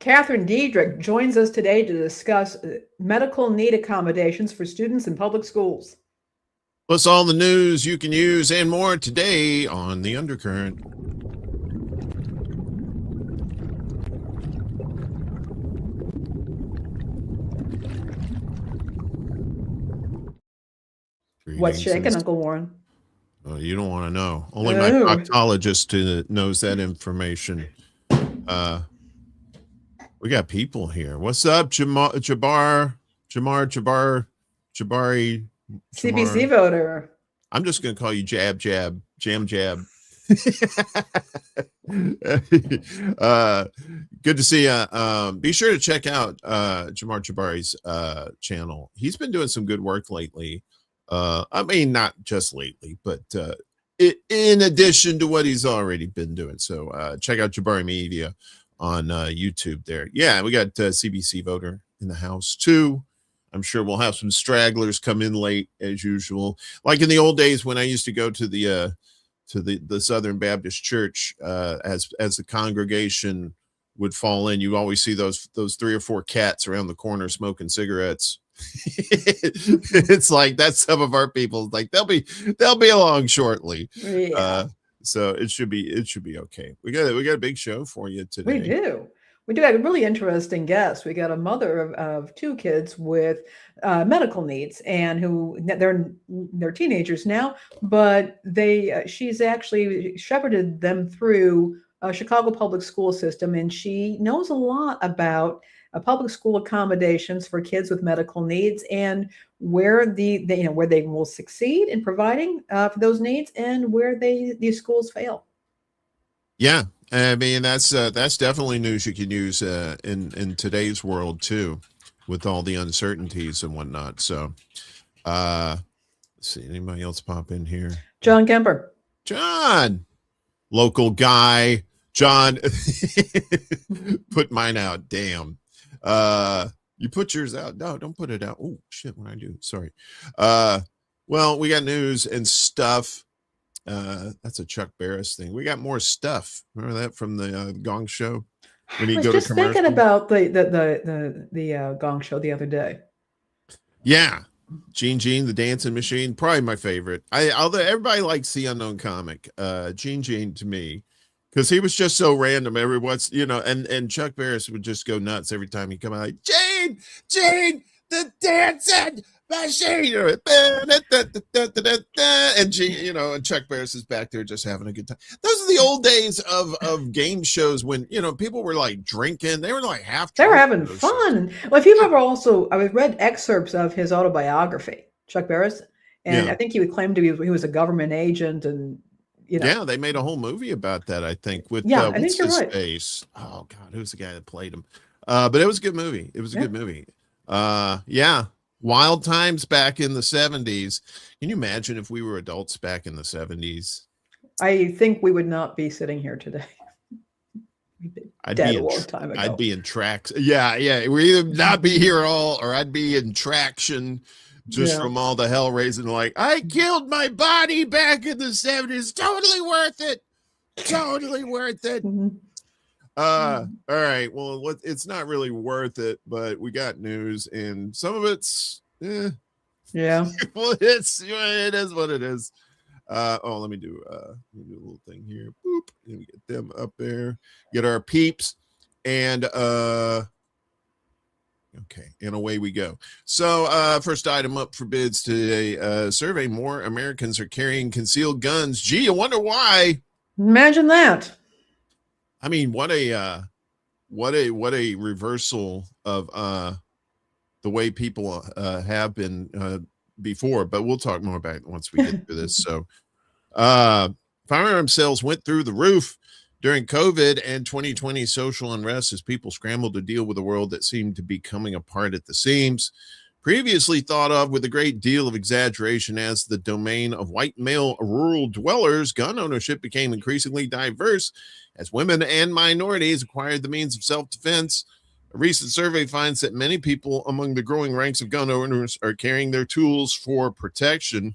Catherine Diedrich joins us today to discuss medical need accommodations for students in public schools. Plus all the news you can use and more today on The Undercurrent. What's shaking, Uncle Warren? Oh, you don't want to know. Only my proctologist knows that information. We got people here. What's up, Jabari? CBC voter. I'm just going to call you Jam Jab. Good to see you. Be sure to check out Jamar Jabari's channel. He's been doing some good work lately. I mean, not just lately, but in addition to what he's already been doing. So check out Jabari Media on YouTube there. Yeah, we got CBC voter in the house too. I'm sure we'll have some stragglers come in late as usual. Like in the old days when I used to go to the Southern Baptist Church, as the congregation would fall in, you always see those 3 or 4 cats around the corner smoking cigarettes. It's like that's some of our people. Like they'll be along shortly. Yeah. So it should be okay. We got a big show for you today. We do have a really interesting guest. We got a mother of 2 kids with medical needs, and who they're teenagers now, but she's actually shepherded them through a Chicago public school system, and she knows a lot about public school accommodations for kids with medical needs and where where they will succeed in providing for those needs and where these schools fail. Yeah. I mean, that's definitely news you can use in today's world too, with all the uncertainties and whatnot. So, let's see, anybody else pop in here? John Kemper. John, local guy. John, put mine out. Damn. You put yours out. No, don't put it out. Oh shit, what I do? Sorry. Well, we got news and stuff. That's a Chuck Barris thing. We got more stuff. Remember that from the Gong Show? When I was just thinking about the Gong Show the other day. Yeah, Gene, the dancing machine, probably my favorite. Although everybody likes the unknown comic, Gene to me, because he was just so random. Every once, and Chuck Barris would just go nuts every time he come out. Like, Gene, the dancing machine, and Gene, and Chuck Barris is back there just having a good time. Those are the old days of game shows when people were like drinking. They were like they were having fun. Well, if you've ever I read excerpts of his autobiography, Chuck Barris, and I think he would claim he was a government agent, and yeah, they made a whole movie about that. I think with I think you're right. Face. Oh God, who's the guy that played him? But it was a good movie. It was a good movie. Yeah. Wild times back in the 70s. Can you imagine if we were adults back in the 70s? I think we would not be sitting here today. I'd be a long time ago. I'd be in tracks. Yeah. We'd either not be here at all, or I'd be in traction just from all the hell raising. Like, I killed my body back in the 70s. Totally worth it. Totally worth it. All right. Well, it's not really worth it, but we got news, and some of it's yeah. Well, it is what it is. Let me do a little thing here. Boop. Let me get them up there. Get our peeps, and okay, and away we go. So, first item up for bids today. Survey: more Americans are carrying concealed guns. Gee, I wonder why. Imagine that. I mean, what a reversal of the way people have been before, but we'll talk more about it once we get to this. So firearm sales went through the roof during COVID and 2020 social unrest as people scrambled to deal with a world that seemed to be coming apart at the seams. Previously thought of with a great deal of exaggeration as the domain of white male rural dwellers, gun ownership became increasingly diverse as women and minorities acquired the means of self-defense. A recent survey finds that many people among the growing ranks of gun owners are carrying their tools for protection.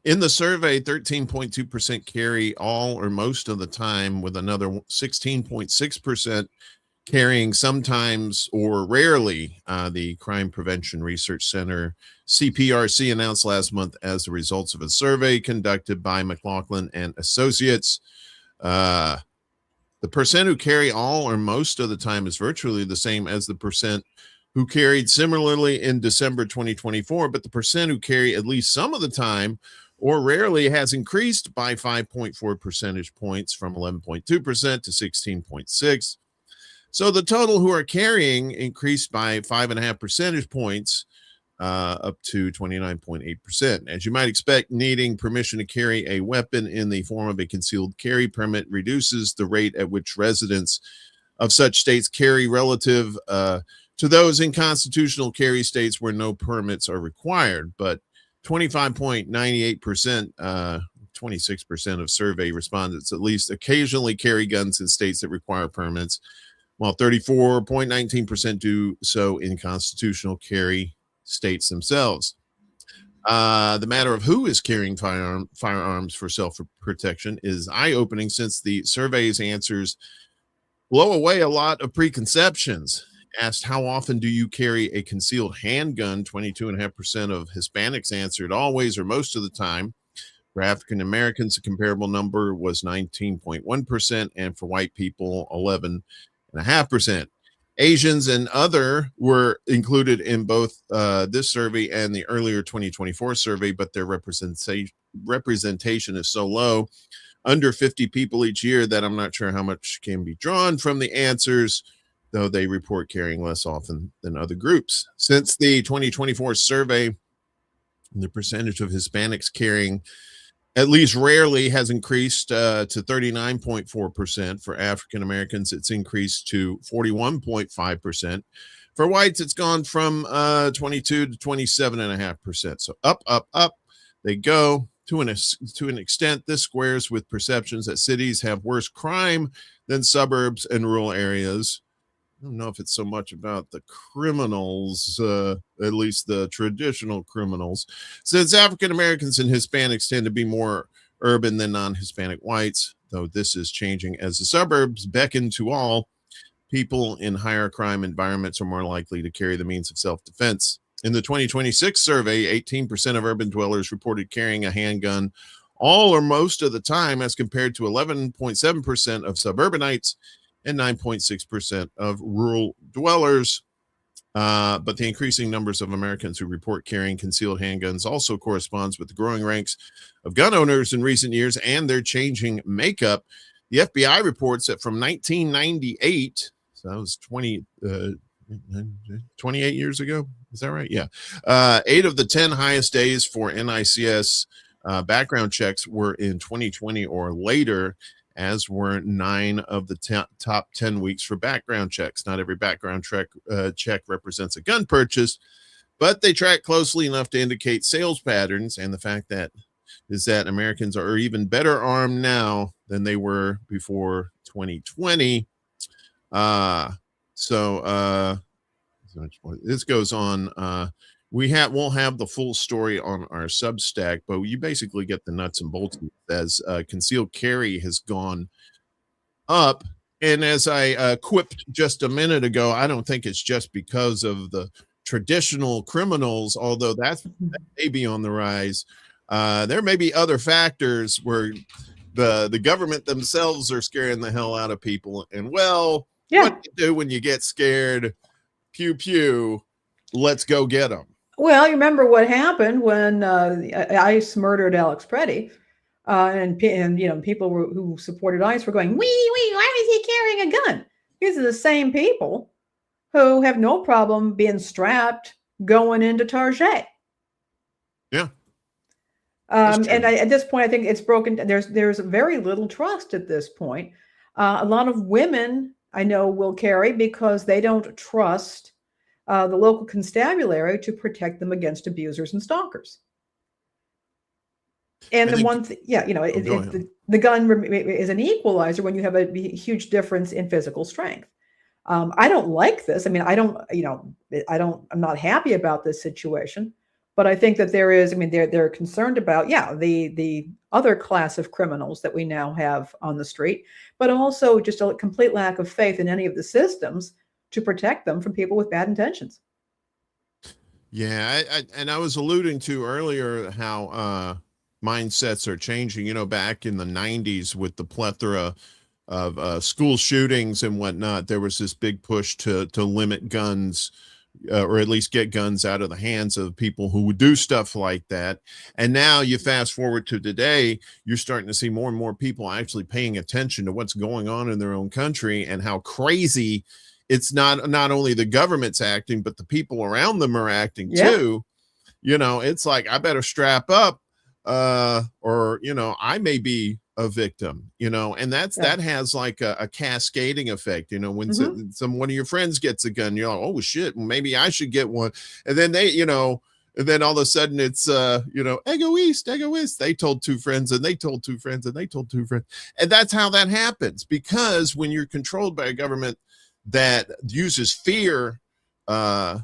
In the survey, 13.2% carry all or most of the time, with another 16.6% carrying sometimes or rarely. The Crime Prevention Research Center, CPRC, announced last month as the results of a survey conducted by McLaughlin and Associates. The percent who carry all or most of the time is virtually the same as the percent who carried similarly in December 2024, but the percent who carry at least some of the time or rarely has increased by 5.4 percentage points, from 11.2% to 16.6%. So the total who are carrying increased by 5.5 percentage points, up to 29.8%. As you might expect, needing permission to carry a weapon in the form of a concealed carry permit reduces the rate at which residents of such states carry relative to those in constitutional carry states where no permits are required. But 25.98%, 26% of survey respondents at least occasionally carry guns in states that require permits, while 34.19% do so in constitutional carry states themselves. The matter of who is carrying firearms for self-protection is eye-opening, since the survey's answers blow away a lot of preconceptions. Asked how often do you carry a concealed handgun, 22.5% of Hispanics answered always or most of the time. For African Americans, the comparable number was 19.1%, and for white people, 11.5%. Asians and other were included in both this survey and the earlier 2024 survey, but their representation is so low, under 50 people each year, that I'm not sure how much can be drawn from the answers, though they report carrying less often than other groups. Since the 2024 survey, the percentage of Hispanics carrying at least rarely has increased to 39.4%. For African Americans, it's increased to 41.5%. For whites, it's gone from 22 to 27.5%. So up they go. To an extent, this squares with perceptions that cities have worse crime than suburbs and rural areas. I don't know if it's so much about the criminals, at least the traditional criminals, since African Americans and Hispanics tend to be more urban than non-Hispanic whites, though this is changing as the suburbs beckon to all. People in higher crime environments are more likely to carry the means of self-defense. In the 2026 survey, 18% of urban dwellers reported carrying a handgun all or most of the time, as compared to 11.7% of suburbanites and 9.6% of rural dwellers. But the increasing numbers of Americans who report carrying concealed handguns also corresponds with the growing ranks of gun owners in recent years and their changing makeup. The FBI reports that from 1998, so that was 28 years ago. Is that right? Yeah. 8 of the 10 highest days for NICS background checks were in 2020 or later, as were 9 of the top 10 weeks for background checks. Not every background check represents a gun purchase, but they track closely enough to indicate sales patterns. And the fact that is that Americans are even better armed now than they were before 2020. This goes on. Won't have the full story on our Substack, but you basically get the nuts and bolts as concealed carry has gone up. And as I quipped just a minute ago, I don't think it's just because of the traditional criminals, although that may be on the rise. There may be other factors where the government themselves are scaring the hell out of people. And what do you do when you get scared? Pew, pew, let's go get them. Well, you remember what happened when ICE murdered Alex Preddy, and people who supported ICE were going, why is he carrying a gun? These are the same people who have no problem being strapped going into Target. Yeah. And at this point, I think it's broken. There's very little trust at this point. A lot of women I know will carry because they don't trust the local constabulary to protect them against abusers and stalkers. And the gun is an equalizer when you have a huge difference in physical strength. I don't like this. I mean, I'm not happy about this situation, But I think that there is, I mean, they're concerned about, yeah, the other class of criminals that we now have on the street, but also just a complete lack of faith in any of the systems to protect them from people with bad intentions. Yeah, and I was alluding to earlier how mindsets are changing. Back in the 90s with the plethora of school shootings and whatnot, there was this big push to limit guns, or at least get guns out of the hands of people who would do stuff like that. And now you fast forward to today, you're starting to see more and more people actually paying attention to what's going on in their own country and how crazy it's not only the government's acting, but the people around them are acting too. It's like, I better strap up, or I may be a victim, and that has like a cascading effect. When one of your friends gets a gun, you're like, oh shit, maybe I should get one. And then and then all of a sudden it's egoist. They told two friends and they told two friends and they told two friends. And that's how that happens, because when you're controlled by a government that uses fear to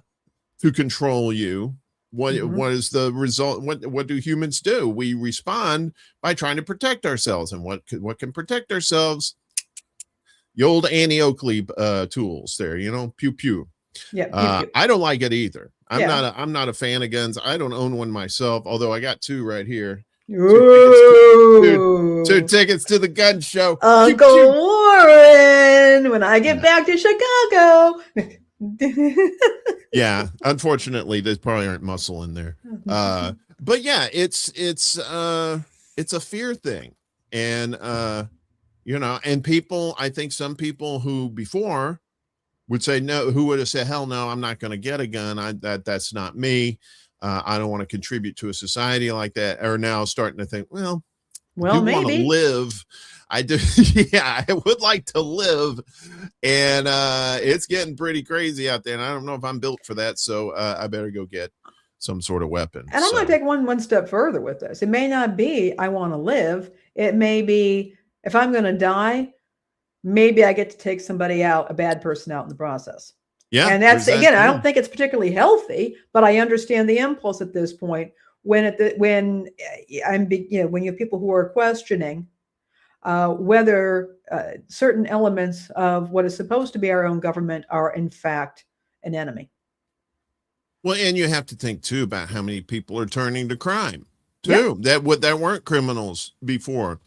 control you, what is the result? What do humans do? We respond by trying to protect ourselves. And what can protect ourselves? The old Annie Oakley tools there, pew pew. Yeah, pew, pew. I don't like it either. I'm not a fan of guns. I don't own one myself, although I got two right here. Two tickets to the gun show. Uncle Warren, when I get back to Chicago. Yeah, unfortunately, there probably aren't muscle in there. But yeah, it's a fear thing. And and people, I think some people who before would say no, who would have said, hell no, I'm not going to get a gun. That's not me. I don't want to contribute to a society like that. Are now starting to think, well, maybe want to live. I do. Yeah, I would like to live. And it's getting pretty crazy out there. And I don't know if I'm built for that. So I better go get some sort of weapon. And I'm going to take one step further with this. It may not be, I want to live. It may be, if I'm going to die, maybe I get to take somebody out, a bad person out in the process. Yeah. And that's, again, I don't think it's particularly healthy, but I understand the impulse at this point when you have people who are questioning whether certain elements of what is supposed to be our own government are in fact an enemy. Well, and you have to think too about how many people are turning to crime too, that weren't criminals before.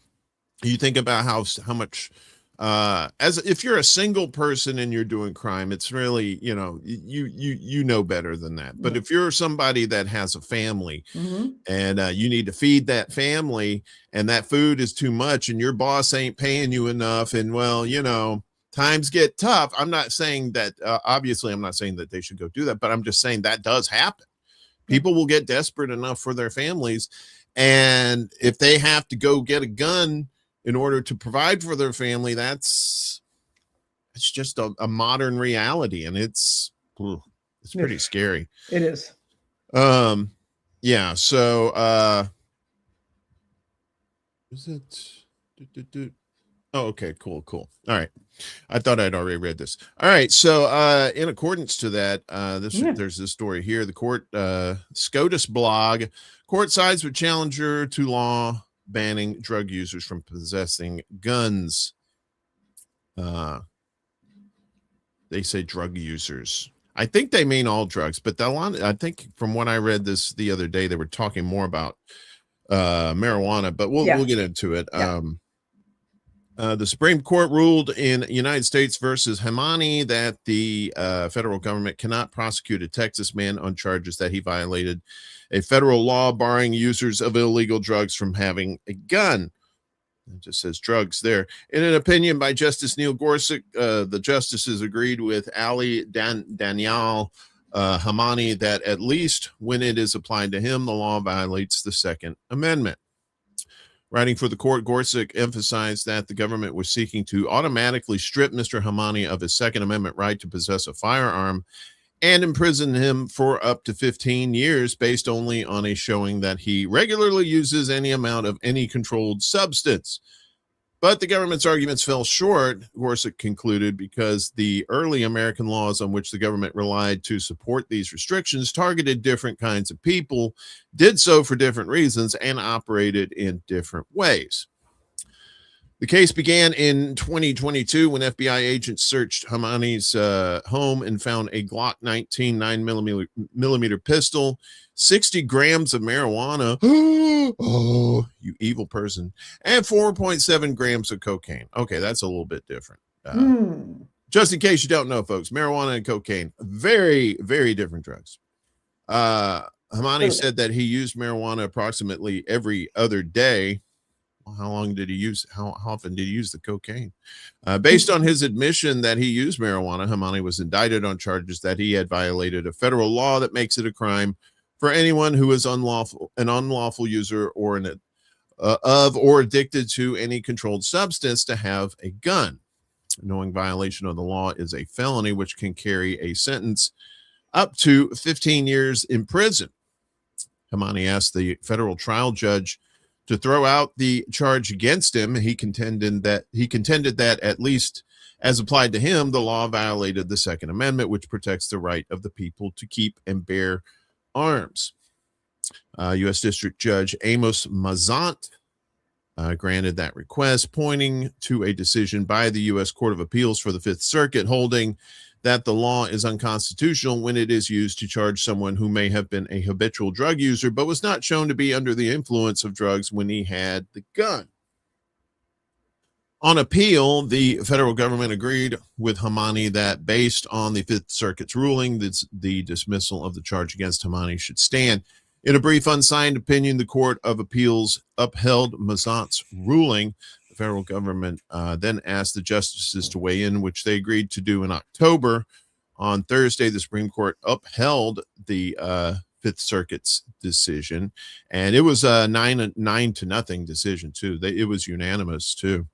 You think about how much, as if you're a single person and you're doing crime, it's really, you know better than that. But if you're somebody that has a family and you need to feed that family, and that food is too much and your boss ain't paying you enough, and times get tough. I'm not saying that, obviously I'm not saying that they should go do that, but I'm just saying that does happen. People will get desperate enough for their families. And if they have to go get a gun in order to provide for their family, it's just a modern reality. And it's pretty scary. It is. Yeah. So, is it? Oh, okay, cool. All right. I thought I'd already read this. All right. So, in accordance to that, there's this story here. The court, SCOTUS blog, court sides with challenger to law banning drug users from possessing guns. They say drug users. I think they mean all drugs, but I think from what I read this the other day, they were talking more about marijuana, but we'll get into it. Yeah. The Supreme Court ruled in United States versus Hamani that the federal government cannot prosecute a Texas man on charges that he violated a federal law barring users of illegal drugs from having a gun. It just says drugs there. In an opinion by Justice Neil Gorsuch, the justices agreed with Ali Daniel Hamani that at least when it is applied to him, the law violates the Second Amendment. Writing for the court, Gorsuch emphasized that the government was seeking to automatically strip Mr. Hamani of his Second Amendment right to possess a firearm and imprison him for up to 15 years based only on a showing that he regularly uses any amount of any controlled substance. But the government's arguments fell short, Gorsuch concluded, because the early American laws on which the government relied to support these restrictions targeted different kinds of people, did so for different reasons, and operated in different ways. The case began in 2022 when FBI agents searched Hamani's home and found a Glock 19 9mm pistol, 60 grams of marijuana, oh, you evil person, and 4.7 grams of cocaine. Okay, that's a little bit different. Just in case you don't know, folks, marijuana and cocaine, very, very different drugs. Hamani said that he used marijuana approximately every other day. How long did he use? How often did he use the cocaine? Based on his admission that he used marijuana, Hamani was indicted on charges that he had violated a federal law that makes it a crime for anyone who is an unlawful user or or addicted to any controlled substance to have a gun. Knowing violation of the law is a felony, which can carry a sentence up to 15 years in prison. Hamani asked the federal trial judge to throw out the charge against him. He contended that at least as applied to him, the law violated the Second Amendment, which protects the right of the people to keep and bear arms. U.S. District Judge Amos Mazant granted that request, pointing to a decision by the U.S. Court of Appeals for the Fifth Circuit holding that the law is unconstitutional when it is used to charge someone who may have been a habitual drug user but was not shown to be under the influence of drugs when he had the gun. On appeal, the federal government agreed with Hamani that based on the Fifth Circuit's ruling, the dismissal of the charge against Hamani should stand. In a brief unsigned opinion, the Court of Appeals upheld Mazant's ruling. The federal government then asked the justices to weigh in, which they agreed to do in October. On Thursday, the Supreme Court upheld the Fifth Circuit's decision, and it was a 9-0 decision too. It was unanimous too.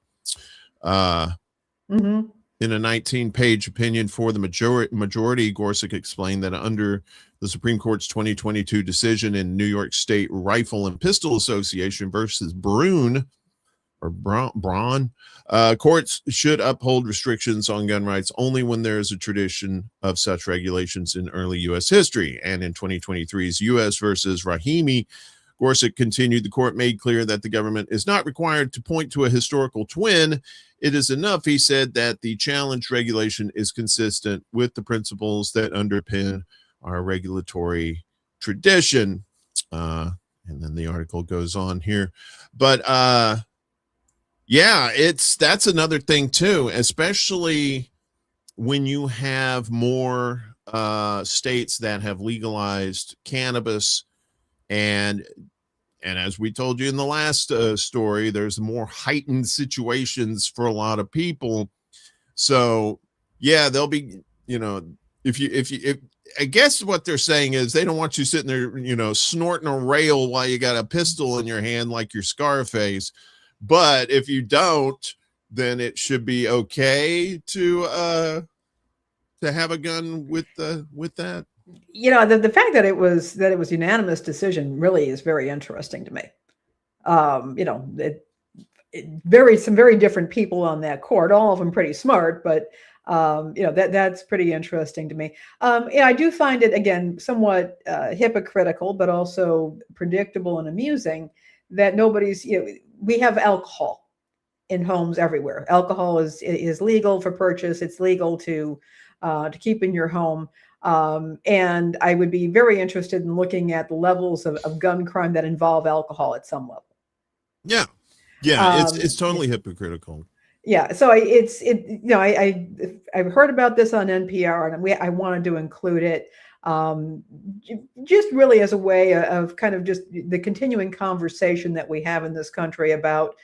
In a 19-page opinion for the majority, Gorsuch explained that under the Supreme Court's 2022 decision in New York State Rifle and Pistol Association versus Braun, courts should uphold restrictions on gun rights only when there is a tradition of such regulations in early U.S. history. And in 2023's U.S. versus Rahimi, Gorsuch continued, the court made clear that the government is not required to point to a historical twin. It is enough, he said, that the challenge regulation is consistent with the principles that underpin our regulatory tradition. And then the article goes on here. But yeah, that's another thing too, especially when you have more states that have legalized cannabis, and as we told you in the last story, there's more heightened situations for a lot of people. So yeah, they'll be, if I guess what they're saying is they don't want you sitting there, snorting a rail while you got a pistol in your hand like you're Scarface. But if you don't, then it should be okay to have a gun with that. The fact that it was unanimous decision really is very interesting to me. Some very different people on that court, all of them pretty smart, but that's pretty interesting to me. I do find it, again, somewhat hypocritical, but also predictable and amusing that nobody's, we have alcohol in homes everywhere. Alcohol is legal for purchase. It's legal to keep in your home. And I would be very interested in looking at the levels of gun crime that involve alcohol at some level. Yeah. It's totally hypocritical. Yeah. So I've heard about this on NPR, and I wanted to include it. Just really as a way of kind of just the continuing conversation that we have in this country about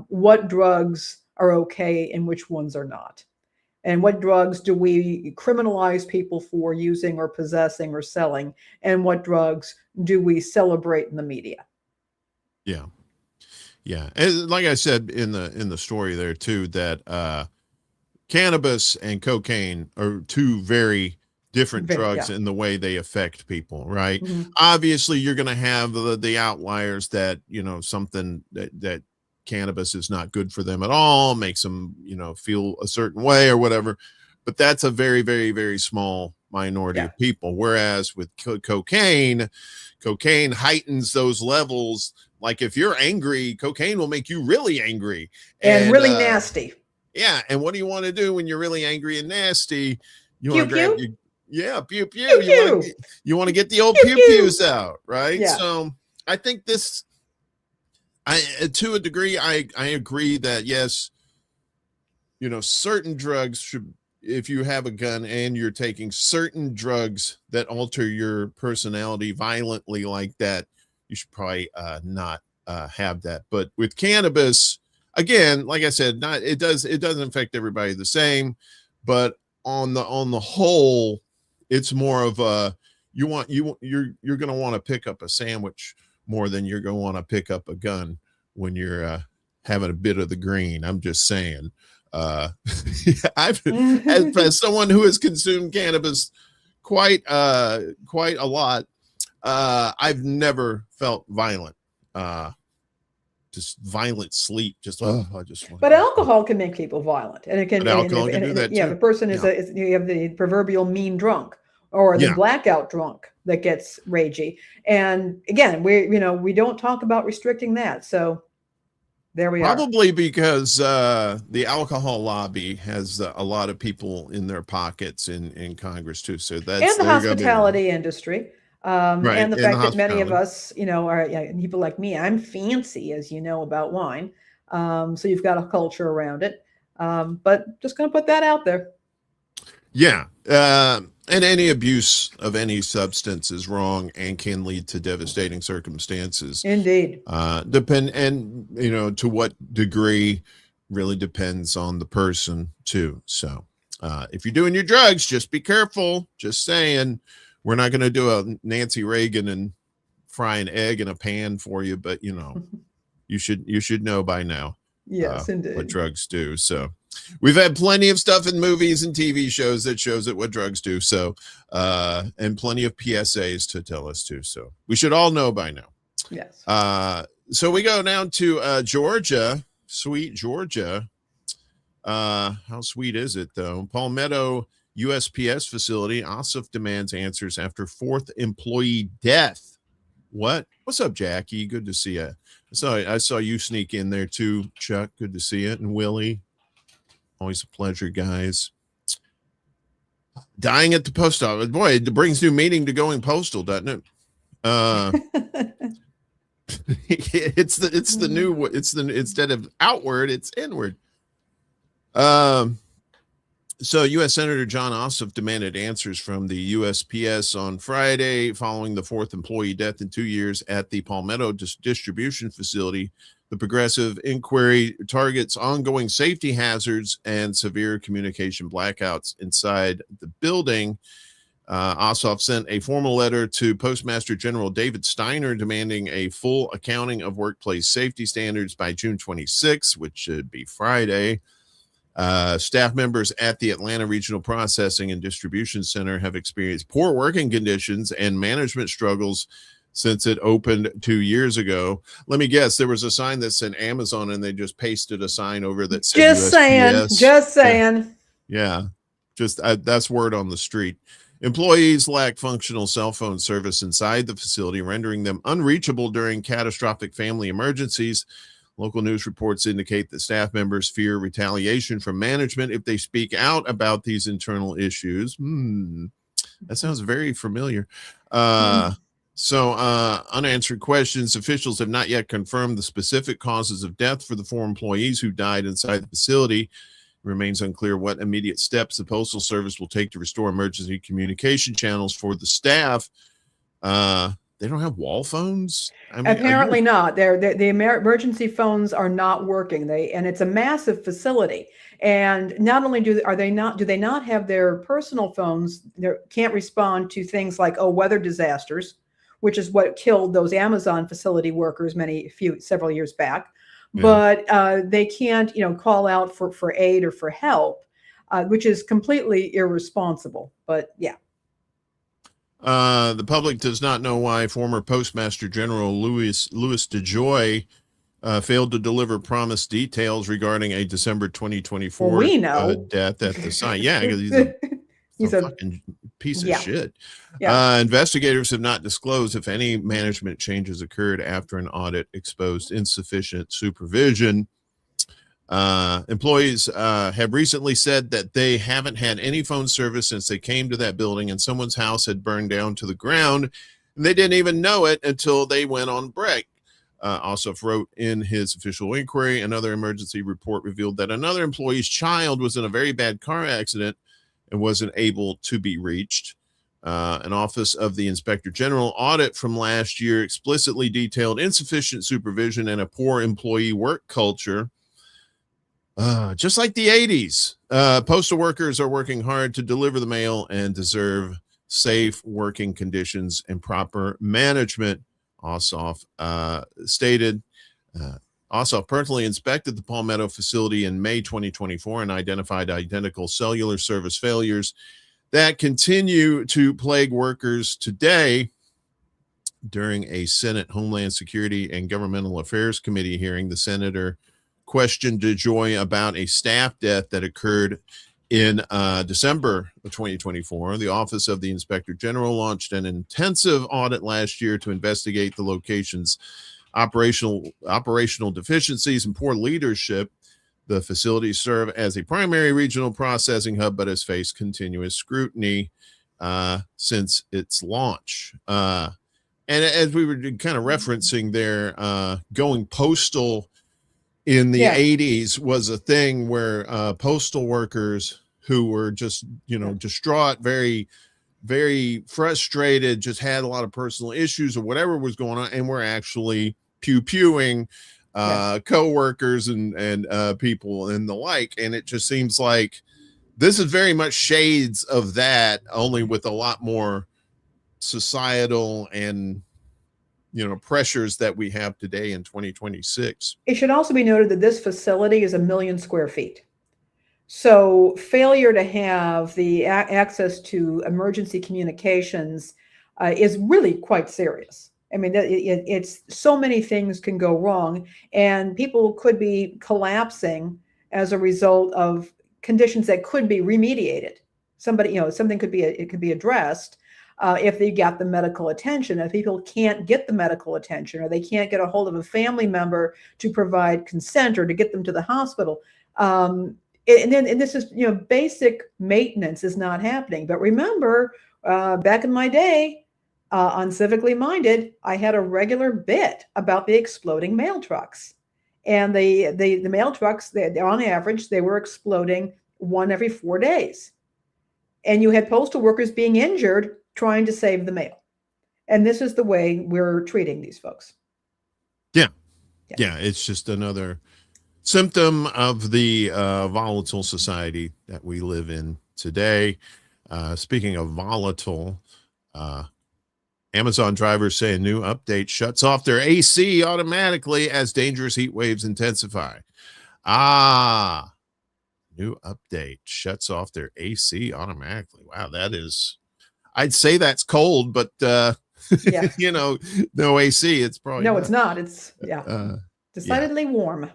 what drugs are okay and which ones are not. And what drugs do we criminalize people for using or possessing or selling? And what drugs do we celebrate in the media? Yeah. Yeah. And like I said in the story there too, that cannabis and cocaine are two very different drugs in the way they affect people, right? Mm-hmm. Obviously, you're going to have the outliers that, something that cannabis is not good for them at all, makes them, feel a certain way or whatever. But that's a very, very, very small minority of people. Whereas with cocaine heightens those levels. Like if you're angry, cocaine will make you really angry and really nasty. Yeah. And what do you want to do when you're really angry and nasty? You pew, want to grab pew? Pew, pew. Pew, you want to get the old pew, pews out, right? Yeah. So I think to a degree, I agree that yes, certain drugs should, if you have a gun and you're taking certain drugs that alter your personality violently like that, you should probably not have that. But with cannabis, again, like I said, it doesn't affect everybody the same, but on the whole, it's more of a you're going to want to pick up a sandwich more than you're going to want to pick up a gun when you're having a bit of the green. I'm just saying. I've as someone who has consumed cannabis quite a lot, I've never felt violent. Just violent sleep. But alcohol can make people violent, and it can. Alcohol can do that too. Yeah, the person is you have the proverbial mean drunk or the blackout drunk that gets ragey. And again, we don't talk about restricting that. So there we are. Probably because the alcohol lobby has a lot of people in their pockets in Congress too. So that's and the hospitality industry. Right. And the fact that many of us, are people like me. I'm fancy, as you know, about wine. So you've got a culture around it. But just going to put that out there. Yeah. And any abuse of any substance is wrong and can lead to devastating circumstances. Indeed. To what degree really depends on the person too. So if you're doing your drugs, just be careful. Just saying. We're not going to do a Nancy Reagan and fry an egg in a pan for you, but you should know by now. Yes, indeed. What drugs do. So we've had plenty of stuff in movies and TV shows that shows what drugs do. So and plenty of PSAs to tell us too. So we should all know by now. Yes. So we go down to Georgia, sweet Georgia. How sweet is it though? Palmetto USPS facility. OSIF demands answers after fourth employee death. What's up, Jackie? Good to see you. I saw you sneak in there too, Chuck. Good to see you. And Willie. Always a pleasure, guys. Dying at the post office. Boy, it brings new meaning to going postal, doesn't it? Instead of outward, it's inward. So U.S. Senator John Ossoff demanded answers from the USPS on Friday following the fourth employee death in 2 years at the Palmetto distribution facility. The progressive inquiry targets ongoing safety hazards and severe communication blackouts inside the building. Ossoff sent a formal letter to Postmaster General David Steiner demanding a full accounting of workplace safety standards by June 26, which should be Friday. Staff members at the Atlanta Regional Processing and Distribution Center have experienced poor working conditions and management struggles since it opened 2 years ago. Let me guess, there was a sign that said Amazon and they just pasted a sign over that said USPS. Just saying. Yeah. That's word on the street. Employees lack functional cell phone service inside the facility, rendering them unreachable during catastrophic family emergencies. Local news reports indicate that staff members fear retaliation from management if they speak out about these internal issues. That sounds very familiar. So unanswered questions. Officials have not yet confirmed the specific causes of death for the 4 employees who died inside the facility. It remains unclear what immediate steps the Postal Service will take to restore emergency communication channels for the staff. They don't have wall phones? Apparently not. The emergency phones are not working. And it's a massive facility. And not only do they not have their personal phones, they can't respond to things like weather disasters, which is what killed those Amazon facility workers several years back. Yeah. But they can't call out for aid or for help, which is completely irresponsible. But yeah. The public does not know why former Postmaster General Louis DeJoy failed to deliver promised details regarding a December 2024 Well, we know. death at the site. Yeah, because he's a He's a fucking piece of yeah. shit. Yeah. Investigators have not disclosed if any management changes occurred after an audit exposed insufficient supervision. Employees have recently said that they haven't had any phone service since they came to that building, and someone's house had burned down to the ground, and they didn't even know it until they went on break. Ossoff wrote in his official inquiry, another emergency report revealed that another employee's child was in a very bad car accident and wasn't able to be reached. An Office of the Inspector General audit from last year explicitly detailed insufficient supervision and a poor employee work culture. Just like the 80s, postal workers are working hard to deliver the mail and deserve safe working conditions and proper management, Ossoff stated. Ossoff personally inspected the Palmetto facility in May 2024 and identified identical cellular service failures that continue to plague workers today. During a Senate Homeland Security and Governmental Affairs Committee hearing, the senator questioned DeJoy about a staff death that occurred in December of 2024. The Office of the Inspector General launched an intensive audit last year to investigate the location's operational deficiencies and poor leadership. The facilities serve as a primary regional processing hub, but has faced continuous scrutiny since its launch. And as we were kind of referencing there, going postal in the 80s was a thing where postal workers who were just, distraught, very, very frustrated, just had a lot of personal issues or whatever was going on, and were actually pew-pewing co-workers and people and the like. And it just seems like this is very much shades of that, only with a lot more societal and pressures that we have today in 2026. It should also be noted that this facility is 1 million square feet. So failure to have the access to emergency communications is really quite serious. I mean, it's so many things can go wrong, and people could be collapsing as a result of conditions that could be remediated. Something could be addressed if they got the medical attention. If people can't get the medical attention, or they can't get a hold of a family member to provide consent or to get them to the hospital, and this is, basic maintenance is not happening. But remember, back in my day, on Civically Minded, I had a regular bit about the exploding mail trucks. And the mail trucks, on average, they were exploding one every 4 days. And you had postal workers being injured trying to save the mail. And this is the way we're treating these folks. Yeah, it's just another symptom of the volatile society that we live in today. Speaking of volatile, Amazon drivers say a new update shuts off their AC automatically as dangerous heat waves intensify. New update shuts off their AC automatically. Wow, that is, I'd say that's cold, but no AC. It's probably it's not. It's decidedly warm.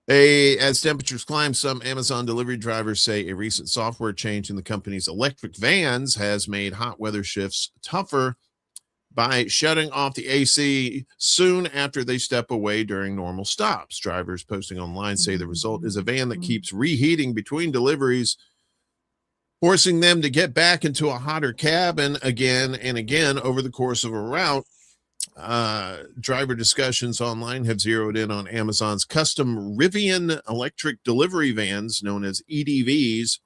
As temperatures climb, some Amazon delivery drivers say a recent software change in the company's electric vans has made hot weather shifts tougher by shutting off the AC soon after they step away during normal stops. Drivers posting online say the result is a van that keeps reheating between deliveries, forcing them to get back into a hotter cabin again and again over the course of a route. Driver discussions online have zeroed in on Amazon's custom Rivian electric delivery vans, known as EDVs,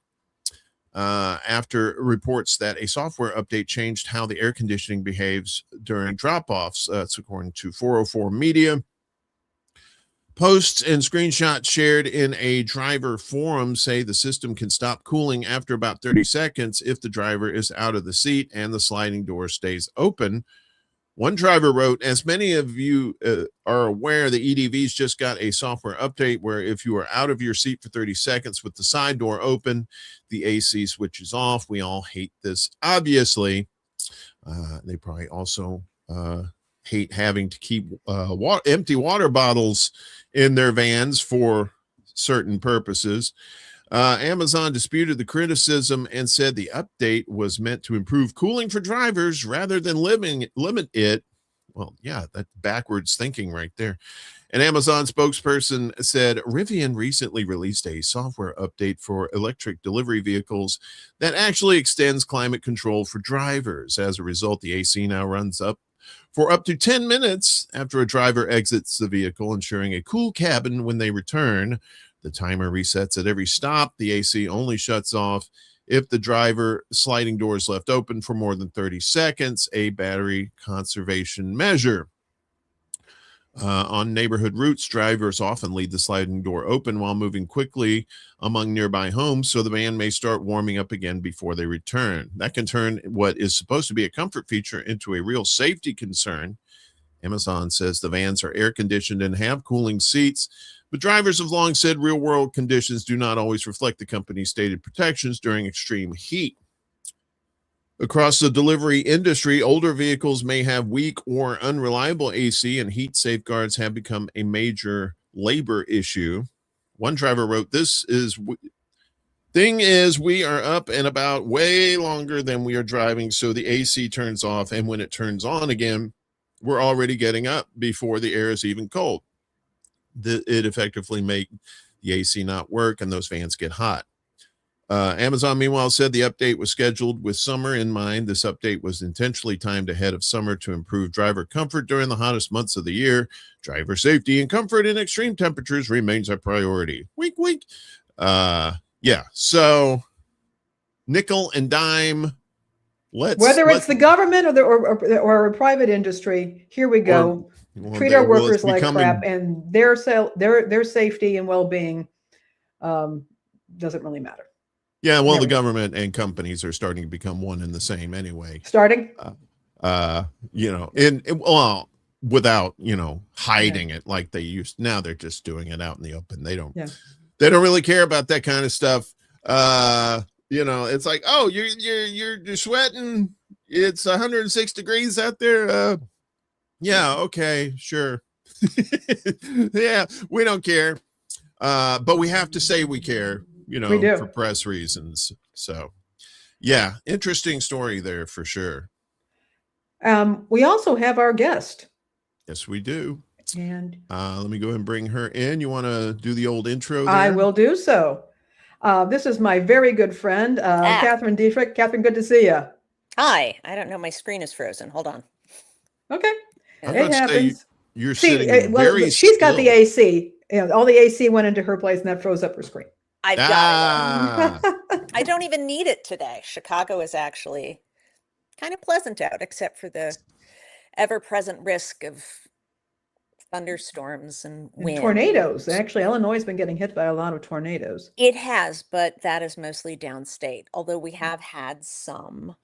after reports that a software update changed how the air conditioning behaves during drop-offs. That's according to 404 Media. Posts and screenshots shared in a driver forum say the system can stop cooling after about 30 seconds if the driver is out of the seat and the sliding door stays open. One driver wrote, as many of you are aware, the EDVs just got a software update where if you are out of your seat for 30 seconds with the side door open, the AC switches off. We all hate this, obviously. They probably also hate having to keep empty water bottles in their vans for certain purposes. Amazon disputed the criticism and said the update was meant to improve cooling for drivers rather than limit it. Well, yeah, that's backwards thinking right there. An Amazon spokesperson said Rivian recently released a software update for electric delivery vehicles that actually extends climate control for drivers. As a result, the AC now runs for up to 10 minutes after a driver exits the vehicle, ensuring a cool cabin when they return. The timer resets at every stop. The AC only shuts off if the driver sliding door is left open for more than 30 seconds, a battery conservation measure. On neighborhood routes, drivers often leave the sliding door open while moving quickly among nearby homes, so the van may start warming up again before they return. That can turn what is supposed to be a comfort feature into a real safety concern. Amazon says the vans are air-conditioned and have cooling seats, but drivers have long said real-world conditions do not always reflect the company's stated protections during extreme heat. Across the delivery industry, older vehicles may have weak or unreliable AC, and heat safeguards have become a major labor issue. One driver wrote, "Thing is, we are up and about way longer than we are driving, so the AC turns off, and when it turns on again, we're already getting up before the air is even cold. It effectively makes the AC not work, and those fans get hot." Amazon, meanwhile, said the update was scheduled with summer in mind. This update was intentionally timed ahead of summer to improve driver comfort during the hottest months of the year. Driver safety and comfort in extreme temperatures remains a priority. Wink, wink. Yeah, so nickel and dime. Whether it's the government or a private industry, here we go. Treat our workers like crap, and their safety and well-being doesn't really matter. Yeah, well, the government and companies are starting to become one and the same anyway. Starting? Without, hiding it like they used. Now they're just doing it out in the open. They don't really care about that kind of stuff. It's like, oh, you're sweating. It's 106 degrees out there. Yeah, okay, sure. Yeah, we don't care. But we have to say we care. For press reasons. So, yeah, interesting story there for sure. We also have our guest. Yes, we do. And let me go ahead and bring her in. You want to do the old intro there? I will do so. This is my very good friend, Catherine Diedrich. Catherine, good to see you. Hi. I don't know. My screen is frozen. Hold on. Okay. It happens. You're sitting very she's still. Got the AC. All the AC went into her place, and that froze up her screen. I've got it. I don't even need it today. Chicago is actually kind of pleasant out, except for the ever-present risk of thunderstorms and wind. Tornadoes. Actually, Illinois has been getting hit by a lot of tornadoes. It has, but that is mostly downstate, although we have had some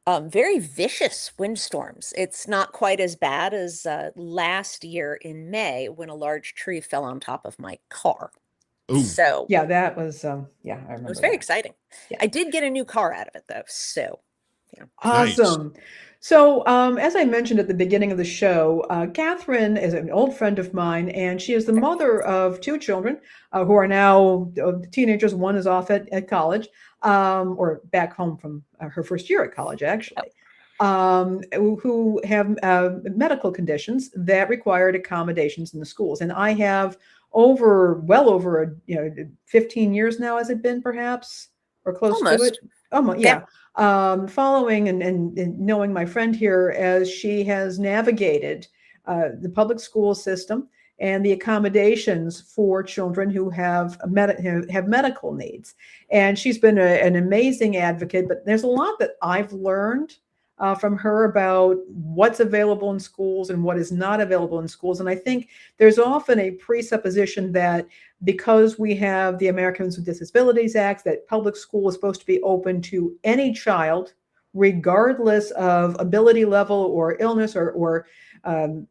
very vicious windstorms. It's not quite as bad as last year in May when a large tree fell on top of my car. Ooh. So yeah, that was I remember. It was very exciting. Yeah. I did get a new car out of it though. So awesome. Nice. So as I mentioned at the beginning of the show, Catherine is an old friend of mine, and she is the mother of two children who are now teenagers. One is off at college, or back home from her first year at college, actually. Who have medical conditions that required accommodations in the schools. And I have well over 15 years now, has it been perhaps, or close to it? Almost, yeah. Following and knowing my friend here as she has navigated the public school system and the accommodations for children who have medical needs. And she's been an amazing advocate, but there's a lot that I've learned from her about what's available in schools and what is not available in schools. And I think there's often a presupposition that because we have the Americans with Disabilities Act, that public school is supposed to be open to any child, regardless of ability level or illness or um,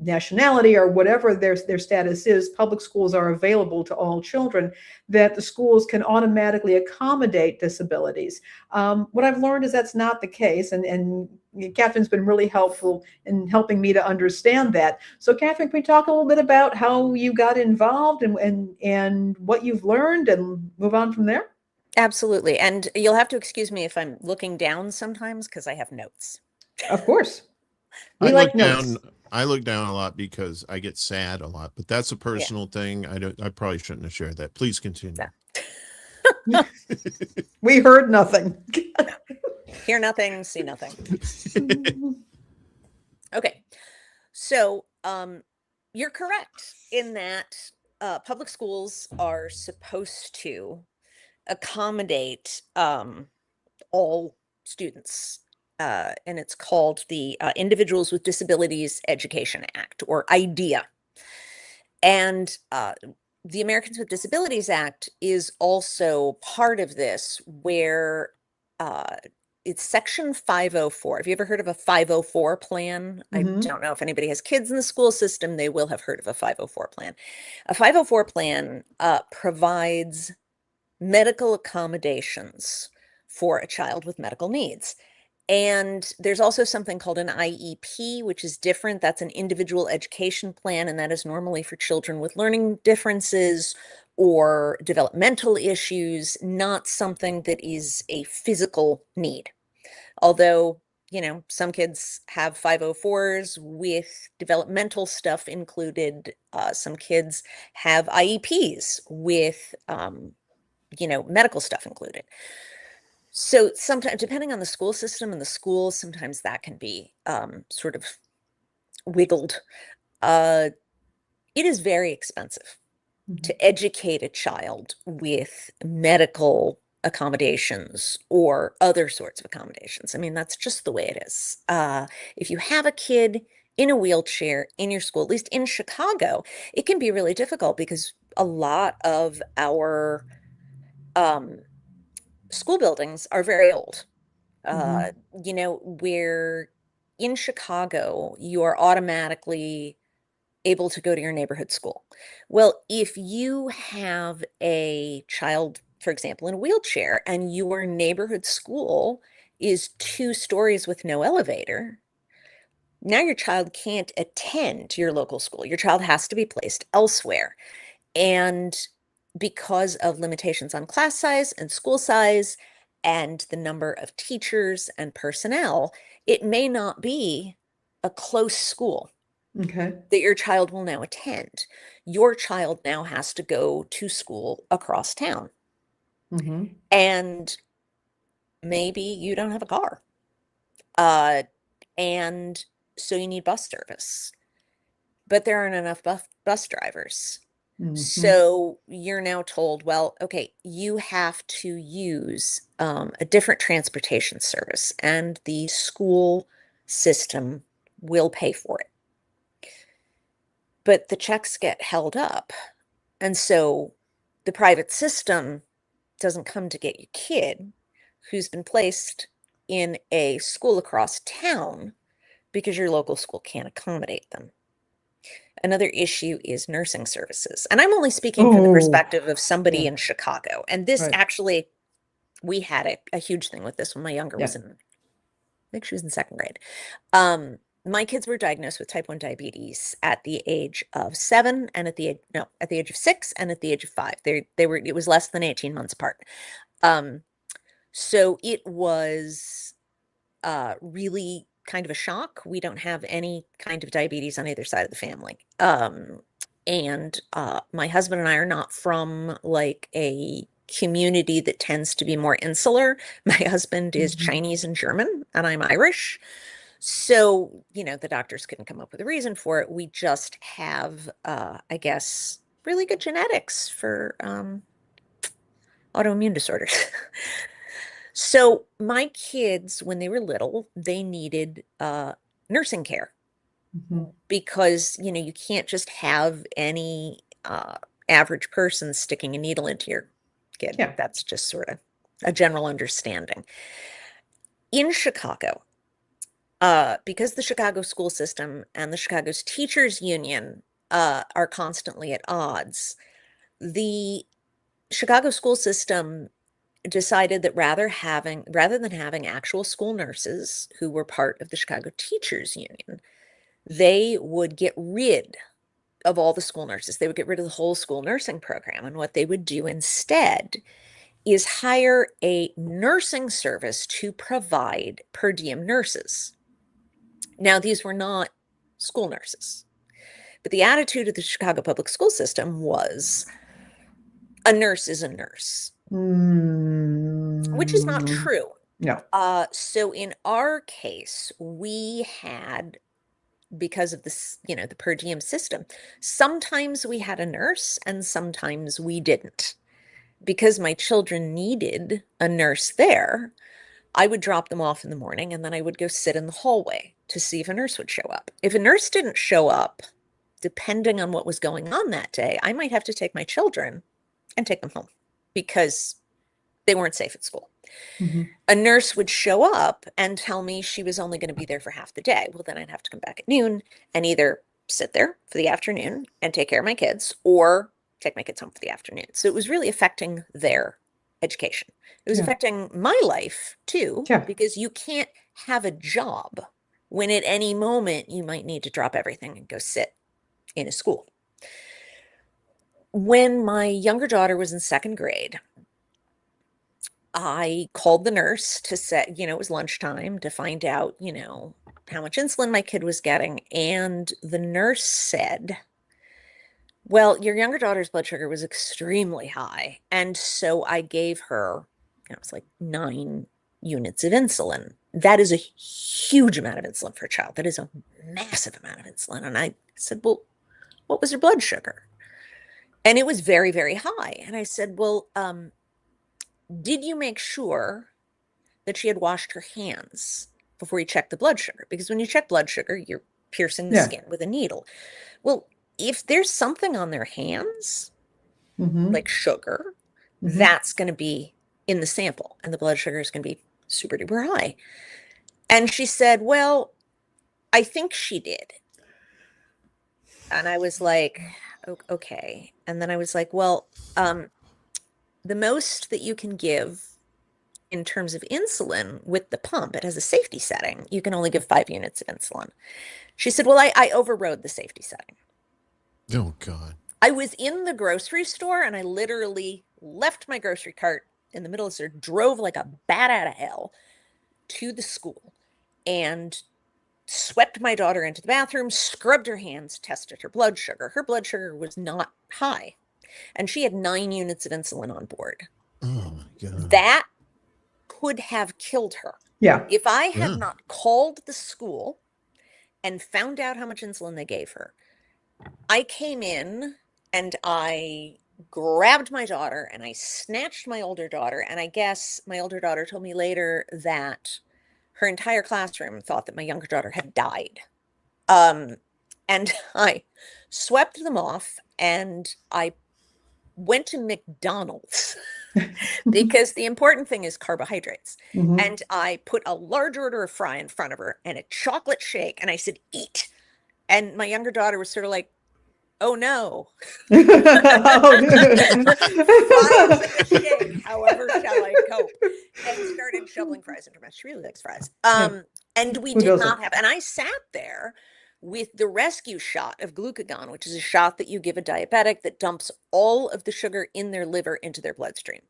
nationality or whatever their status is, public schools are available to all children, that the schools can automatically accommodate disabilities. What I've learned is that's not the case, and Catherine's been really helpful in helping me to understand that. So Catherine, can we talk a little bit about how you got involved and what you've learned and move on from there? Absolutely. And you'll have to excuse me if I'm looking down sometimes because I have notes. Of course. We I like look notes. down. I look down a lot because I get sad a lot, but that's a personal thing. I probably shouldn't have shared that. Please continue. Yeah. We heard nothing. Hear nothing, see nothing. Okay. So you're correct in that public schools are supposed to accommodate all students. And it's called the Individuals with Disabilities Education Act, or IDEA. And the Americans with Disabilities Act is also part of this, where it's Section 504. Have you ever heard of a 504 plan? I don't know if anybody has kids in the school system. They will have heard of a 504 plan. A 504 plan provides medical accommodations for a child with medical needs. And there's also something called an IEP, which is different. That's an individual education plan, and that is normally for children with learning differences or developmental issues, not something that is a physical need. Although, you know, some kids have 504s with developmental stuff included. Some kids have IEPs with, you know, medical stuff included. So sometimes, depending on the school system and the school, sometimes that can be sort of wiggled. It is very expensive to educate a child with medical accommodations or other sorts of accommodations. I mean, that's just the way it is. If you have a kid in a wheelchair in your school, at least in Chicago, it can be really difficult because a lot of our school buildings are very old. You know, where in Chicago, you are automatically able to go to your neighborhood school. Well, if you have a child, for example, in a wheelchair, and your neighborhood school is 2 stories with no elevator, now your child can't attend your local school. Your child has to be placed elsewhere. And because of limitations on class size and school size and the number of teachers and personnel, it may not be a close school that your child will now attend. Your child now has to go to school across town. And maybe you don't have a car. And so you need bus service. But there aren't enough bus drivers. So you're now told, well, okay, you have to use a different transportation service, and the school system will pay for it. But the checks get held up. And so the private system doesn't come to get your kid who's been placed in a school across town because your local school can't accommodate them. Another issue is nursing services. And I'm only speaking from the perspective of somebody in Chicago. And this actually, we had a huge thing with this when my younger was in, I think she was in 2nd grade. My kids were diagnosed with type 1 diabetes at the age of 7 and at the age of 6 and at the age of 5. It was less than 18 months apart. So it was really kind of a shock. We don't have any kind of diabetes on either side of the family. And my husband and I are not from like a community that tends to be more insular. My husband is Chinese and German, and I'm Irish. So, you know, the doctors couldn't come up with a reason for it. We just have, I guess, really good genetics for autoimmune disorders. So my kids, when they were little, they needed nursing care because, you know, you can't just have any average person sticking a needle into your kid. That's just sort of a general understanding. In Chicago, because the Chicago school system and the Chicago's teachers union are constantly at odds, the Chicago school system decided that rather than having actual school nurses who were part of the Chicago teachers union, they would get rid of all the school nurses. They would get rid of the whole school nursing program. And what they would do instead is hire a nursing service to provide per diem nurses. Now, these were not school nurses, but the attitude of the Chicago public school system was a nurse is a nurse, which is not true. No. So in our case, we had, because of this, the per diem system, sometimes we had a nurse and sometimes we didn't. Because my children needed a nurse there, I would drop them off in the morning and then I would go sit in the hallway to see if a nurse would show up. If a nurse didn't show up, depending on what was going on that day, I might have to take my children and take them home because they weren't safe at school. Mm-hmm. A nurse would show up and tell me she was only going to be there for half the day. Well, then I'd have to come back at noon and either sit there for the afternoon and take care of my kids or take my kids home for the afternoon. So it was really affecting their education. It was affecting my life too, because you can't have a job when at any moment you might need to drop everything and go sit in a school. When my younger daughter was in second grade, I called the nurse to say, it was lunchtime, to find out, how much insulin my kid was getting. And the nurse said, well, your younger daughter's blood sugar was extremely high. And so I gave her, it was like 9 units of insulin. That is a huge amount of insulin for a child. That is a massive amount of insulin. And I said, well, what was her blood sugar? And it was very, very high. And I said, well, did you make sure that she had washed her hands before you checked the blood sugar? Because when you check blood sugar, you're piercing the skin with a needle. Well, if there's something on their hands, like sugar, that's going to be in the sample and the blood sugar is going to be super duper high. And she said, well, I think she did. And I was like, okay. And then I was like, well, the most that you can give in terms of insulin with the pump, it has a safety setting. You can only give 5 units of insulin. She said, well, I overrode the safety setting. Oh, God. I was in the grocery store and I literally left my grocery cart in the middle of the store, drove like a bat out of hell to the school and swept my daughter into the bathroom, scrubbed her hands, tested her blood sugar. Her blood sugar was not high. And she had 9 units of insulin on board. Oh, my God. That could have killed her. Yeah. If I had not called the school and found out how much insulin they gave her, I came in and I grabbed my daughter and I snatched my older daughter. And I guess my older daughter told me later that her entire classroom thought that my younger daughter had died. And I swept them off and I went to McDonald's because the important thing is carbohydrates. And I put a large order of fry in front of her and a chocolate shake. And I said, eat. And my younger daughter was sort of like, oh no. Shake, however shall I cope? And started shoveling fries into her mouth. She really likes fries. And we did not have, and I sat there with the rescue shot of glucagon, which is a shot that you give a diabetic that dumps all of the sugar in their liver into their bloodstream.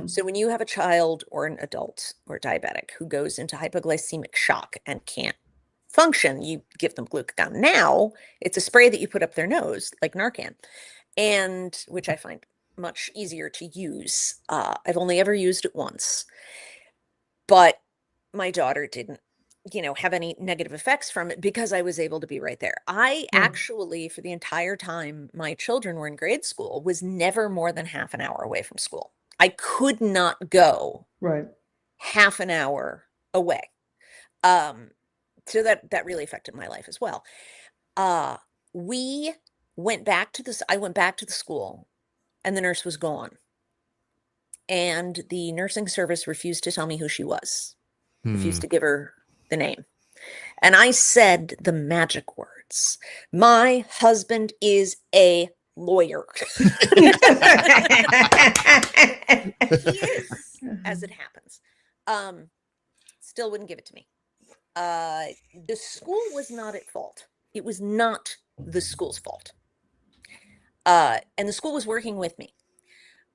So when you have a child or an adult or diabetic who goes into hypoglycemic shock and can't function, you give them glucagon. Now it's a spray that you put up their nose like Narcan, and which I find much easier to use. I've only ever used it once, but my daughter didn't, have any negative effects from it because I was able to be right there. I actually, for the entire time my children were in grade school, was never more than half an hour away from school. I could not go half an hour away. So that really affected my life as well. We went back to this. I went back to the school and the nurse was gone. And the nursing service refused to tell me who she was. refused to give her the name. And I said the magic words. My husband is a lawyer. He is, as it happens. Still wouldn't give it to me. The school was not at fault. It was not the school's fault. And the school was working with me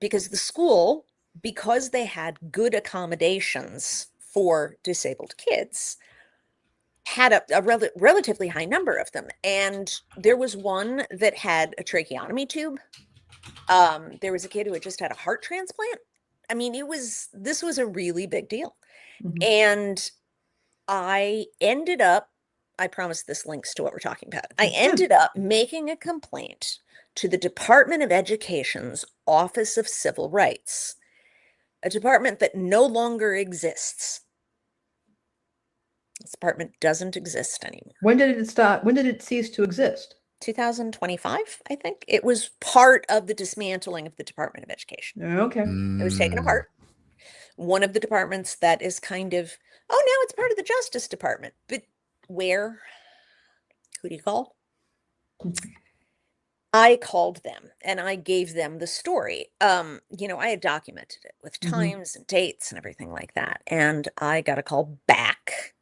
because the school, because they had good accommodations for disabled kids, had a relatively high number of them. And there was one that had a tracheotomy tube. There was a kid who had just had a heart transplant. I mean, this was a really big deal. Mhm. And I ended up, I promise this links to what we're talking about. I ended up making a complaint to the Department of Education's Office of Civil Rights, a department that no longer exists. This department doesn't exist anymore. When did it stop? When did it cease to exist? 2025, I think. It was part of the dismantling of the Department of Education. Okay. It was taken apart. One of the departments that is kind of, oh, now it's part of the Justice Department. But where? Who do you call? I called them and I gave them the story. I had documented it with times and dates and everything like that. And I got a call back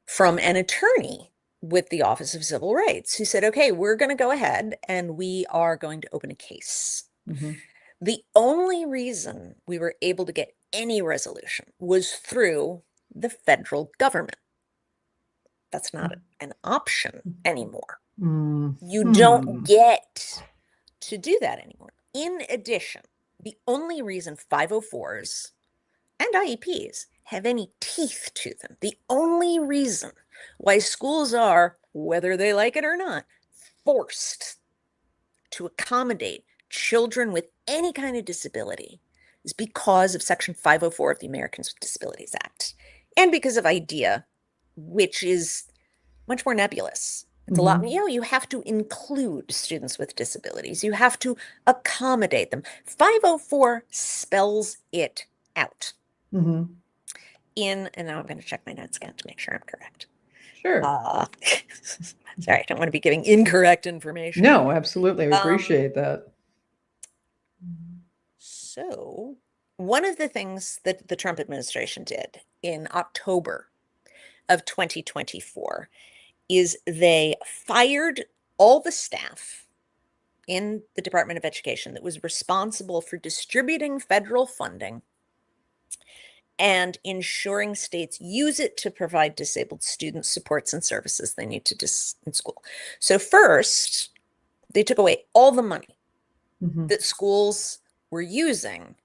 from an attorney with the Office of Civil Rights who said, okay, we're going to go ahead and we are going to open a case. The only reason we were able to get any resolution was through the federal government. That's not an option anymore. You don't get to do that anymore. In addition, the only reason 504s and IEPs have any teeth to them, the only reason why schools are, whether they like it or not, forced to accommodate children with any kind of disability is because of Section 504 of the Americans with Disabilities Act, and because of IDEA, which is much more nebulous. It's a lot, you have to include students with disabilities. You have to accommodate them. 504 spells it out. And now I'm going to check my notes again to make sure I'm correct. Sure. Sorry, I don't want to be giving incorrect information. No, absolutely. I appreciate that. So one of the things that the Trump administration did in October of 2024 is they fired all the staff in the Department of Education that was responsible for distributing federal funding and ensuring states use it to provide disabled students supports and services they need to in school. So first, they took away all the money that schools were using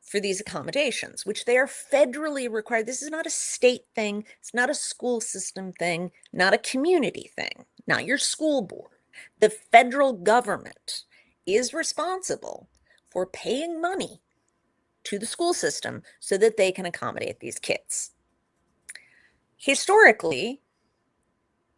for these accommodations, which they are federally required. This is not a state thing. It's not a school system thing, not a community thing, not your school board. The federal government is responsible for paying money to the school system so that they can accommodate these kids. Historically,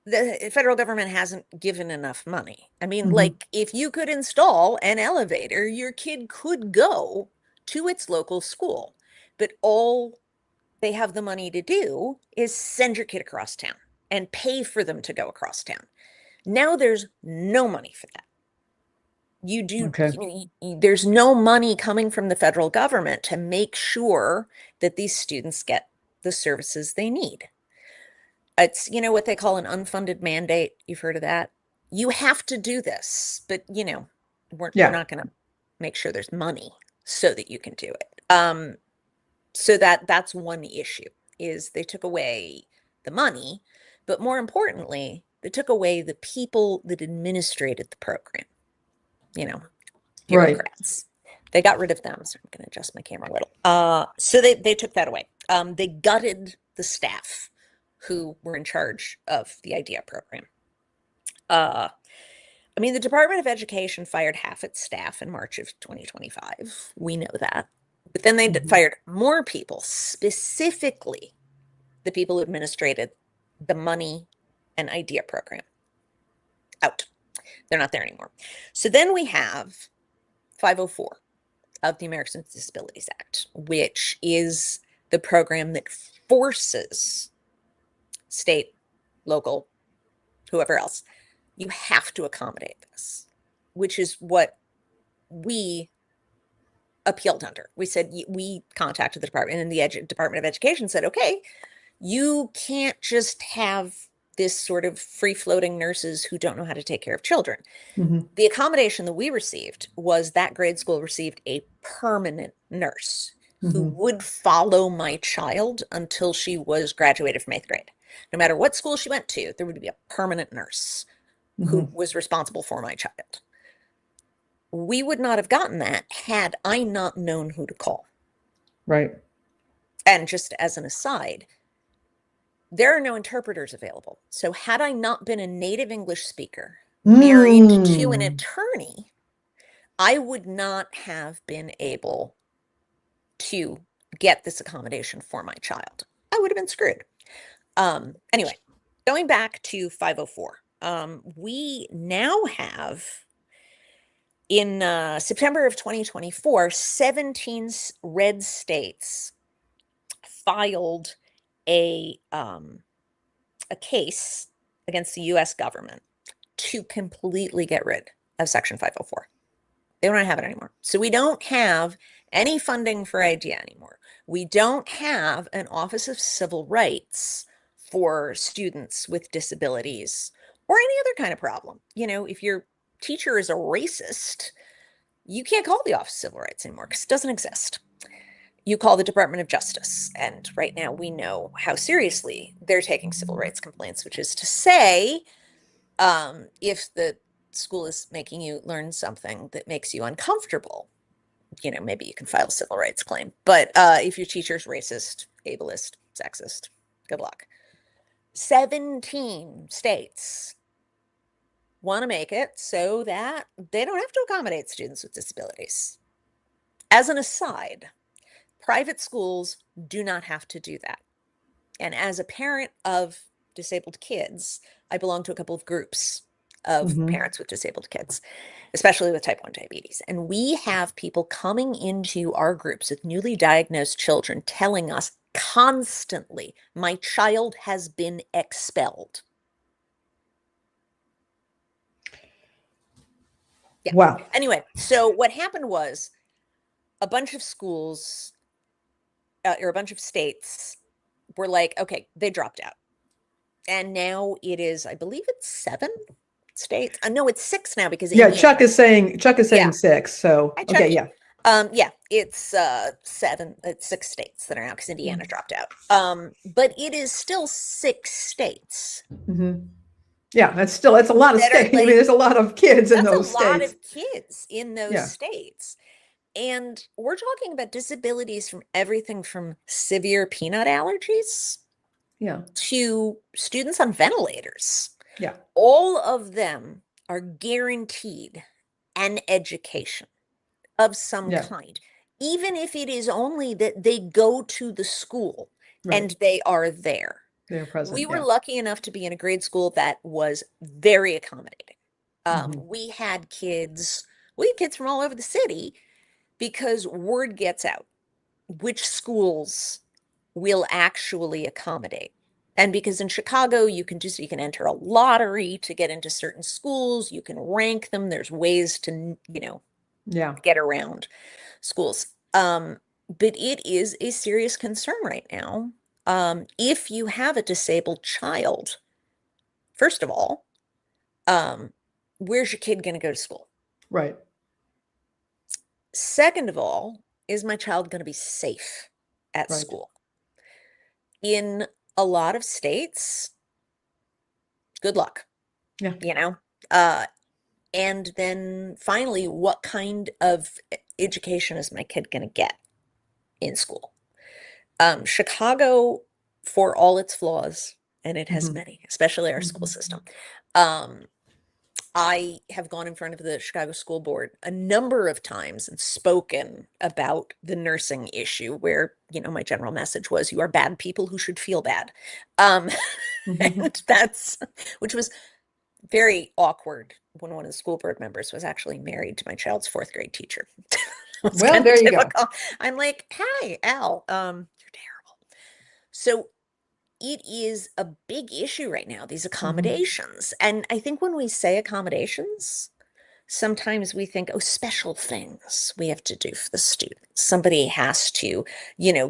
the federal government hasn't given enough money. I mean, like, if you could install an elevator, your kid could go to its local school, but all they have the money to do is send your kid across town and pay for them to go across town. Now there's no money for that. There's no money coming from the federal government to make sure that these students get the services they need. It's, what they call an unfunded mandate. You've heard of that? You have to do this, but, we're not going to make sure there's money so that you can do it. So that's one issue, is they took away the money, but more importantly, they took away the people that administrated the program, bureaucrats. They got rid of them. So I'm going to adjust my camera a little. So they took that away. They gutted the staff who were in charge of the IDEA program. The Department of Education fired half its staff in March of 2025. We know that. But then they fired more people, specifically the people who administrated the money and IDEA program. Out. They're not there anymore. So then we have 504 of the Americans with Disabilities Act, which is the program that forces state, local, whoever else, you have to accommodate this, which is what we appealed under. We said, we contacted the department, and the Department of Education said, okay, you can't just have this sort of free-floating nurses who don't know how to take care of children. Mm-hmm. The accommodation that we received was that grade school received a permanent nurse who Mm-hmm. would follow my child until she was graduated from 8th grade. No matter what school she went to, there would be a permanent nurse who Mm-hmm. was responsible for my child. We would not have gotten that had I not known who to call. Right. And just as an aside, there are no interpreters available. So had I not been a native English speaker married to an attorney, I would not have been able to get this accommodation for my child. I would have been screwed. Anyway, going back to 504, we now have, in September of 2024, 17 red states filed a case against the U.S. government to completely get rid of Section 504. They don't have it anymore. So we don't have any funding for IDEA anymore. We don't have an Office of Civil Rights for students with disabilities or any other kind of problem. You know, if your teacher is a racist, you can't call the Office of Civil Rights anymore because it doesn't exist. You call the Department of Justice. And right now we know how seriously they're taking civil rights complaints, which is to say, if the school is making you learn something that makes you uncomfortable, you know, maybe you can file a civil rights claim. But if your teacher's racist, ableist, sexist, good luck. 17 states want to make it so that they don't have to accommodate students with disabilities. As an aside, private schools do not have to do that. And as a parent of disabled kids, I belong to a couple of groups of parents with disabled kids, especially with type 1 diabetes. And we have people coming into our groups with newly diagnosed children telling us constantly, my child has been expelled. Yeah. Wow. Anyway, so what happened was a bunch of schools or a bunch of states were like, okay, they dropped out. And now it is, I believe it's 7 states. No, it's 6 now because Yeah, Indiana. Chuck is saying Yeah. 6. So Hi, okay, Chucky. yeah. Yeah, it's 7, it's 6 states that are now because Indiana dropped out. But it is still 6 states. Mm-hmm. Yeah, that's a lot of That are states. I mean, like- there's a lot of kids in those That's a lot states. of kids in those Yeah. states. And we're talking about disabilities from everything from severe peanut allergies Yeah. to students on ventilators. Yeah. All of them are guaranteed an education of some Yeah. kind, even if it is only that they go to the school Right. and they are there. They're present. We were Yeah. lucky enough to be in a grade school that was very accommodating. We had kids from all over the city because word gets out which schools will actually accommodate. And because in Chicago, you can enter a lottery to get into certain schools. You can rank them. There's ways to, Yeah. get around schools. But it is a serious concern right now. If you have a disabled child, first of all, where's your kid going to go to school? Right. Second of all, is my child going to be safe at Right. school? In a lot of states, good luck. Yeah. And then finally, what kind of education is my kid going to get in school? Chicago, for all its flaws, and it has many, especially our school system, I have gone in front of the Chicago School Board a number of times and spoken about the nursing issue where, my general message was, you are bad people who should feel bad. And which was very awkward when one of the school board members was actually married to my child's 4th grade teacher. Well, there you go. I'm like, hi, Al, you're terrible. So it is a big issue right now, these accommodations. And I think when we say accommodations, sometimes we think, oh, special things we have to do for the students. Somebody has to,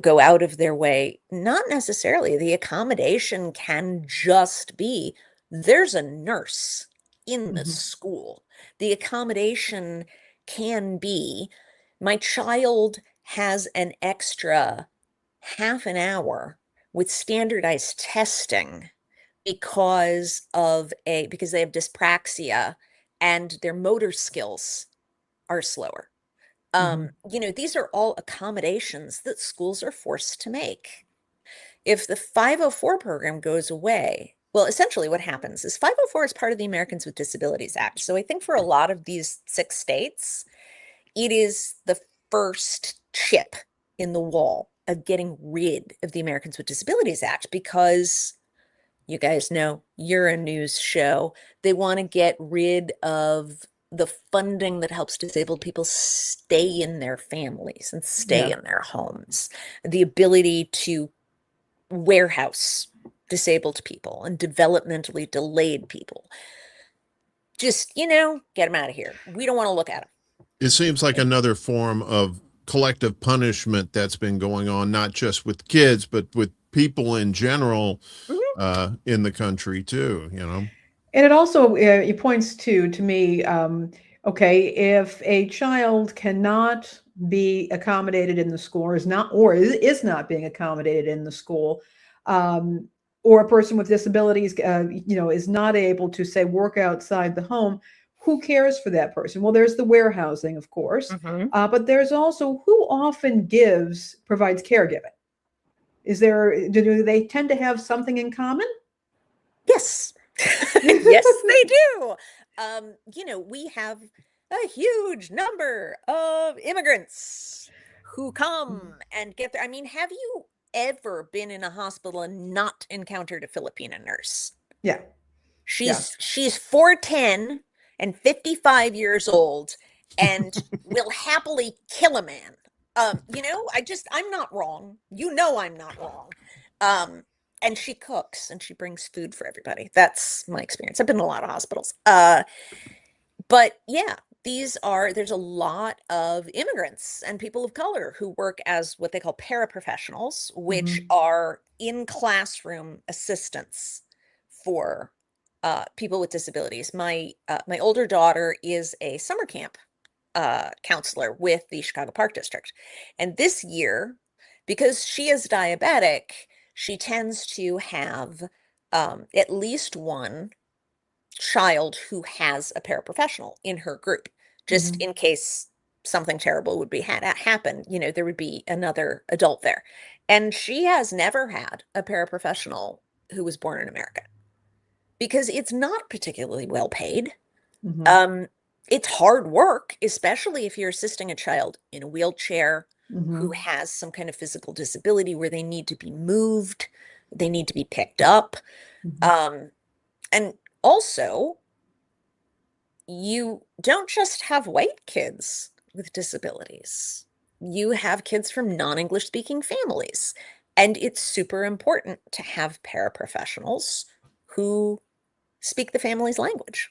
go out of their way. Not necessarily. The accommodation can just be there's a nurse in the school. The accommodation can be my child has an extra half an hour with standardized testing because they have dyspraxia and their motor skills are slower. These are all accommodations that schools are forced to make. If the 504 program goes away, well, essentially what happens is 504 is part of the Americans with Disabilities Act. So I think for a lot of these 6 states, it is the first chip in the wall of getting rid of the Americans with Disabilities Act, because you guys know you're a news show. They want to get rid of the funding that helps disabled people stay in their families and stay in their homes. The ability to warehouse disabled people and developmentally delayed people. Just, get them out of here. We don't want to look at them. It seems like another form of collective punishment that's been going on, not just with kids, but with people in general in the country too, And it also it points to me, okay, if a child cannot be accommodated in the school, or is not being accommodated in the school, or a person with disabilities, is not able to, say, work outside the home, who cares for that person? Well, there's the warehousing, of course, but there's also who often provides caregiving. Do they tend to have something in common? Yes. Yes, they do. We have a huge number of immigrants who come and get there. I mean, have you ever been in a hospital and not encountered a Filipina nurse? Yeah. She's 4'10" and 55 years old and will happily kill a man. I'm not wrong. I'm not wrong. And she cooks and she brings food for everybody. That's my experience. I've been in a lot of hospitals. But yeah, there's a lot of immigrants and people of color who work as what they call paraprofessionals, which are in classroom assistants for people with disabilities. My older daughter is a summer camp counselor with the Chicago Park District. And this year, because she is diabetic, she tends to have at least one child who has a paraprofessional in her group, just in case something terrible would happen. There would be another adult there. And she has never had a paraprofessional who was born in America, because it's not particularly well paid. It's hard work, especially if you're assisting a child in a wheelchair who has some kind of physical disability where they need to be moved, they need to be picked up. And also, you don't just have white kids with disabilities. You have kids from non-English speaking families. And it's super important to have paraprofessionals who speak the family's language.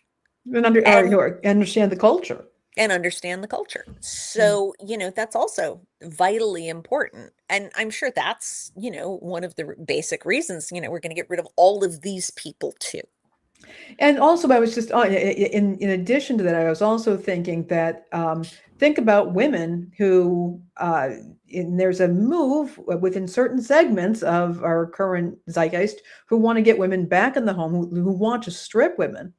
And understand the culture. And understand the culture. So, that's also vitally important. And I'm sure that's, one of the basic reasons, we're going to get rid of all of these people too. And also, I was just in addition to that, I was also thinking that think about women who there's a move within certain segments of our current zeitgeist who want to get women back in the home, who want to strip women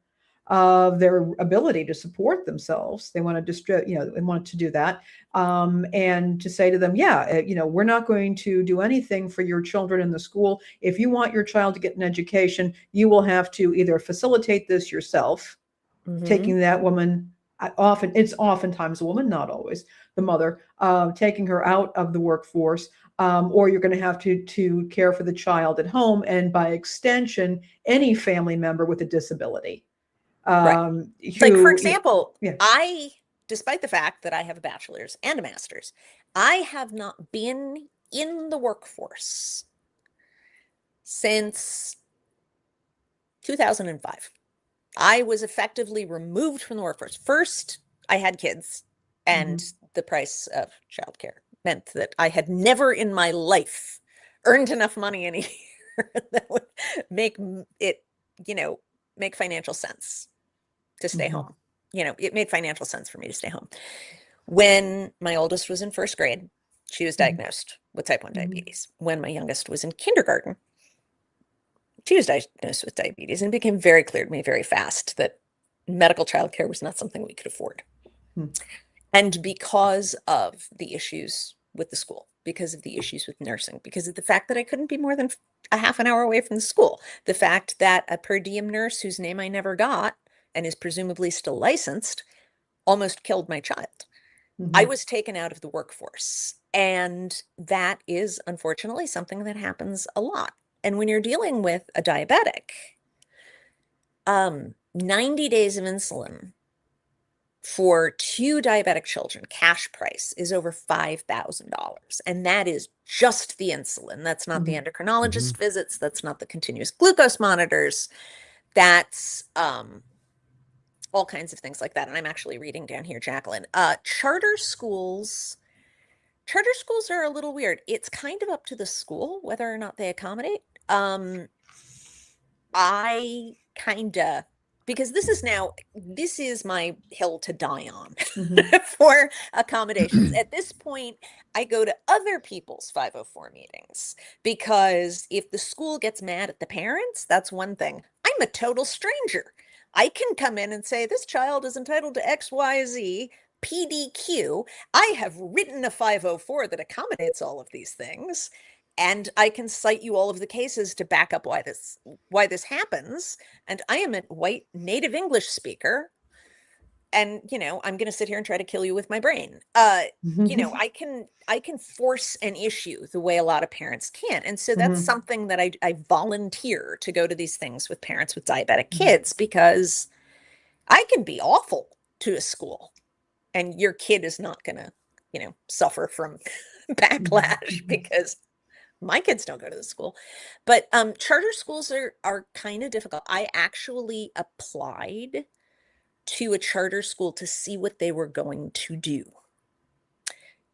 of their ability to support themselves. They want to they want to do that, and to say to them, we're not going to do anything for your children in the school. If you want your child to get an education, you will have to either facilitate this yourself, taking that woman. It's oftentimes a woman, not always the mother, taking her out of the workforce, or you're going to have to care for the child at home, and by extension, any family member with a disability. Right. Like, for example, despite the fact that I have a bachelor's and a master's, I have not been in the workforce since 2005. I was effectively removed from the workforce. First, I had kids, and the price of childcare meant that I had never in my life earned enough money in a year that would make it, make financial sense to stay home. It made financial sense for me to stay home. When my oldest was in first grade, she was diagnosed with type 1 diabetes. When my youngest was in kindergarten, she was diagnosed with diabetes, and it became very clear to me very fast that medical childcare was not something we could afford. And because of the issues with the school, because of the issues with nursing, because of the fact that I couldn't be more than a half an hour away from the school, the fact that a per diem nurse whose name I never got and is presumably still licensed almost killed my child. I was taken out of the workforce. And that is unfortunately something that happens a lot. And when you're dealing with a diabetic, 90 days of insulin for 2 diabetic children, cash price, is over $5,000. And that is just the insulin. That's not the endocrinologist visits. That's not the continuous glucose monitors. That's all kinds of things like that. And I'm actually reading down here, Jacqueline. Charter schools are a little weird. It's kind of up to the school whether or not they accommodate. I because this is my hill to die on for accommodations. At this point, I go to other people's 504 meetings, because if the school gets mad at the parents, that's one thing. I'm a total stranger. I can come in and say, this child is entitled to XYZ, PDQ. I have written a 504 that accommodates all of these things. And I can cite you all of the cases to back up why this happens. And I am a white native English speaker. And, I'm going to sit here and try to kill you with my brain. I can force an issue the way a lot of parents can't. And so that's something that I volunteer to go to these things with parents with diabetic kids, because I can be awful to a school and your kid is not going to, suffer from backlash because my kids don't go to the school. But charter schools are kind of difficult. I actually applied to a charter school to see what they were going to do.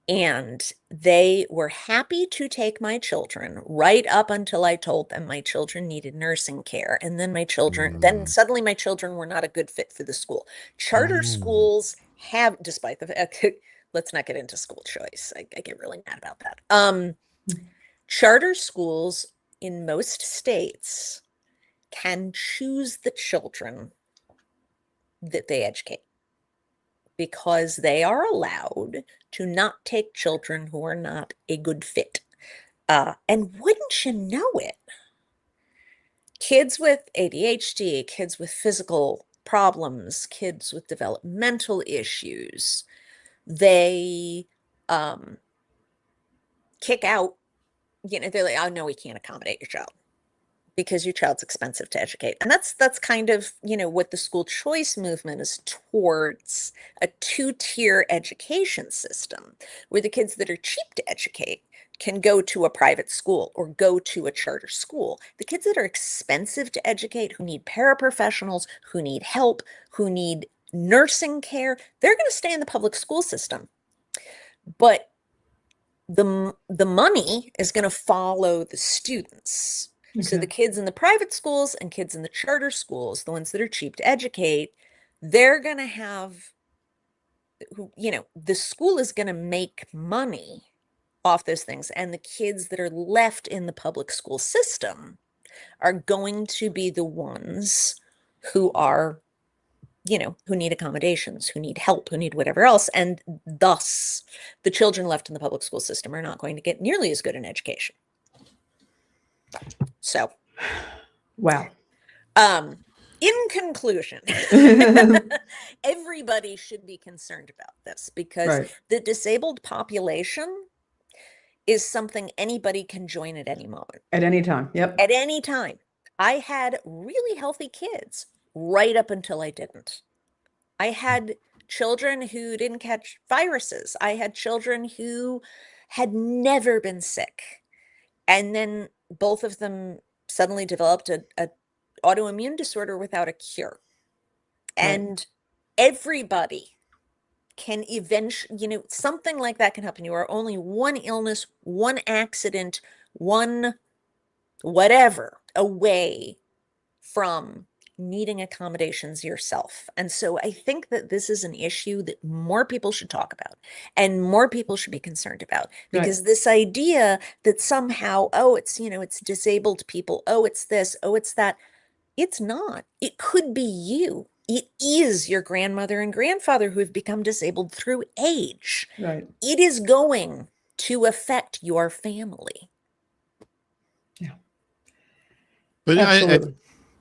And they were happy to take my children right up until I told them my children needed nursing care. And then then suddenly my children were not a good fit for the school. Charter schools have, despite the fact, let's not get into school choice. I get really mad about that. Charter schools in most states can choose the children that they educate, because they are allowed to not take children who are not a good fit. And wouldn't you know it, kids with ADHD, kids with physical problems, kids with developmental issues, they kick out. They're like, oh no, we can't accommodate your child because your child's expensive to educate. And that's kind of, what the school choice movement is towards, a 2-tier education system where the kids that are cheap to educate can go to a private school or go to a charter school. The kids that are expensive to educate, who need paraprofessionals, who need help, who need nursing care, they're going to stay in the public school system. But the money is going to follow the students. So the kids in the private schools and kids in the charter schools, the ones that are cheap to educate, they're going to have, the school is going to make money off those things. And the kids that are left in the public school system are going to be the ones who are, who need accommodations, who need help, who need whatever else. And thus, the children left in the public school system are not going to get nearly as good an education. So, wow. In conclusion, everybody should be concerned about this, because the disabled population is something anybody can join at any moment. At any time. Yep. At any time. I had really healthy kids right up until I didn't. I had children who didn't catch viruses. I had children who had never been sick. And then both of them suddenly developed a autoimmune disorder without a cure. And everybody can eventually, something like that can happen. You are only one illness, one accident, one whatever away from needing accommodations yourself. And so I think that this is an issue that more people should talk about and more people should be concerned about, because this idea that somehow, oh, it's, it's disabled people, oh, it's this, oh, it's that. It's not. It could be you. It is your grandmother and grandfather who have become disabled through age. Right. It is going to affect your family. Yeah. But Absolutely.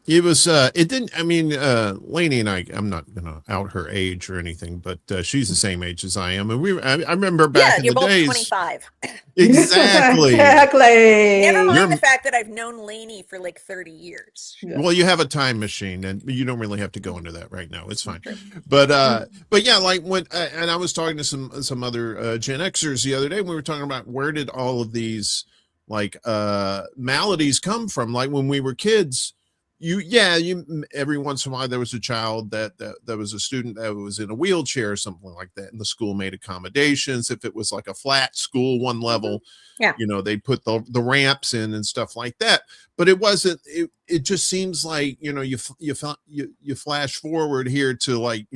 it was, it didn't, I mean, Lainey and I'm not going to out her age or anything, but she's the same age as I am. And I remember back in you're the both days. 25. Exactly. Exactly. Never mind the fact that I've known Lainey for like 30 years. Yeah. Well, you have a time machine, and you don't really have to go into that right now. It's fine. But yeah, like when, and I was talking to some other Gen Xers the other day. We were talking about where did all of these like maladies come from? Like when we were kids, you every once in a while there was a child that was a student that was in a wheelchair or something like that, and the school made accommodations. If it was like a flat school, one level, they put the ramps in and stuff like that. But it wasn't. It just seems like you flash forward here to like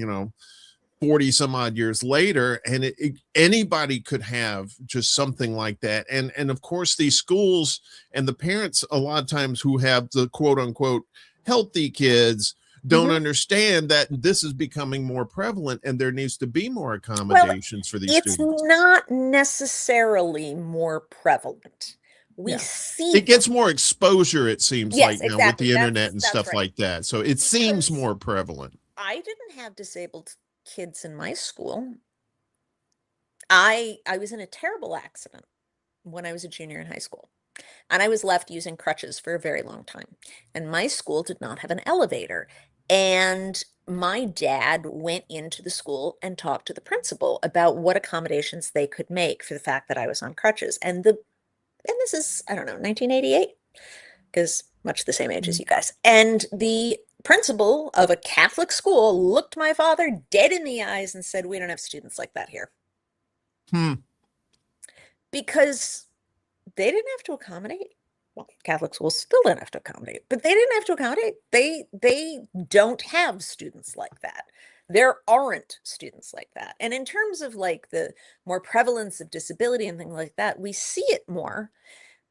40 some odd years later, and anybody could have just something like that. And of course, these schools and the parents, a lot of times who have the quote unquote healthy kids, don't understand that this is becoming more prevalent and there needs to be more accommodations for these students. It's not necessarily more prevalent. We see it gets more exposure, it seems like now with the internet and stuff like that. So it seems more prevalent. I didn't have disabled kids in my school. I was in a terrible accident when I was a junior in high school, and I was left using crutches for a very long time. And my school did not have an elevator. And my dad went into the school and talked to the principal about what accommodations they could make for the fact that I was on crutches. And this is, I don't know, 1988, because much the same age as you guys. And the principal of a Catholic school looked my father dead in the eyes and said, "We don't have students like that here." Because they didn't have to accommodate. Well, Catholic schools still didn't have to accommodate, but they didn't have to accommodate. They don't have students like that. There aren't students like that. And in terms of like the more prevalence of disability and things like that, we see it more.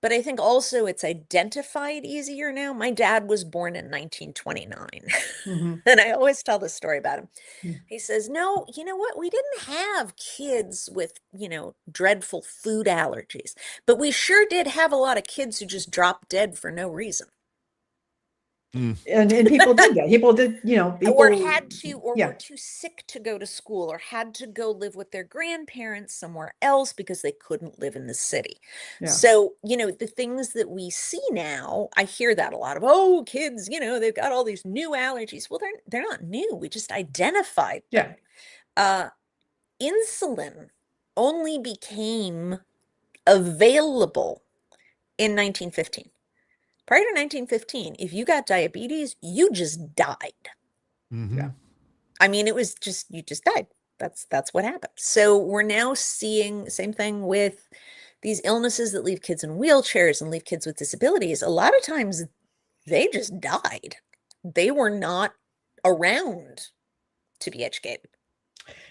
But I think also it's identified easier now. My dad was born in 1929. And I always tell this story about him. He says, "No, you know what? We didn't have kids with, dreadful food allergies, but we sure did have a lot of kids who just dropped dead for no reason." And people did that. People did, or had to, or were too sick to go to school, or had to go live with their grandparents somewhere else because they couldn't live in the city. So, the things that we see now, I hear that a lot of, oh, kids, they've got all these new allergies. Well, they're not new. We just identified them. Insulin only became available in 1915. Prior to 1915, if you got diabetes, you just died. I mean, it was just, you just died. That's what happened. So we're now seeing the same thing with these illnesses that leave kids in wheelchairs and leave kids with disabilities. A lot of times they just died. They were not around to be educated.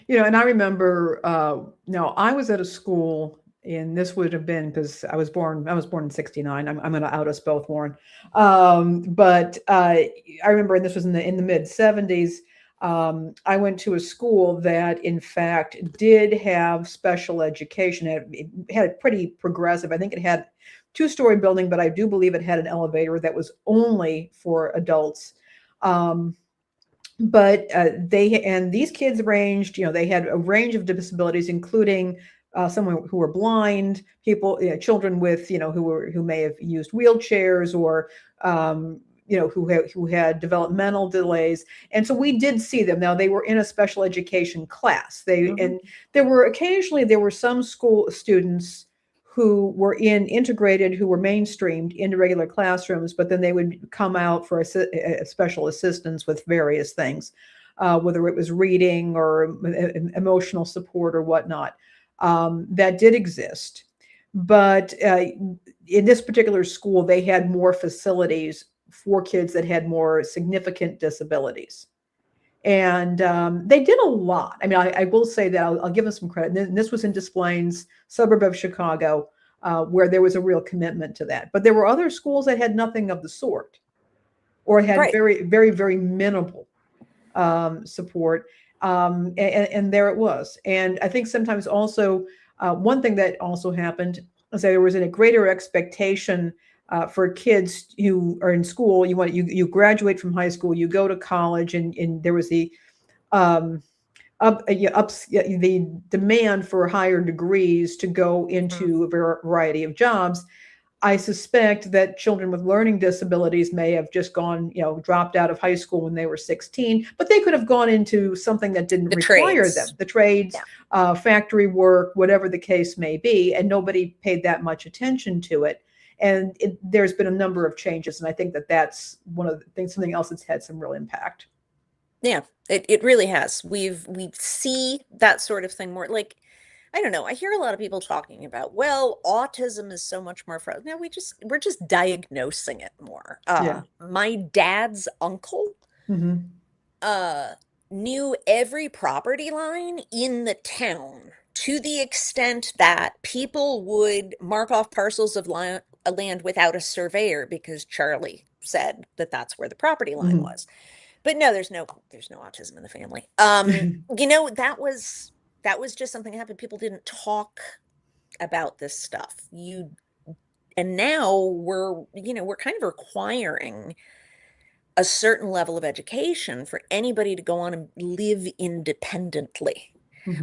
And I remember, I was at a school, and this would have been because I was born in 69. I'm going to out us both, Warren. But I remember, and this was in the mid 70s. I went to a school that, in fact, did have special education. It had a pretty progressive. I think it had 2-story building, but I do believe it had an elevator that was only for adults. But these kids ranged. They had a range of disabilities, including some who were blind, people, children with, who may have used wheelchairs, or, who had developmental delays. And so we did see them. Now, they were in a special education class. And there were some school students who were integrated, who were mainstreamed into regular classrooms, but then they would come out for special assistance with various things, whether it was reading or emotional support or whatnot. That did exist. But in this particular school, they had more facilities for kids that had more significant disabilities. And they did a lot. I mean, I will say that I'll give them some credit. And this was in Des Plaines, suburb of Chicago, where there was a real commitment to that. But there were other schools that had nothing of the sort, or had very, very, very minimal support. And there it was. And I think sometimes also one thing that also happened is that there was a greater expectation for kids who are in school. You graduate from high school, you go to college, and there was the demand for higher degrees to go into a variety of jobs. I suspect that children with learning disabilities may have just gone, dropped out of high school when they were 16, but they could have gone into something that didn't require them, the trades, factory work, whatever the case may be, and nobody paid that much attention to it. And there's been a number of changes, and I think that that's one of the things, something else that's had some real impact. Yeah, it really has. We see that sort of thing more. Like, I don't know, I hear a lot of people talking about, well, autism is so much more for, no, we're just diagnosing it more. My dad's uncle knew every property line in the town, to the extent that people would mark off parcels of land without a surveyor because Charlie said that that's where the property line was. But no, there's no autism in the family. That was just something that happened. People didn't talk about this stuff. And now we're kind of requiring a certain level of education for anybody to go on and live independently,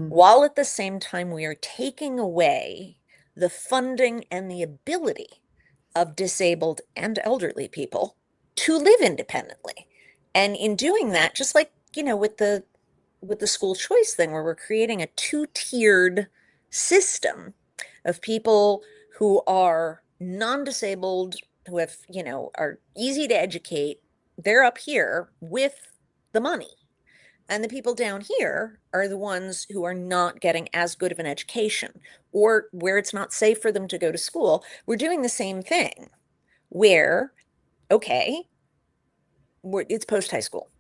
while at the same time we are taking away the funding and the ability of disabled and elderly people to live independently. And in doing that, just like, with the school choice thing, where we're creating a two-tiered system of people who are non-disabled, who have, are easy to educate, they're up here with the money. And the people down here are the ones who are not getting as good of an education, or where it's not safe for them to go to school. We're doing the same thing where, it's post-high school,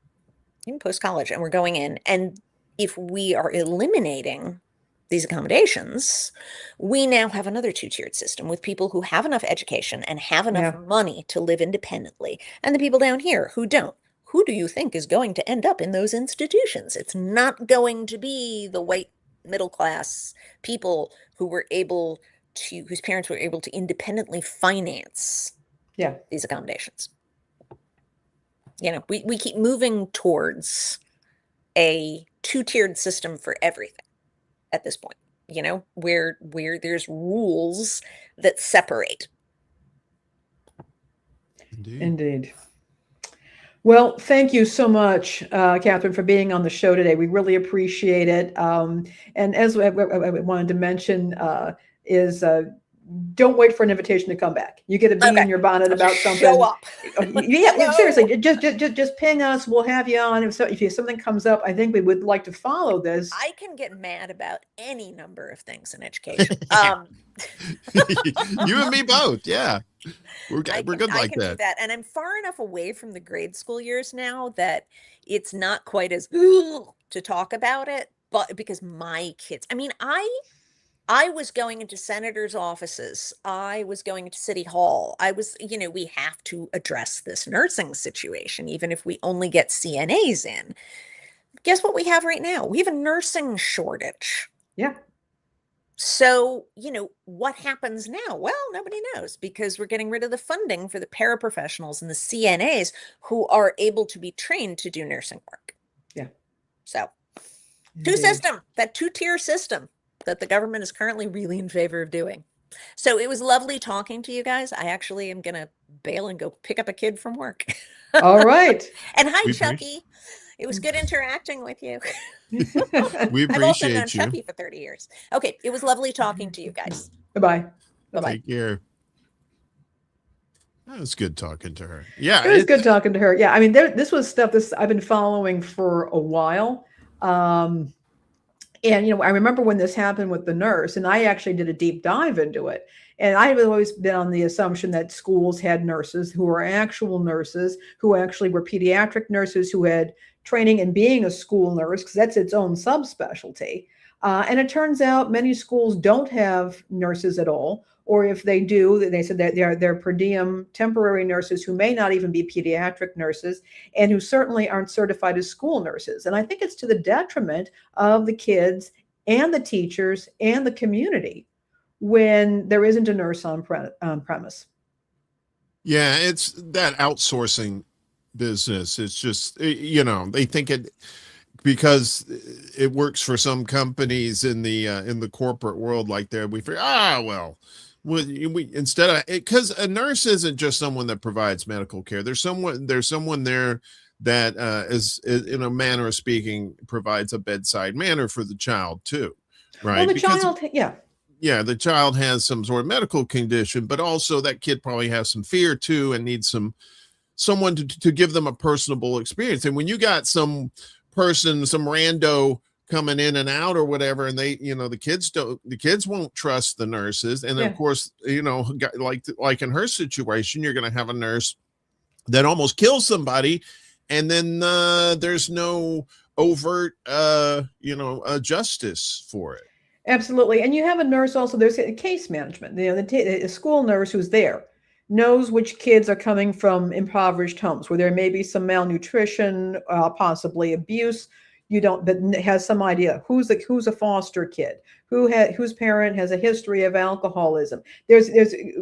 even post-college, and we're going in. And if we are eliminating these accommodations, we now have another two-tiered system with people who have enough education and have enough money to live independently, and the people down here who don't. Who do you think is going to end up in those institutions? It's not going to be the white middle-class people whose parents were able to independently finance these accommodations. We keep moving towards a two-tiered system for everything at this point, where there's rules that separate. Indeed. Well, thank you so much, Catherine, for being on the show today. We really appreciate it. And as I wanted to mention is don't wait for an invitation to come back. You get a bee in your bonnet about something. Show up. Seriously, just ping us. We'll have you on. If something comes up, I think we would like to follow this. I can get mad about any number of things in education. You and me both. Yeah. We're good like I can that. Do that. And I'm far enough away from the grade school years now that it's not quite as to talk about it, but because my kids, I was going into senators' offices. I was going into City Hall. We have to address this nursing situation, even if we only get CNAs in. Guess what we have right now? We have a nursing shortage. Yeah. So, what happens now? Well, nobody knows, because we're getting rid of the funding for the paraprofessionals and the CNAs who are able to be trained to do nursing work. Yeah. So, two-tier system that the government is currently really in favor of doing. So it was lovely talking to you guys. I actually am going to bail and go pick up a kid from work. All right. And hi, Chucky. It was good interacting with you. We appreciate I've also known you. Chucky for 30 years. Okay. It was lovely talking to you guys. Bye-bye. Bye-bye. Take care. That was good talking to her. Yeah, It was good talking to her. Yeah, I mean, this was stuff I've been following for a while. And, I remember when this happened with the nurse, and I actually did a deep dive into it. And I've always been on the assumption that schools had nurses who were actual nurses, who actually were pediatric nurses who had training in being a school nurse, because that's its own subspecialty. And it turns out many schools don't have nurses at all. Or if they do, they said that they're per diem temporary nurses who may not even be pediatric nurses and who certainly aren't certified as school nurses. And I think it's to the detriment of the kids and the teachers and the community when there isn't a nurse on premise. Yeah, it's that outsourcing business. It's just, they think it, because it works for some companies in the corporate world, like that, we figure, we instead of, because a nurse isn't just someone that provides medical care. There's someone there that is, in a manner of speaking, provides a bedside manner for the child too, right? Well, the child has some sort of medical condition, but also that kid probably has some fear too and needs someone to give them a personable experience. And when you got some person, some rando coming in and out or whatever, and they, the kids won't trust the nurses. And of course, like in her situation, you're going to have a nurse that almost kills somebody, and then there's no overt justice for it. Absolutely. And you have a nurse also, there's case management. The school nurse who's there knows which kids are coming from impoverished homes where there may be some malnutrition, possibly abuse. But has some idea who's a foster kid, whose parent has a history of alcoholism. There's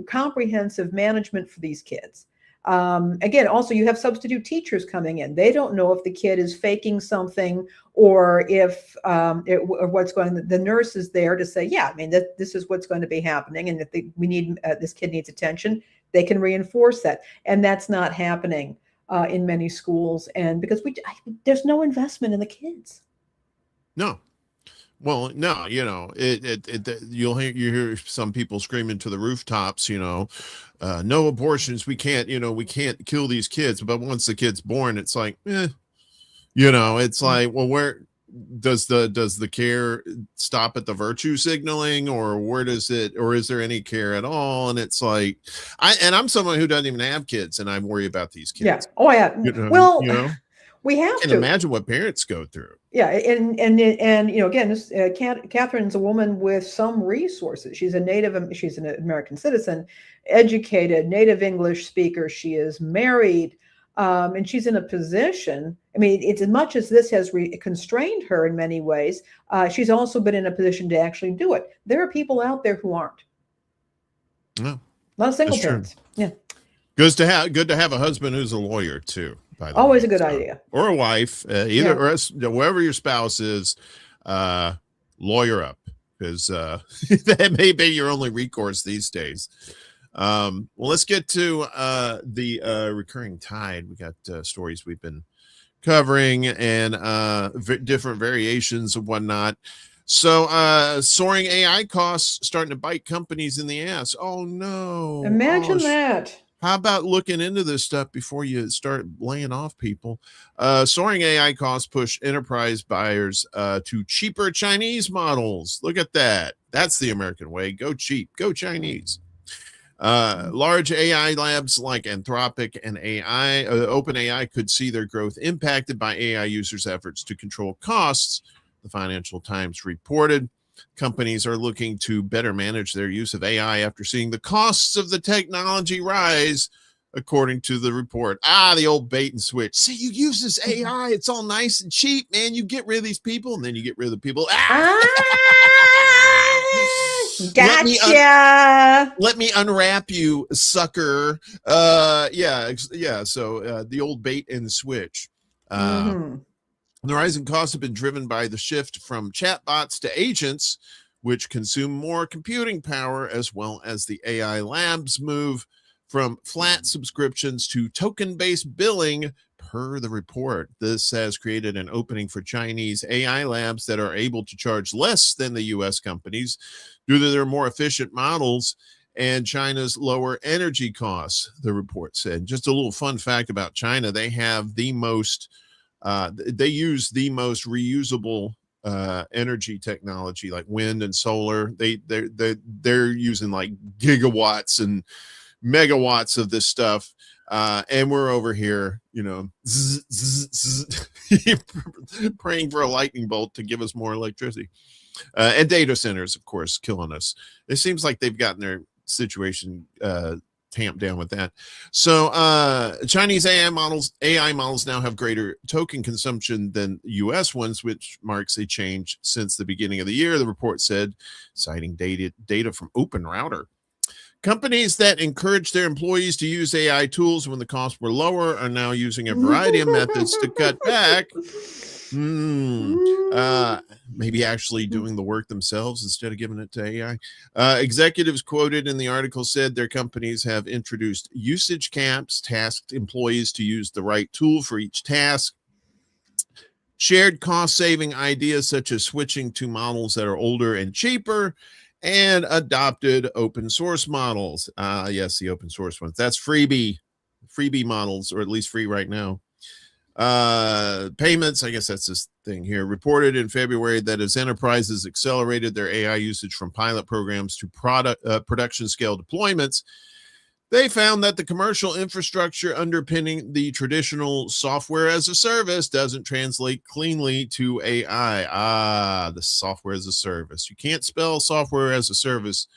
comprehensive management for these kids. Again, also you have substitute teachers coming in. They don't know if the kid is faking something or if or what's going. The nurse is there to say, this is what's going to be happening, and if we need this kid needs attention, they can reinforce that, and that's not happening in many schools, and because there's no investment in the kids. No. Well, no, you hear some people screaming to the rooftops, no abortions. We can't kill these kids. But once the kid's born, it's like, it's like, well, where does the care stop at the virtue signaling, or where does it, or is there any care at all? And it's like, I'm someone who doesn't even have kids, and I worry about these kids. Yeah. Oh, yeah. We have to imagine what parents go through. Yeah, and again, Catherine's a woman with some resources. She's an American citizen, educated, native English speaker. She is married, and she's in a position. I mean, it's as much as this has constrained her in many ways. She's also been in a position to actually do it. There are people out there who aren't. No, a lot of single parents. True. Yeah, good to have a husband who's a lawyer too. Always a good idea. Or a wife, either or whoever your spouse is, lawyer up, because that may be your only recourse these days. Well, let's get to the recurring tide. We got stories we've been covering and different variations of whatnot. So soaring AI costs starting to bite companies in the ass. Oh no. Imagine that. How about looking into this stuff before you start laying off people? Soaring AI costs push enterprise buyers to cheaper Chinese models. Look at that. That's the American way. Go cheap. Go Chinese. Large AI labs like Anthropic and OpenAI could see their growth impacted by AI users' efforts to control costs, the Financial Times reported. Companies are looking to better manage their use of AI after seeing the costs of the technology rise, according to the report. The old bait and switch. See, you use this AI, it's all nice and cheap, man. You get rid of these people, and then you get rid of the people. Gotcha. Let me unwrap you, sucker. So the old bait and switch. The rising costs have been driven by the shift from chatbots to agents, which consume more computing power, as well as the AI labs move from flat subscriptions to token-based billing, per the report. This has created an opening for Chinese AI labs that are able to charge less than the U.S. companies due to their more efficient models and China's lower energy costs, the report said. Just a little fun fact about China, they have the most, they use the most reusable energy technology like wind and solar. They're using like gigawatts and megawatts of this stuff. And we're over here, praying for a lightning bolt to give us more electricity. And data centers, of course, killing us. It seems like they've gotten their situation tamped down with that. So Chinese AI models now have greater token consumption than US ones, which marks a change since the beginning of the year, the report said, citing data from Open Router. Companies that encouraged their employees to use AI tools when the costs were lower are now using a variety of methods to cut back. Maybe actually doing the work themselves instead of giving it to AI. Executives quoted in the article said their companies have introduced usage caps, tasked employees to use the right tool for each task, shared cost-saving ideas such as switching to models that are older and cheaper, and adopted open source models. Yes, the open source ones. That's freebie models, or at least free right now. Payments, I guess that's this thing here, reported in February that as enterprises accelerated their AI usage from pilot programs to production scale deployments, they found that the commercial infrastructure underpinning the traditional software as a service doesn't translate cleanly to AI. The software as a service. You can't spell software as a service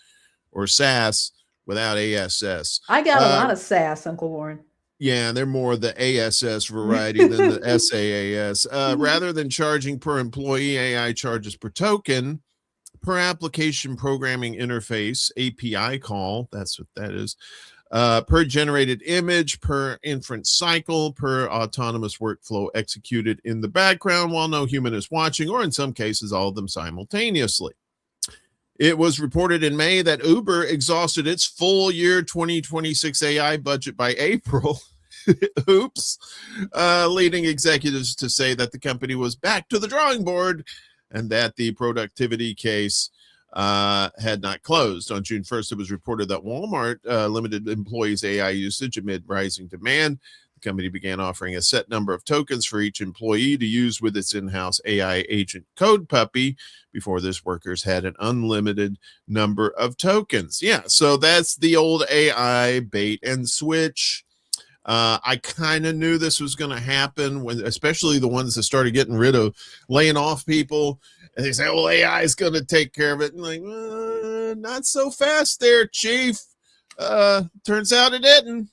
or SaaS without ASS. I got a lot of sass, Uncle Warren. Yeah, they're more the ASS variety than the SaaS. Rather than charging per employee, AI charges per token, per application programming interface, API call, that's what that is, per generated image, per inference cycle, per autonomous workflow executed in the background while no human is watching, or in some cases, all of them simultaneously. It was reported in May that Uber exhausted its full year 2026 AI budget by April. Oops. Leading executives to say that the company was back to the drawing board and that the productivity case had not closed. On June 1st, it was reported that Walmart limited employees' AI usage amid rising demand. The company began offering a set number of tokens for each employee to use with its in-house AI agent Code Puppy. Before this, workers had an unlimited number of tokens. Yeah, so that's the old AI bait and switch. I kind of knew this was going to happen, when, especially the ones that started getting rid of laying off people. And they say, oh, AI is going to take care of it. And like, not so fast there, Chief. Turns out it didn't.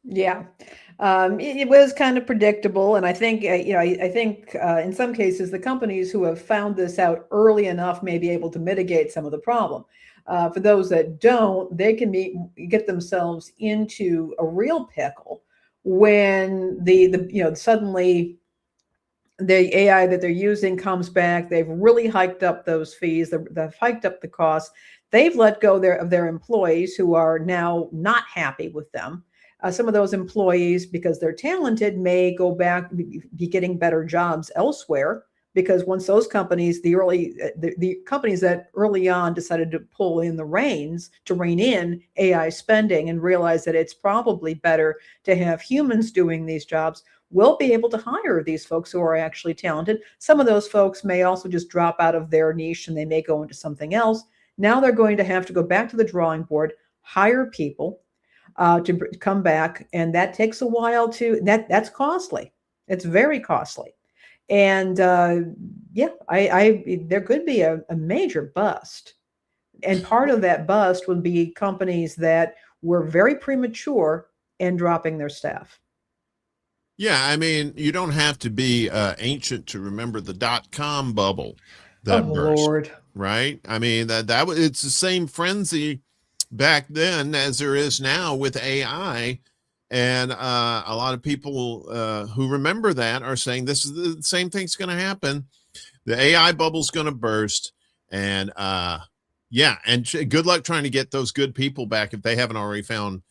Yeah. It was kind of predictable. And I think, I think in some cases, the companies who have found this out early enough may be able to mitigate some of the problem. For those that don't, they can get themselves into a real pickle when suddenly the AI that they're using comes back. They've really hiked up those fees. They've hiked up the costs. They've let go of their employees who are now not happy with them. Some of those employees, because they're talented, may go back, be getting better jobs elsewhere. Because once those companies, the companies that early on decided to pull in the reins to rein in AI spending and realize that it's probably better to have humans doing these jobs, will be able to hire these folks who are actually talented. Some of those folks may also just drop out of their niche and they may go into something else. Now they're going to have to go back to the drawing board, hire people to come back, and that takes a while that's costly. It's very costly. And there could be a major bust. And part of that bust would be companies that were very premature in dropping their staff. Yeah, I mean, you don't have to be ancient to remember the .com bubble that burst, Lord. right? I mean, it's the same frenzy back then as there is now with AI. And a lot of people who remember that are saying this is the same thing's going to happen. The AI bubble's going to burst. And good luck trying to get those good people back if they haven't already found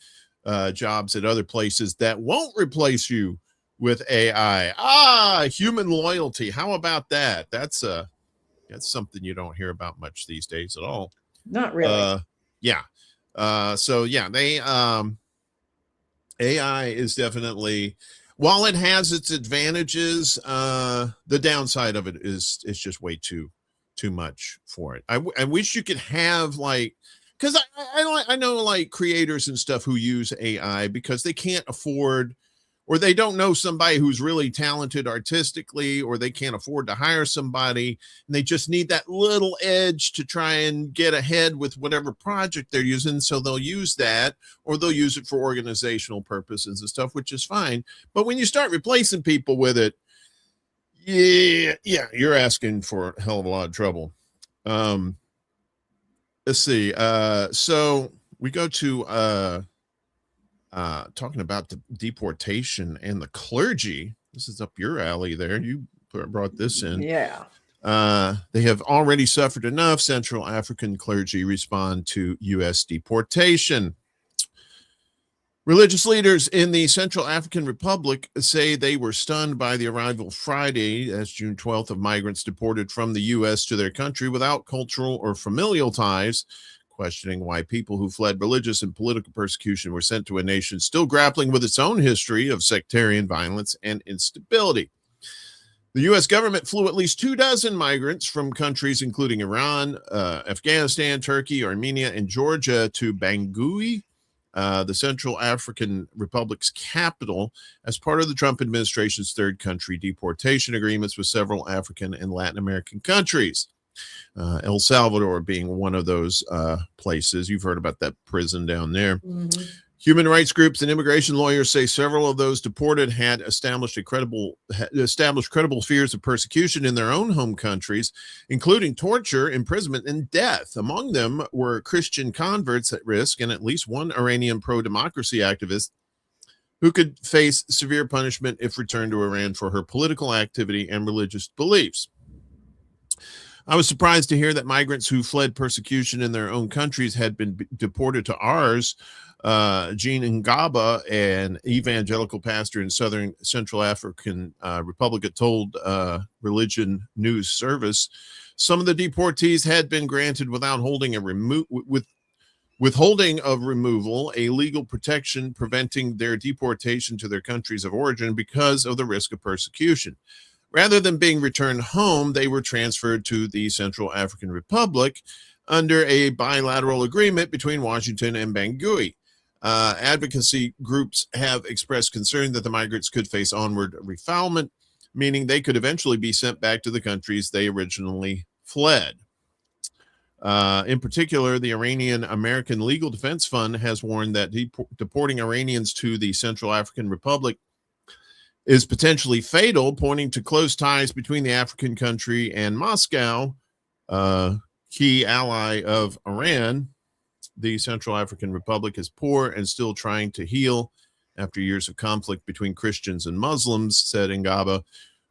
jobs at other places that won't replace you with AI. Human loyalty. How about that? That's something you don't hear about much these days at all. Not really. So yeah, AI is definitely, while it has its advantages, the downside of it is it's just way too much for it. I wish you could have like, because I know like creators and stuff who use AI because they can't afford, or they don't know somebody who's really talented artistically, or they can't afford to hire somebody, and they just need that little edge to try and get ahead with whatever project they're using. So they'll use that, or they'll use it for organizational purposes and stuff, which is fine. But when you start replacing people with it, yeah, you're asking for a hell of a lot of trouble. Let's see. So we go to talking about the deportation and the clergy. This is up your alley there. You brought this in. Yeah. They have already suffered enough. Central African clergy respond to U.S. deportation. Religious leaders in the Central African Republic say they were stunned by the arrival Friday, that's June 12th, of migrants deported from the U.S. to their country without cultural or familial ties, questioning why people who fled religious and political persecution were sent to a nation still grappling with its own history of sectarian violence and instability. The U.S. government flew at least 24 migrants from countries including Iran, Afghanistan, Turkey, Armenia, and Georgia to Bangui, the Central African Republic's capital, as part of the Trump administration's third country deportation agreements with several African and Latin American countries. El Salvador being one of those places. You've heard about that prison down there. Mm-hmm. Human rights groups and immigration lawyers say several of those deported had established credible fears of persecution in their own home countries, including torture, imprisonment, and death. Among them were Christian converts at risk and at least one Iranian pro-democracy activist who could face severe punishment if returned to Iran for her political activity and religious beliefs. I was surprised to hear that migrants who fled persecution in their own countries had been deported to ours. Jean Ngaba, an evangelical pastor in southern Central African Republic, told Religion News Service some of the deportees had been granted without withholding of removal, a legal protection preventing their deportation to their countries of origin because of the risk of persecution. Rather than being returned home, they were transferred to the Central African Republic under a bilateral agreement between Washington and Bangui. Advocacy groups have expressed concern that the migrants could face onward refoulement, meaning they could eventually be sent back to the countries they originally fled. In particular, the Iranian American Legal Defense Fund has warned that deporting Iranians to the Central African Republic is potentially fatal, pointing to close ties between the African country and Moscow, key ally of Iran. The Central African Republic is poor and still trying to heal after years of conflict between Christians and Muslims, said Ngaba,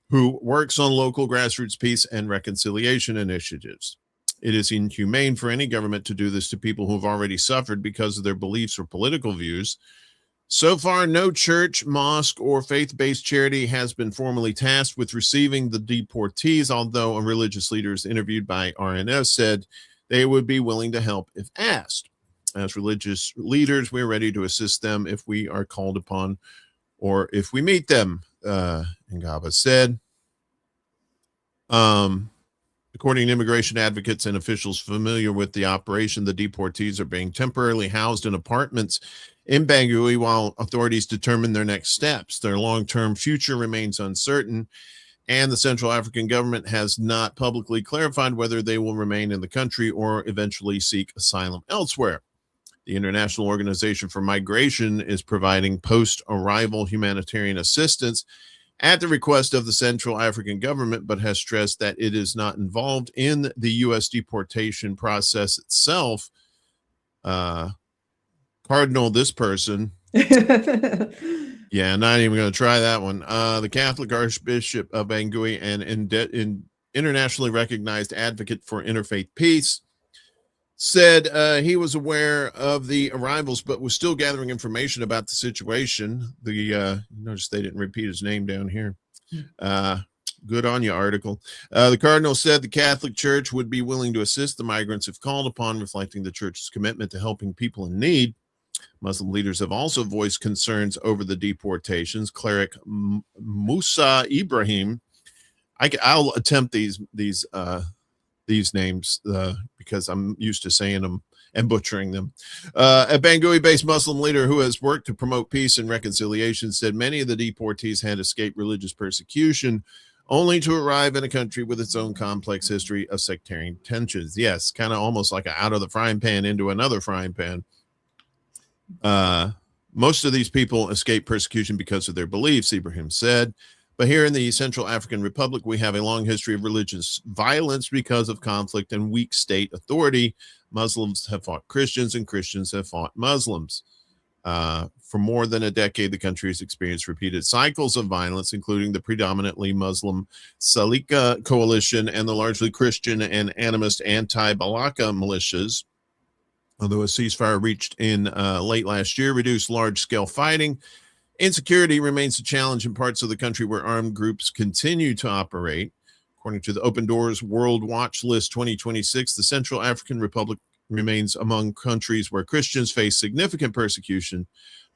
who works on local grassroots peace and reconciliation initiatives. It is inhumane for any government to do this to people who have already suffered because of their beliefs or political views. So far, no church, mosque, or faith-based charity has been formally tasked with receiving the deportees, although a religious leaders interviewed by RNS said they would be willing to help if asked. As religious leaders, we're ready to assist them if we are called upon or if we meet them, Ngaba said. According to immigration advocates and officials familiar with the operation, the deportees are being temporarily housed in apartments in Bangui while authorities determine their next steps. Their long-term future remains uncertain, and the Central African government has not publicly clarified whether they will remain in the country or eventually seek asylum elsewhere. The International Organization for Migration is providing post-arrival humanitarian assistance at the request of the Central African government, but has stressed that it is not involved in the U.S. deportation process itself. Cardinal, this person. Yeah, not even going to try that one. The Catholic Archbishop of Bangui and internationally recognized advocate for interfaith peace said he was aware of the arrivals, but was still gathering information about the situation. Notice they didn't repeat his name down here. Good on you, article. The cardinal said the Catholic Church would be willing to assist the migrants if called upon, reflecting the church's commitment to helping people in need. Muslim leaders have also voiced concerns over the deportations. Cleric Musa Ibrahim, I'll attempt these names because I'm used to saying them and butchering them. A Bangui-based Muslim leader who has worked to promote peace and reconciliation said many of the deportees had escaped religious persecution, only to arrive in a country with its own complex history of sectarian tensions. Yes, kind of almost like out of the frying pan into another frying pan. Most of these people escape persecution because of their beliefs, Ibrahim said. But here in the Central African Republic, we have a long history of religious violence because of conflict and weak state authority. Muslims have fought Christians and Christians have fought Muslims. For more than a decade, the country has experienced repeated cycles of violence, including the predominantly Muslim Salika coalition and the largely Christian and animist anti-Balaka militias. Although a ceasefire reached in late last year reduced large-scale fighting, insecurity remains a challenge in parts of the country where armed groups continue to operate. According to the Open Doors World Watch List 2026, the Central African Republic remains among countries where Christians face significant persecution,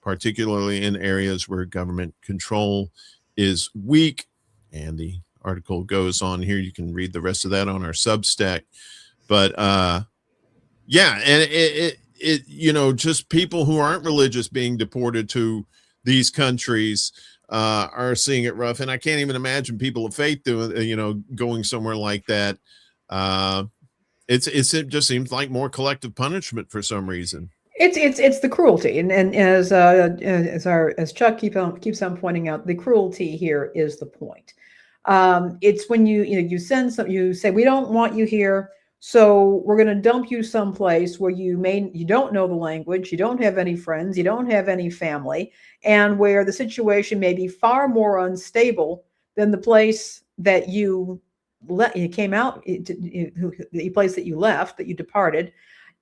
particularly in areas where government control is weak. And the article goes on here. You can read the rest of that on our Substack. But yeah, and it just people who aren't religious being deported to these countries are seeing it rough. And I can't even imagine people of faith doing, going somewhere like that. It just seems like more collective punishment for some reason. It's the cruelty, and as Chuck keeps on pointing out, the cruelty here is the point. It's when you send some, you say we don't want you here, so we're going to dump you someplace where you don't know the language, you don't have any friends, you don't have any family, and where the situation may be far more unstable than the place that you came out, the place that you left, that you departed.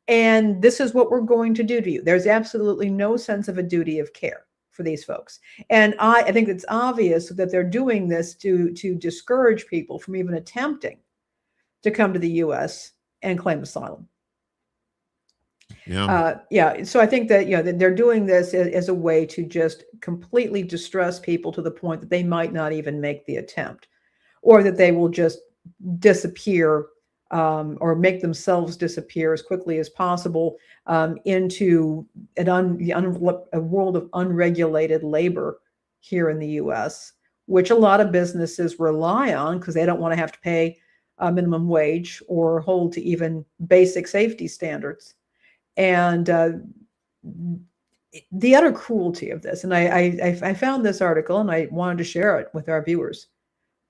And this is what we're going to do to you. There's absolutely no sense of a duty of care for these folks. And I think it's obvious that they're doing this to discourage people from even attempting to come to the U.S. and claim asylum. Yeah. So I think that, they're doing this as a way to just completely distress people to the point that they might not even make the attempt, or that they will just disappear or make themselves disappear as quickly as possible into a world of unregulated labor here in the U.S., which a lot of businesses rely on because they don't want to have to pay a minimum wage or hold to even basic safety standards. And the utter cruelty of this. And I found this article and I wanted to share it with our viewers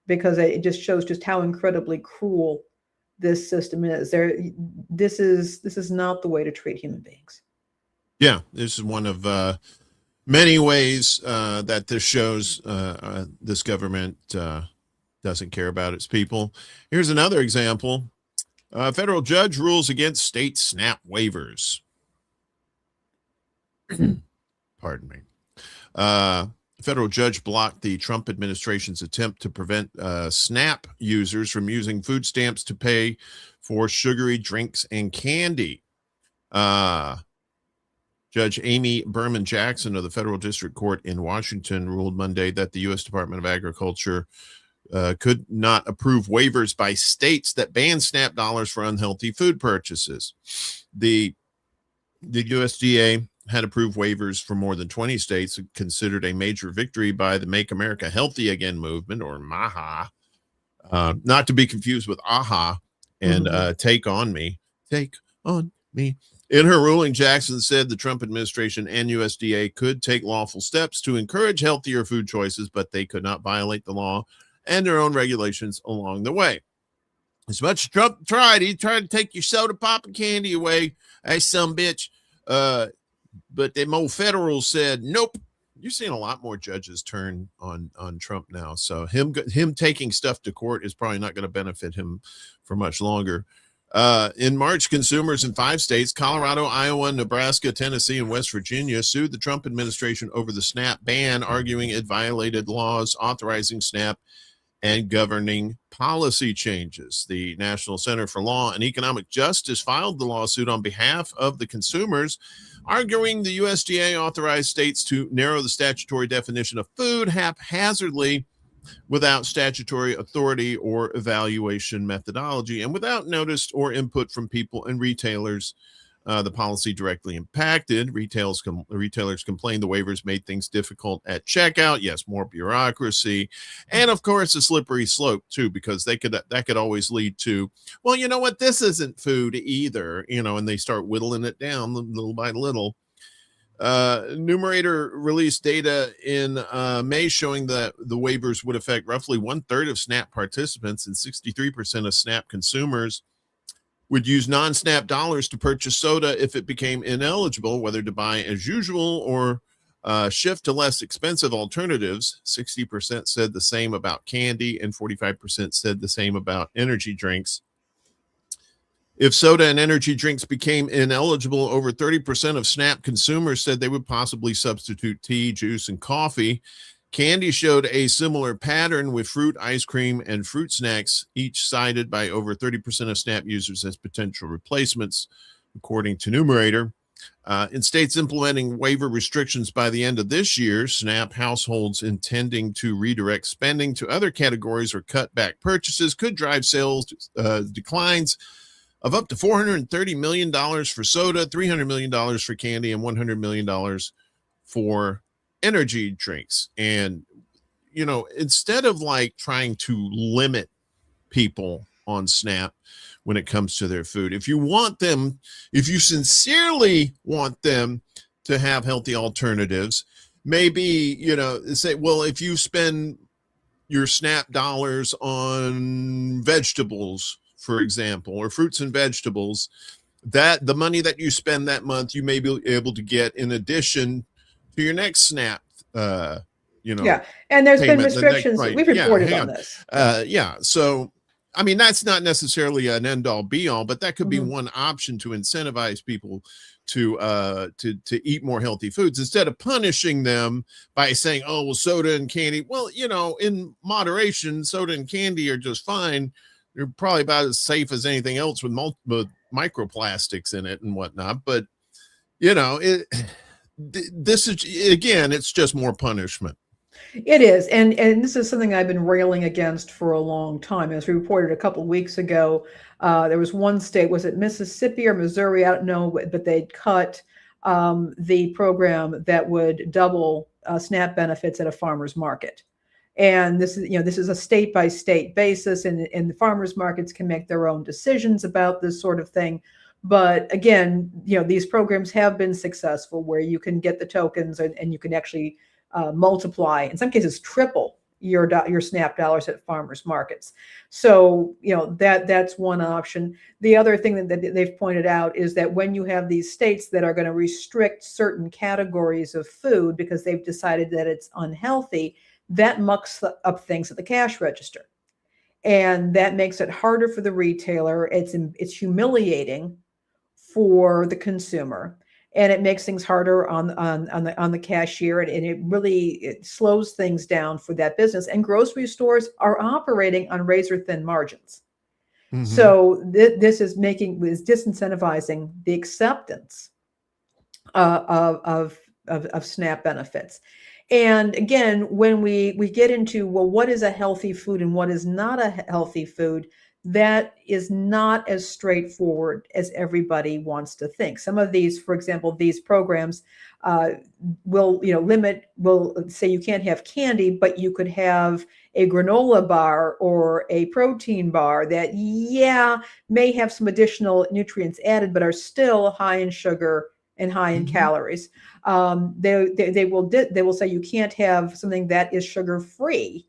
because it just shows just how incredibly cruel this system is. This is not the way to treat human beings. Yeah, this is one of many ways that this shows this government doesn't care about its people. Here's another example. A federal judge rules against state SNAP waivers. Pardon me. A federal judge blocked the Trump administration's attempt to prevent SNAP users from using food stamps to pay for sugary drinks and candy. Judge Amy Berman Jackson of the Federal District Court in Washington ruled Monday that the U.S. Department of Agriculture could not approve waivers by states that ban SNAP dollars for unhealthy food purchases. The USDA had approved waivers for more than 20 states, considered a major victory by the Make America Healthy Again movement, or MAHA, not to be confused with AHA and Take On Me. Take on me. In her ruling, Jackson said the Trump administration and USDA could take lawful steps to encourage healthier food choices, but they could not violate the law and their own regulations along the way. As much as Trump tried, he tried to take your soda pop and candy away. Hey, some bitch. But them old federals said, nope. You're seeing a lot more judges turn on Trump now. So him taking stuff to court is probably not going to benefit him for much longer. In March, consumers in 5 states, Colorado, Iowa, Nebraska, Tennessee, and West Virginia, sued the Trump administration over the SNAP ban, arguing it violated laws authorizing SNAP and governing policy changes. The National Center for Law and Economic Justice filed the lawsuit on behalf of the consumers, arguing the USDA authorized states to narrow the statutory definition of food haphazardly without statutory authority or evaluation methodology and without notice or input from people and retailers. The policy directly impacted. Retailers complained the waivers made things difficult at checkout. Yes, more bureaucracy. And of course, a slippery slope too, because that could always lead to, well, you know what, this isn't food either, and they start whittling it down little by little. Numerator released data in May showing that the waivers would affect roughly 1/3 of SNAP participants, and 63% of SNAP consumers would use non-SNAP dollars to purchase soda if it became ineligible, whether to buy as usual or shift to less expensive alternatives. 60% said the same about candy, and 45% said the same about energy drinks. If soda and energy drinks became ineligible, over 30% of SNAP consumers said they would possibly substitute tea, juice, and coffee. Candy showed a similar pattern, with fruit, ice cream, and fruit snacks each cited by over 30% of SNAP users as potential replacements, according to Numerator. In states implementing waiver restrictions by the end of this year, SNAP households intending to redirect spending to other categories or cut back purchases could drive sales declines of up to $430 million for soda, $300 million for candy, and $100 million for energy drinks. And instead of like trying to limit people on SNAP when it comes to their food, if you sincerely want them to have healthy alternatives, maybe say, well, if you spend your SNAP dollars on vegetables, for example, or fruits and vegetables, that the money that you spend that month you may be able to get in addition to your next SNAP, yeah. And there's been restrictions. We've reported on this. So, I mean, that's not necessarily an end all be all, but that could be one option to incentivize people to eat more healthy foods instead of punishing them by saying, oh, well, soda and candy. Well, in moderation, soda and candy are just fine. They're probably about as safe as anything else with microplastics in it and whatnot. But, this is, again, it's just more punishment. It is. And this is something I've been railing against for a long time. As we reported a couple of weeks ago, there was one state, was it Mississippi or Missouri? I don't know, but they'd cut the program that would double SNAP benefits at a farmer's market. And this is a state by state basis, and the farmers markets can make their own decisions about this sort of thing. But again, these programs have been successful where you can get the tokens and you can actually multiply, in some cases, triple your SNAP dollars at farmers markets. So, that's one option. The other thing that they've pointed out is that when you have these states that are going to restrict certain categories of food because they've decided that it's unhealthy, that mucks up things at the cash register. And that makes it harder for the retailer. It's humiliating for the consumer, and it makes things harder on the cashier, and it slows things down for that business. And grocery stores are operating on razor thin margins. So this is disincentivizing the acceptance of SNAP benefits. And again, when we get into, well, what is a healthy food and what is not a healthy food, that is not as straightforward as everybody wants to think. Some of these, for example, these programs will say you can't have candy, but you could have a granola bar or a protein bar that, may have some additional nutrients added, but are still high in sugar and high in calories. They will say you can't have something that is sugar-free,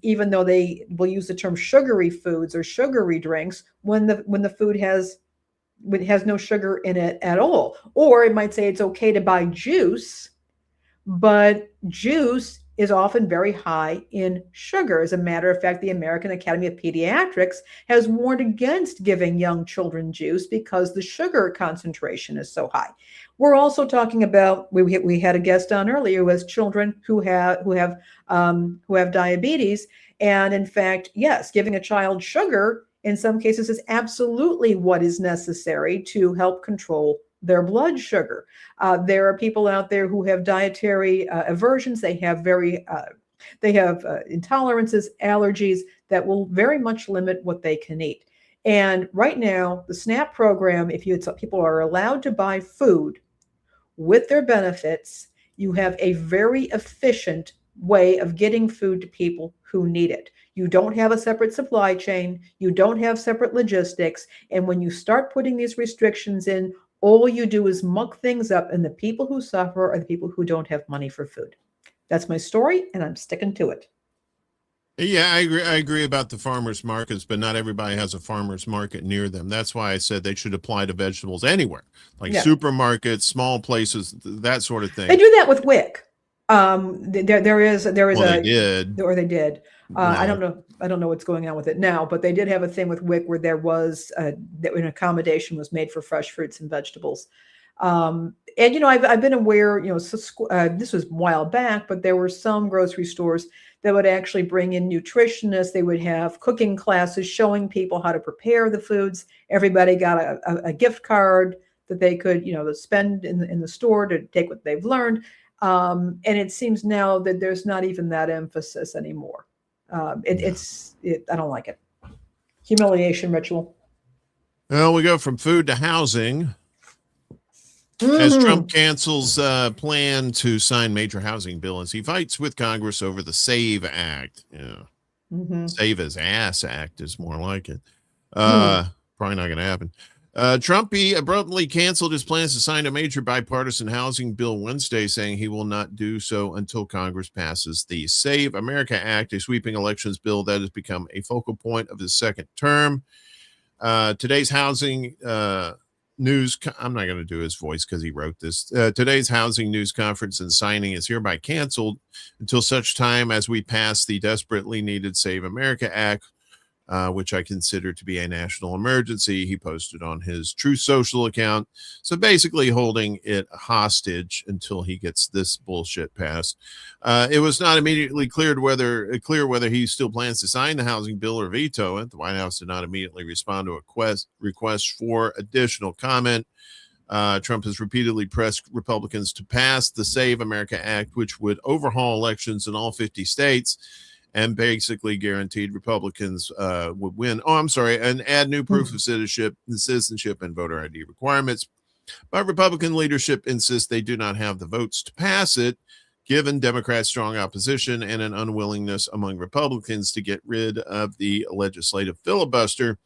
even though they will use the term sugary foods or sugary drinks when the food has no sugar in it at all. Or it might say it's okay to buy juice, but juice is often very high in sugar. As a matter of fact, the American Academy of Pediatrics has warned against giving young children juice because the sugar concentration is so high. We're also talking about, we had a guest on earlier, who has children who have diabetes, And in fact, yes, giving a child sugar in some cases is absolutely what is necessary to help control their blood sugar. There are people out there who have dietary aversions. They have intolerances, allergies that will very much limit what they can eat. And right now, the SNAP program, if people are allowed to buy food with their benefits, you have a very efficient way of getting food to people who need it. You don't have a separate supply chain. You don't have separate logistics. And when you start putting these restrictions in, all you do is muck things up, and the people who suffer are the people who don't have money for food. That's my story, and I'm sticking to it. Yeah, I agree about the farmers markets, but not everybody has a farmers market near them. That's why I said they should apply to vegetables anywhere, like supermarkets, small places, that sort of thing. They do that with WIC. There is they did. Or they did. I don't know what's going on with it now, but they did have a thing with WIC where there was that an accommodation was made for fresh fruits and vegetables. And I've been aware, this was a while back, but there were some grocery stores that would actually bring in nutritionists. They would have cooking classes showing people how to prepare the foods. Everybody got a gift card that they could, spend in the store to take what they've learned. And it seems now that there's not even that emphasis anymore. I don't like it. Humiliation ritual. Well, we go from food to housing. As Trump cancels plan to sign major housing bill as he fights with Congress over the SAVE Act. Yeah. Save his ass act is more like it. Probably not going to happen. Trump abruptly canceled his plans to sign a major bipartisan housing bill Wednesday, saying he will not do so until Congress passes the Save America Act, a sweeping elections bill that has become a focal point of his second term. Today's housing news, I'm not going to do his voice because he wrote this. Today's housing news conference and signing is hereby canceled until such time as we pass the desperately needed Save America Act, which I consider to be a national emergency, he posted on his True Social account. So basically holding it hostage until he gets this bullshit passed. It was not immediately clear whether he still plans to sign the housing bill or veto it. The White House did not immediately respond to a request for additional comment. Trump has repeatedly pressed Republicans to pass the Save America Act, which would overhaul elections in all 50 states. And basically guaranteed Republicans would win. And add new proof of citizenship and voter ID requirements. But Republican leadership insists they do not have the votes to pass it, given Democrats' strong opposition and an unwillingness among Republicans to get rid of the legislative filibuster.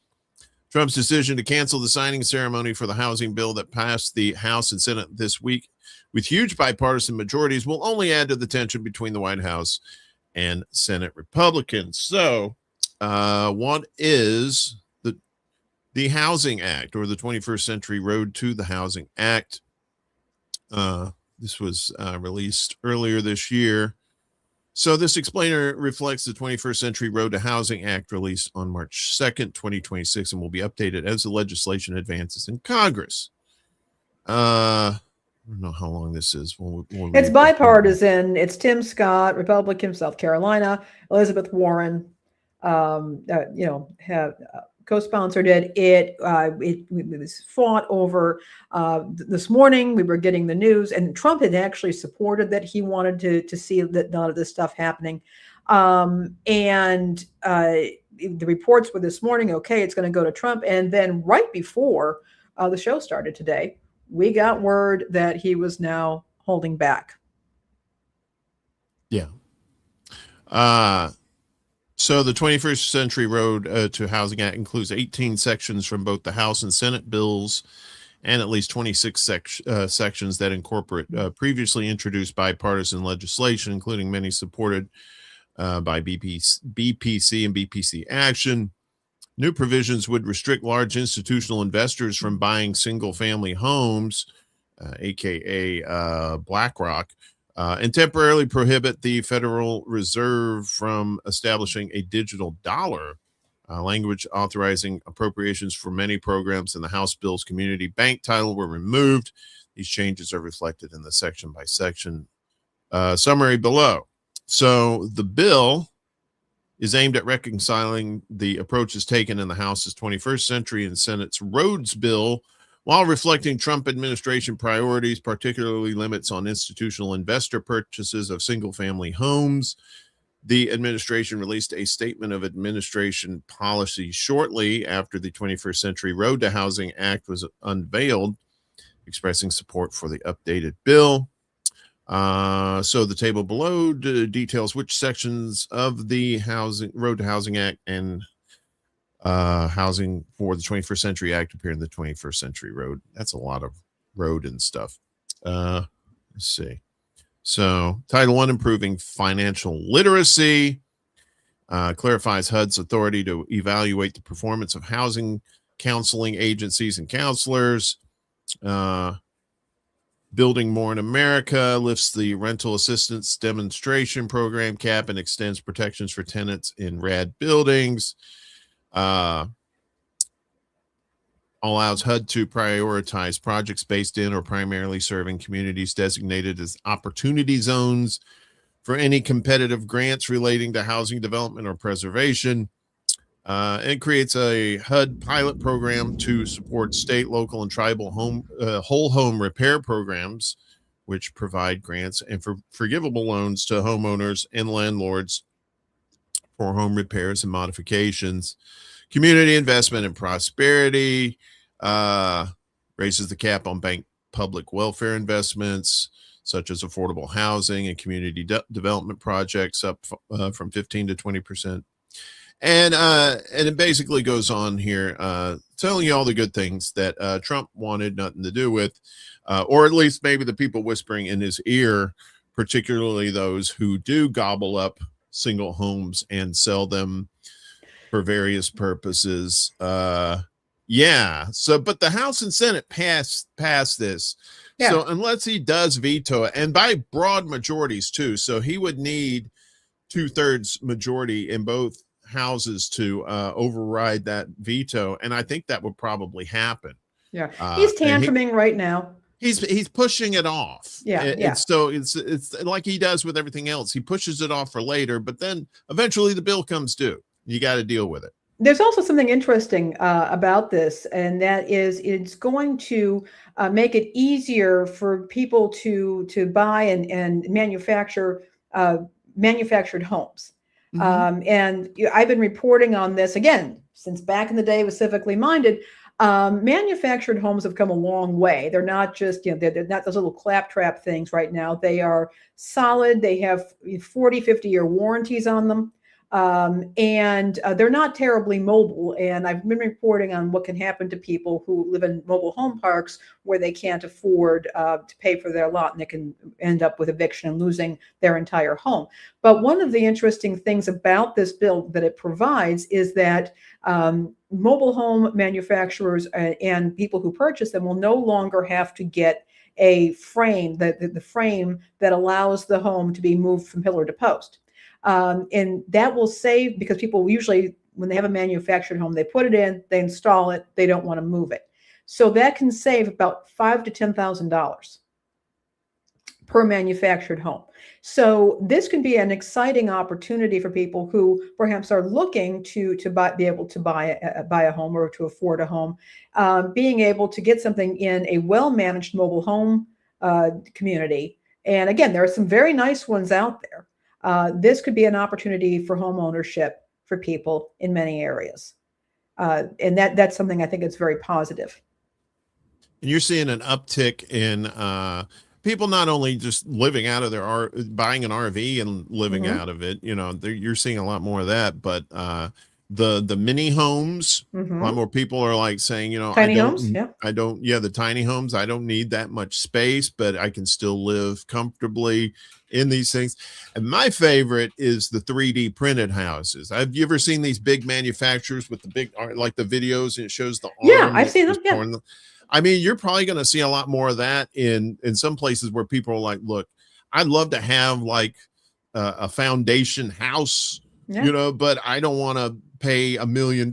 Trump's decision to cancel the signing ceremony for the housing bill that passed the House and Senate this week with huge bipartisan majorities will only add to the tension between the White House and Senate Republicans. So what is the Housing Act, or the 21st Century Road to the Housing Act? This was released earlier this year. So this explainer reflects the 21st Century Road to Housing Act released on March 2nd, 2026, and will be updated as the legislation advances in Congress. I don't know how long this is. It's bipartisan. It's Tim Scott, Republican, South Carolina. Elizabeth Warren, have co-sponsored it. It was fought over. This morning, we were getting the news, and Trump had actually supported that. He wanted to see that none of this stuff happening. The reports were this morning, okay, it's going to go to Trump. And then right before the show started today, we got word that he was now holding back. Yeah. So the 21st Century Road to Housing Act includes 18 sections from both the House and Senate bills, and at least 26 sections that incorporate previously introduced bipartisan legislation, including many supported by BPC and BPC Action. New provisions would restrict large institutional investors from buying single-family homes, aka BlackRock, and temporarily prohibit the Federal Reserve from establishing a digital dollar. Language authorizing appropriations for many programs in the House bill's community bank title were removed. These changes are reflected in the section-by-section summary below. So the bill is aimed at reconciling the approaches taken in the House's 21st Century and Senate's Roads Bill while reflecting Trump administration priorities, particularly limits on institutional investor purchases of single-family homes. The administration released a statement of administration policy shortly after the 21st Century Road to Housing Act was unveiled, expressing support for the updated bill. So the table below details which sections of the Road to Housing Act and Housing for the 21st Century Act appear in the 21st Century Road. That's a lot of road and stuff. Let's see. So Title I, improving financial literacy, clarifies HUD's authority to evaluate the performance of housing counseling agencies and counselors. Building More in America lifts the rental assistance demonstration program cap and extends protections for tenants in RAD buildings. Allows HUD to prioritize projects based in or primarily serving communities designated as opportunity zones for any competitive grants relating to housing development or preservation. It creates a HUD pilot program to support state, local, and tribal whole home repair programs, which provide grants and forgivable loans to homeowners and landlords for home repairs and modifications. Community investment and prosperity raises the cap on bank public welfare investments, such as affordable housing and community development projects, up from 15 to 20%. And it basically goes on here, telling you all the good things that Trump wanted nothing to do with, or at least maybe the people whispering in his ear, particularly those who do gobble up single homes and sell them for various purposes. Yeah. So, but the House and Senate passed this. Yeah. So unless he does veto it, and by broad majorities too, so he would need 2/3 majority in both houses to override that veto, and I think that would probably happen. Yeah, he's tantruming right now. He's pushing it off. Yeah. So it's like he does with everything else. He pushes it off for later, but then eventually the bill comes due. You got to deal with it. There's also something interesting about this, and that is it's going to make it easier for people to buy and manufacture manufactured homes. Mm-hmm. And I've been reporting on this again since back in the day with Civically Minded. Manufactured homes have come a long way. They're not just, they're not those little claptrap things right now. They are solid. They have 40, 50-year warranties on them. And they're not terribly mobile. And I've been reporting on what can happen to people who live in mobile home parks where they can't afford to pay for their lot, and they can end up with eviction and losing their entire home. But one of the interesting things about this bill that it provides is that mobile home manufacturers and people who purchase them will no longer have to get a frame, the frame that allows the home to be moved from pillar to post. And that will save, because people usually, when they have a manufactured home, they put it in, they install it, they don't want to move it. So that can save about $5,000 to $10,000 per manufactured home. So this can be an exciting opportunity for people who perhaps are looking to be able to buy a home or to afford a home, being able to get something in a well-managed mobile home community. And again, there are some very nice ones out there. This could be an opportunity for home ownership for people in many areas. And that's something I think is very positive. And you're seeing an uptick in people not only just living out of their buying an RV and living mm-hmm. out of it, you're seeing a lot more of that, but the mini homes, mm-hmm. a lot more people are like saying, tiny homes, the tiny homes, I don't need that much space, but I can still live comfortably in these things. And my favorite is the 3D printed houses. Have you ever seen these big manufacturers with the big, like the videos, and it shows the arm? Yeah, I've seen them. Yeah. I mean, you're probably going to see a lot more of that in some places where people are like, look, I'd love to have like a foundation house, but I don't want to pay $1 million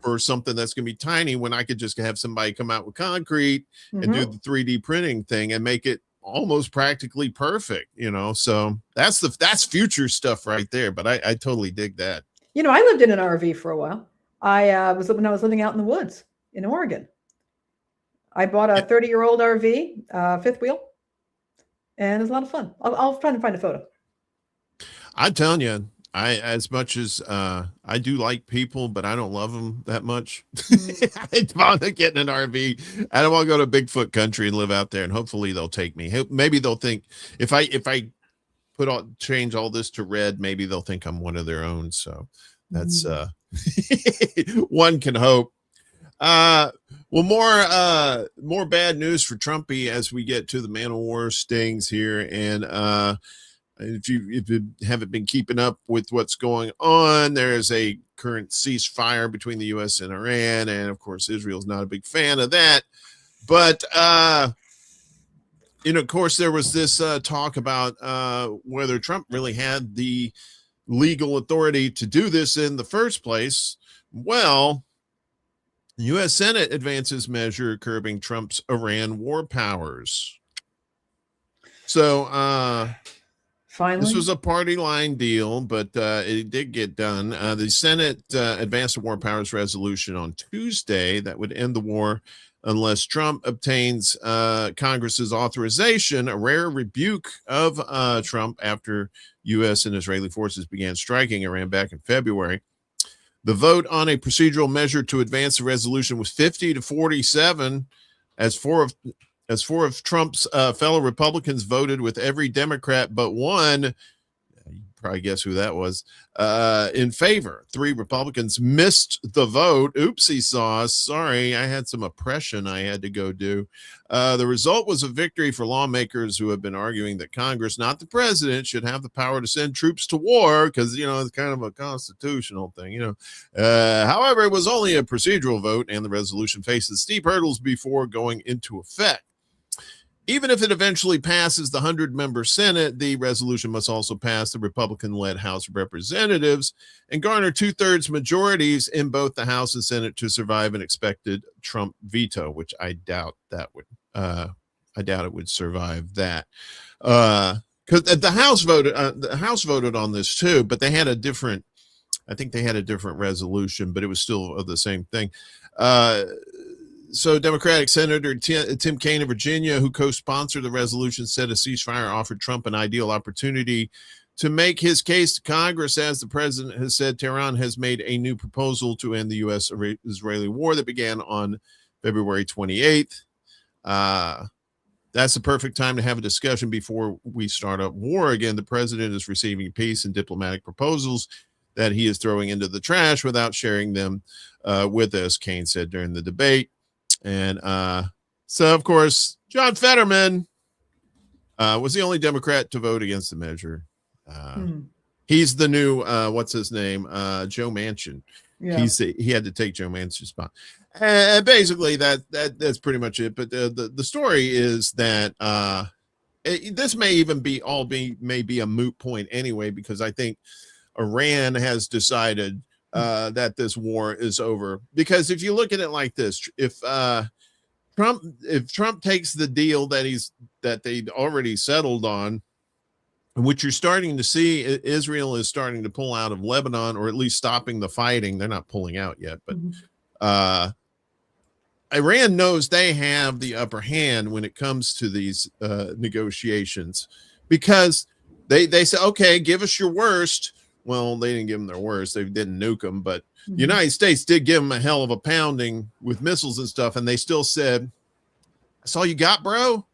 for something that's going to be tiny, when I could just have somebody come out with concrete mm-hmm. and do the 3D printing thing and make it almost practically perfect, you know. So that's future stuff right there. But I totally dig that. You know, I lived in an RV for a while. I was when I was living out in the woods in Oregon. I bought a 30-year-old RV, fifth wheel, and it was a lot of fun. I'll try to find a photo. I'm telling you, as much as I do like people, but I don't love them that much. I want to get in an RV. I don't want to go to Bigfoot country and live out there, and hopefully they'll take me. Maybe they'll think if I change all this to red, maybe they'll think I'm one of their own. So that's one can hope. Well, more bad news for Trumpy as we get to the man of war stings here. And if you haven't been keeping up with what's going on, there's a current ceasefire between the U.S. and Iran, and of course Israel's not a big fan of that. But of course, there was this talk about whether Trump really had the legal authority to do this in the first place. Well, the U.S. Senate advances measure curbing Trump's Iran war powers. So finally, this was a party line deal, but it did get done. The Senate advanced a war powers resolution on Tuesday that would end the war unless Trump obtains Congress's authorization, a rare rebuke of Trump after U.S. and Israeli forces began striking Iran back in February. The vote on a procedural measure to advance the resolution was 50-47, as four of Trump's fellow Republicans voted with every Democrat but one. You probably guess who that was. In favor. 3 Republicans missed the vote. Oopsie sauce. Sorry, I had some oppression I had to go do. The result was a victory for lawmakers who have been arguing that Congress, not the president, should have the power to send troops to war because, it's kind of a constitutional thing, However, it was only a procedural vote, and the resolution faces steep hurdles before going into effect. Even if it eventually passes the 100-member Senate, the resolution must also pass the Republican-led House of Representatives and garner 2/3 majorities in both the House and Senate to survive an expected Trump veto, which I doubt that would. I doubt it would survive that, because the House voted. The House voted on this too, but they had a different. I think they had a different resolution, but it was still the same thing. So Democratic Senator Tim Kaine of Virginia, who co-sponsored the resolution, said a ceasefire offered Trump an ideal opportunity to make his case to Congress. As the president has said, Tehran has made a new proposal to end the U.S.-Israeli war that began on February 28th. That's the perfect time to have a discussion before we start up war again. The president is receiving peace and diplomatic proposals that he is throwing into the trash without sharing them with us, Kaine said during the debate. And so, of course, John Fetterman was the only Democrat to vote against the measure. He's the new, what's his name? Joe Manchin. Yeah. He had to take Joe Manchin's spot. Basically, that's pretty much it. But the story is that this may even be a moot point anyway, because I think Iran has decided that this war is over. Because if you look at it like this, if Trump takes the deal that they'd already settled on, which you're starting to see, Israel is starting to pull out of Lebanon, or at least stopping the fighting. They're not pulling out yet, but Iran knows they have the upper hand when it comes to these negotiations, because they say, okay, give us your worst. Well, they didn't give them their worst. They didn't nuke them, but the United States did give them a hell of a pounding with missiles and stuff. And they still said, that's all you got, bro.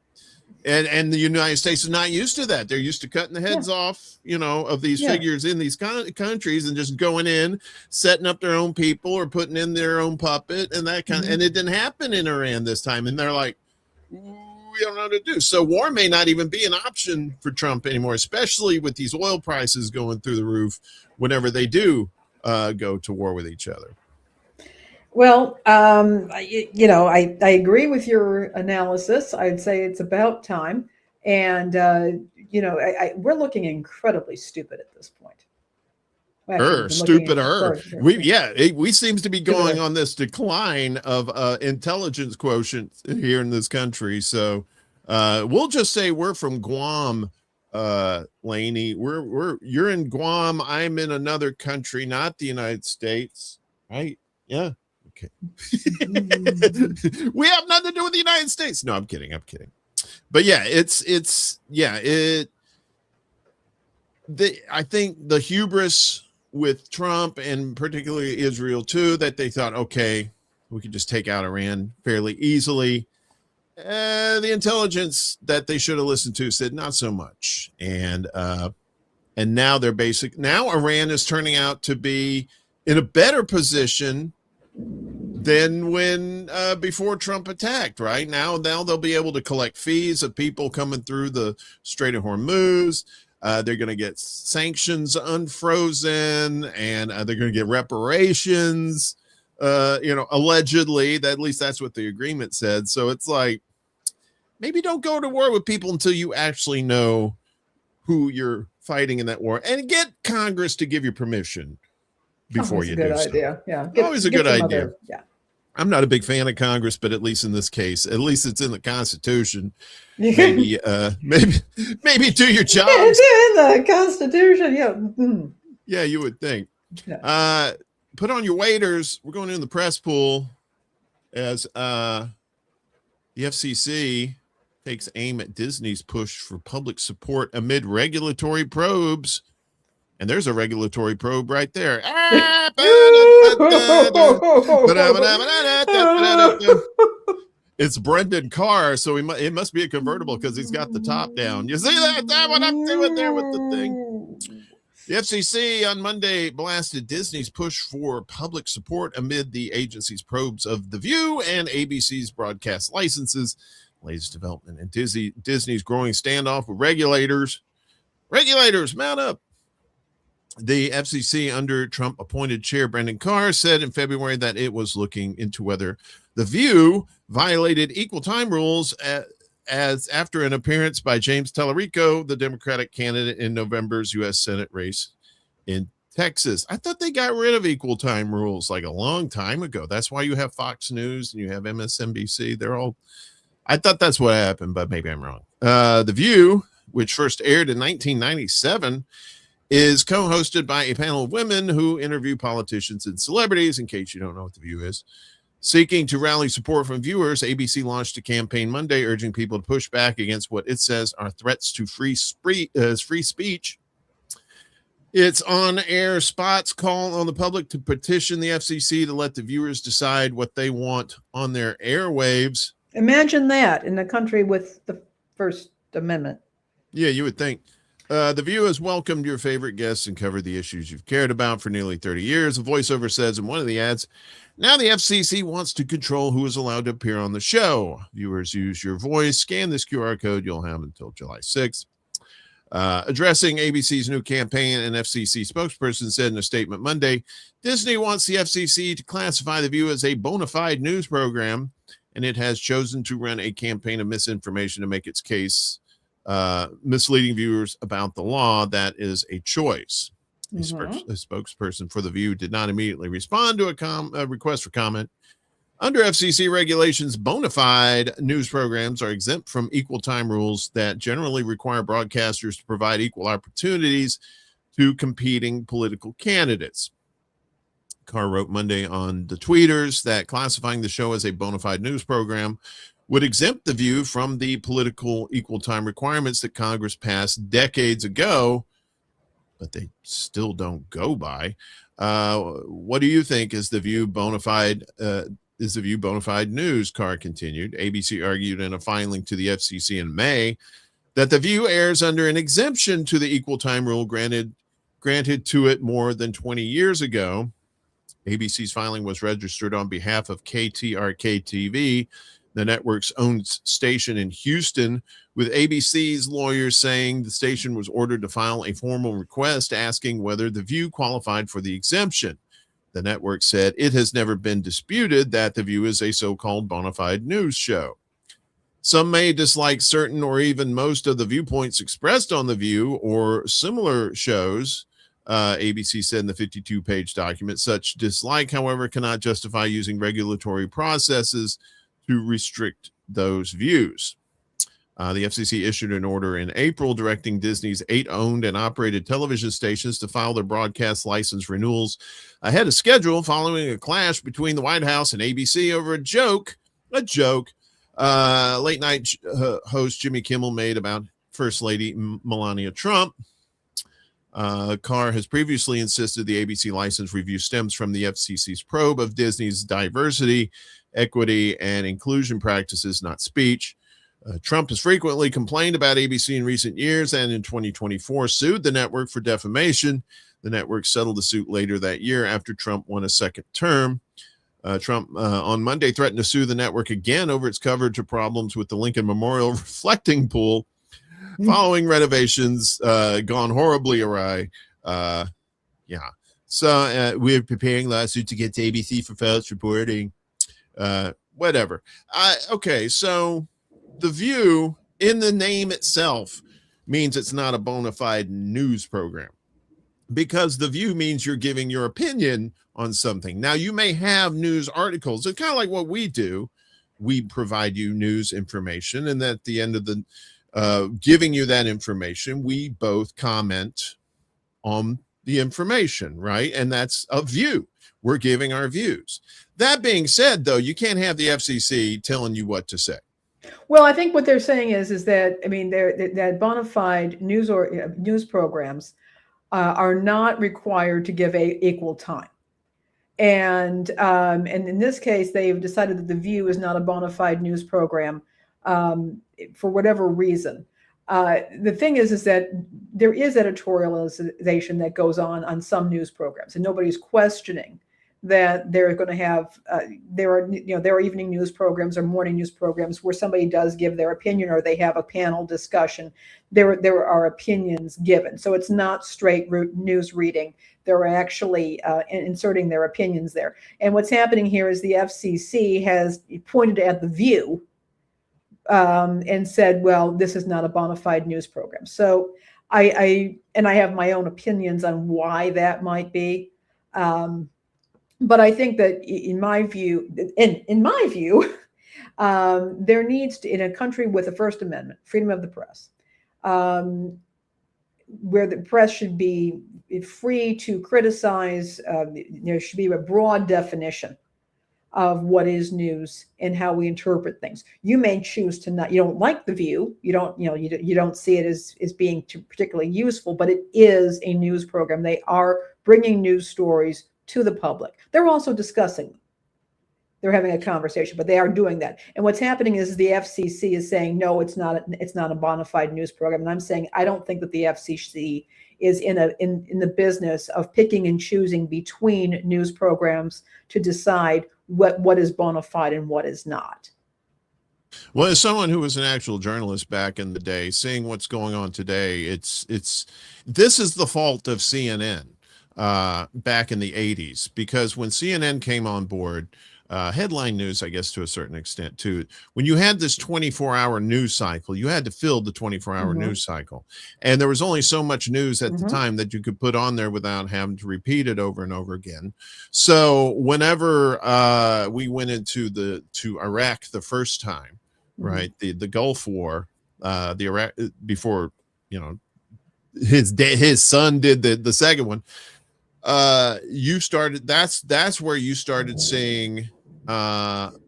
And the United States is not used to that. They're used to cutting the heads off, of these figures in these countries and just going in, setting up their own people or putting in their own puppet and that kind of, and it didn't happen in Iran this time. And they're like, we don't know what to do. So war may not even be an option for Trump anymore, especially with these oil prices going through the roof whenever they do go to war with each other. Well, I agree with your analysis. I'd say it's about time. And, we're looking incredibly stupid at this point. We seems to be going on this decline of intelligence quotient here in this country. So We'll just say we're from Guam, Lainey. You're in Guam. I'm in another country, not the United States, right? Yeah. Okay. We have nothing to do with the United States. No, I'm kidding. But yeah, I think the hubris with Trump and particularly Israel too, that they thought, okay, we could just take out Iran fairly easily. The intelligence that they should have listened to said not so much. And now now Iran is turning out to be in a better position than when before Trump attacked. Right now they'll be able to collect fees of people coming through the Strait of Hormuz. They're going to get sanctions unfrozen, and they're going to get reparations. Allegedly, at least that's what the agreement said. So it's like, maybe don't go to war with people until you actually know who you're fighting in that war, and get Congress to give you permission before you do. Good idea. Yeah, always a good idea. Yeah. I'm not a big fan of Congress, but at least in this case, at least it's in the Constitution. Maybe do your job. It's in the Constitution. Yeah. Mm. Yeah, you would think. Yeah. Put on your waders. We're going in the press pool as the FCC takes aim at Disney's push for public support amid regulatory probes. And there's a regulatory probe right there. It's Brendan Carr, so it must be a convertible because he's got the top down. You see that? What I'm doing there with the thing. The FCC on Monday blasted Disney's push for public support amid the agency's probes of The View and ABC's broadcast licenses. Latest development in Disney's growing standoff with regulators. Regulators, mount up. The FCC under Trump appointed chair Brendan Carr said in February that it was looking into whether The View violated equal time rules as after an appearance by James Tallarico, the Democratic candidate in November's U.S. Senate race in Texas. I thought they got rid of equal time rules like a long time ago. That's why you have Fox News and you have MSNBC. I thought that's what happened, but maybe I'm wrong. The View, which first aired in 1997, is co-hosted by a panel of women who interview politicians and celebrities, in case you don't know what The View is. Seeking to rally support from viewers, ABC launched a campaign Monday urging people to push back against what it says are threats to free speech. Its on-air spots call on the public to petition the FCC to let the viewers decide what they want on their airwaves. Imagine that in a country with the First Amendment. Yeah, you would think. The View has welcomed your favorite guests and covered the issues you've cared about for nearly 30 years. The voiceover says in one of the ads, now the FCC wants to control who is allowed to appear on the show. Viewers use your voice. Scan this QR code. You'll have until July 6th. Addressing ABC's new campaign, an FCC spokesperson said in a statement Monday, Disney wants the FCC to classify The View as a bona fide news program, and it has chosen to run a campaign of misinformation to make its case misleading viewers about the law. That is a choice. A spokesperson for The View did not immediately respond to a request for comment. Under FCC regulations, bona fide news programs are exempt from equal time rules that generally require broadcasters to provide equal opportunities to competing political candidates. Carr wrote Monday on the tweeters that classifying the show as a bona fide news program would exempt The View from the political equal time requirements that Congress passed decades ago, but they still don't go by. What do you think? Is The View bona fide? Is The View bona fide news? Carr continued. ABC argued in a filing to the FCC in May that The View airs under an exemption to the equal time rule granted to it more than 20 years ago. ABC's filing was registered on behalf of KTRK-TV, the network's own station in Houston, with ABC's lawyers saying the station was ordered to file a formal request asking whether The View qualified for the exemption. The network said it has never been disputed that The View is a so-called bona fide news show. Some may dislike certain or even most of the viewpoints expressed on The View or similar shows, ABC said in the 52-page document. Such dislike, however, cannot justify using regulatory processes to restrict those views. The FCC issued an order in April directing Disney's 8 owned and operated television stations to file their broadcast license renewals ahead of schedule, following a clash between the White House and ABC over a joke. Late night host Jimmy Kimmel made about First Lady Melania Trump. Carr has previously insisted the ABC license review stems from the FCC's probe of Disney's diversity, equity, and inclusion practices, not speech. Trump has frequently complained about ABC in recent years and in 2024 sued the network for defamation. The network settled the suit later that year after Trump won a second term. Trump on Monday threatened to sue the network again over its coverage of problems with the Lincoln Memorial reflecting pool following renovations gone horribly awry. So we're preparing lawsuits against ABC for false reporting. Whatever. Okay, so The View, in the name itself, means it's not a bona fide news program, because The View means you're giving your opinion on something. Now, you may have news articles. It's kind of like what we do. We provide you news information, and at the end of the giving you that information, we both comment on the information, right? And that's a view. We're giving our views. That being said, though, you can't have the FCC telling you what to say. Well, I think what they're saying is that, I mean, that bona fide news or news programs are not required to give equal time. And in this case, they've decided that The View is not a bona fide news program for whatever reason. The thing is that there is editorialization that goes on some news programs, and nobody's questioning that they're going to have there are evening news programs or morning news programs where somebody does give their opinion, or they have a panel discussion. There are opinions given, so it's not straight news reading. They're actually inserting their opinions there. And what's happening here is the FCC has pointed at The View and said, well, this is not a bona fide news program. So I have my own opinions on why that might be. But I think that in my view, there needs to, in a country with a First Amendment, freedom of the press, where the press should be free to criticize, there should be a broad definition of what is news and how we interpret things. You may choose to not, you don't like The View, you don't see it as being particularly useful, but it is a news program. They are bringing news stories to the public. They're also discussing them. They're having a conversation, but they are doing that. And what's happening is the FCC is saying, no, it's not a bona fide news program. And I'm saying, I don't think that the FCC is in the business of picking and choosing between news programs to decide what is bona fide and what is not. Well, as someone who was an actual journalist back in the day, seeing what's going on today, this is the fault of CNN back in the 80s, because when CNN came on board, headline news, I guess to a certain extent too, when you had this 24-hour news cycle, you had to fill the 24-hour news cycle. And there was only so much news at the time that you could put on there without having to repeat it over and over again. So whenever we went to Iraq the first time, right, the Gulf War, the Iraq, before, his son did the second one, that's where you started seeing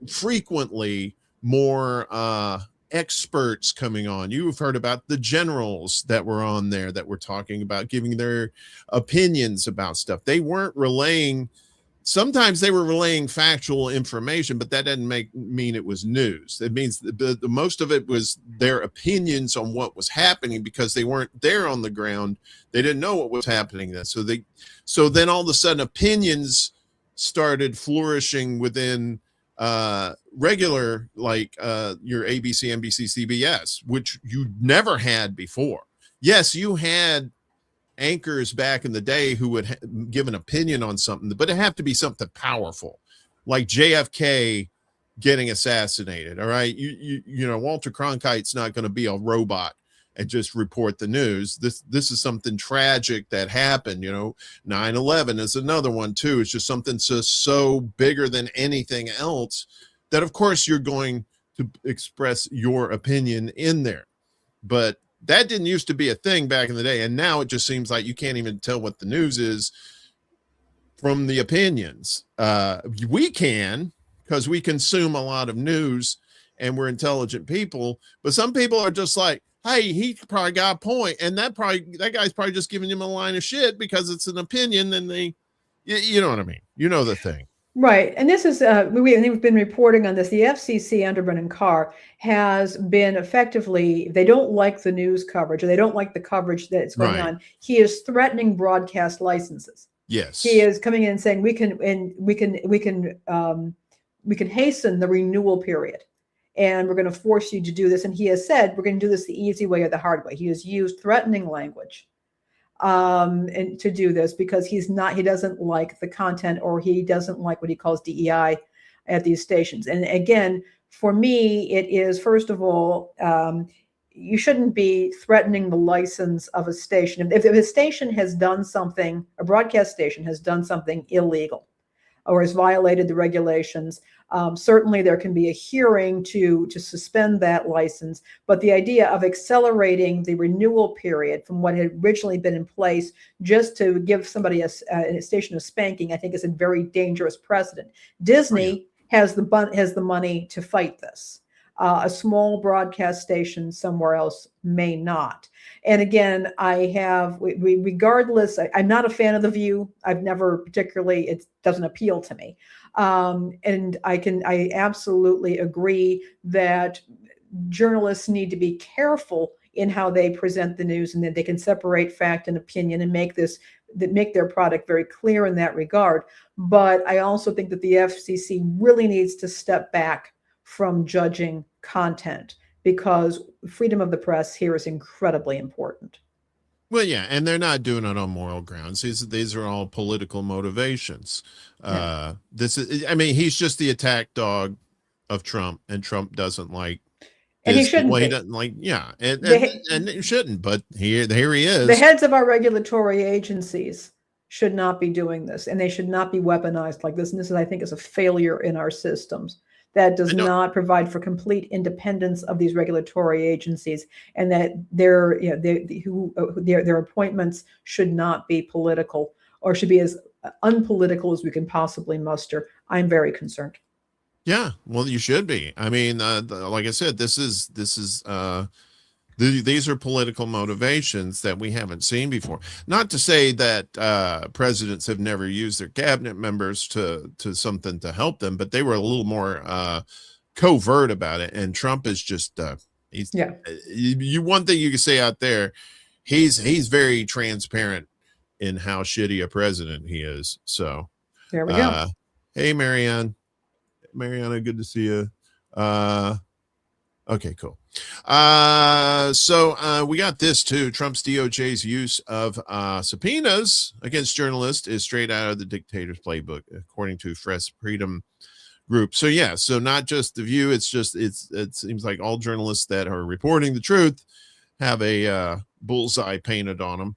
frequently more experts coming on. You've heard about the generals that were on there that were talking about giving their opinions about stuff. They weren't relaying, sometimes they were relaying factual information, but that doesn't mean it was news. It means the most of it was their opinions on what was happening, because they weren't there on the ground. They didn't know what was happening then. So then all of a sudden opinions started flourishing within regular, like your ABC, NBC, CBS, which you never had before. Yes, you had anchors back in the day who would give an opinion on something, but it had to be something powerful, like JFK getting assassinated. All right, Walter Cronkite's not going to be a robot and just report the news. This is something tragic that happened. 9/11 is another one too. It's just something so bigger than anything else that, of course, you're going to express your opinion in there. But that didn't used to be a thing back in the day. And now it just seems like you can't even tell what the news is from the opinions. We can, because we consume a lot of news and we're intelligent people. But some people are just like, hey, he probably got a point, and that guy's probably just giving him a line of shit because it's an opinion, and you know what I mean? You know the thing. Right. And this is, we've been reporting on this. The FCC under Brennan Carr has been effectively, they don't like the news coverage, or they don't like the coverage that's going on. He is threatening broadcast licenses. Yes. He is coming in and saying we can hasten the renewal period, and we're going to force you to do this. And he has said we're going to do this the easy way or the hard way. He has used threatening language and to do this because he doesn't like the content, or he doesn't like what he calls DEI at these stations. And again, for me, it is, first of all, you shouldn't be threatening the license of a station. If a station has done something, a broadcast station has done something illegal or has violated the regulations, certainly there can be a hearing to suspend that license. But the idea of accelerating the renewal period from what had originally been in place just to give somebody a station a spanking, I think is a very dangerous precedent. Disney has the money to fight this. A small broadcast station somewhere else may not. And again, regardless, I'm not a fan of The View. I've never particularly, it doesn't appeal to me. And I absolutely agree that journalists need to be careful in how they present the news, and that they can separate fact and opinion and make their product very clear in that regard. But I also think that the FCC really needs to step back from judging content, because freedom of the press here is incredibly important. Well, yeah, and they're not doing it on moral grounds. These are all political motivations. Yeah. He's just the attack dog of Trump, and Trump doesn't like. And he shouldn't. He doesn't like, yeah, and it shouldn't. But here he is. The heads of our regulatory agencies should not be doing this, and they should not be weaponized like this. And this, I think, is a failure in our systems. That does not provide for complete independence of these regulatory agencies, and that their appointments should not be political, or should be as unpolitical as we can possibly muster. I'm very concerned. Yeah, well, you should be. I mean, like I said, these are political motivations that we haven't seen before. Not to say that presidents have never used their cabinet members to something to help them, but they were a little more covert about it. And Trump is just one thing you can say out there, he's very transparent in how shitty a president he is. So there we go. Hey, Mariana, good to see you. Okay, cool. So we got this too. Trump's DOJ's use of subpoenas against journalists is straight out of the dictator's playbook, according to Press Freedom Group. So yeah, so not just The View. It seems like all journalists that are reporting the truth have a bullseye painted on them.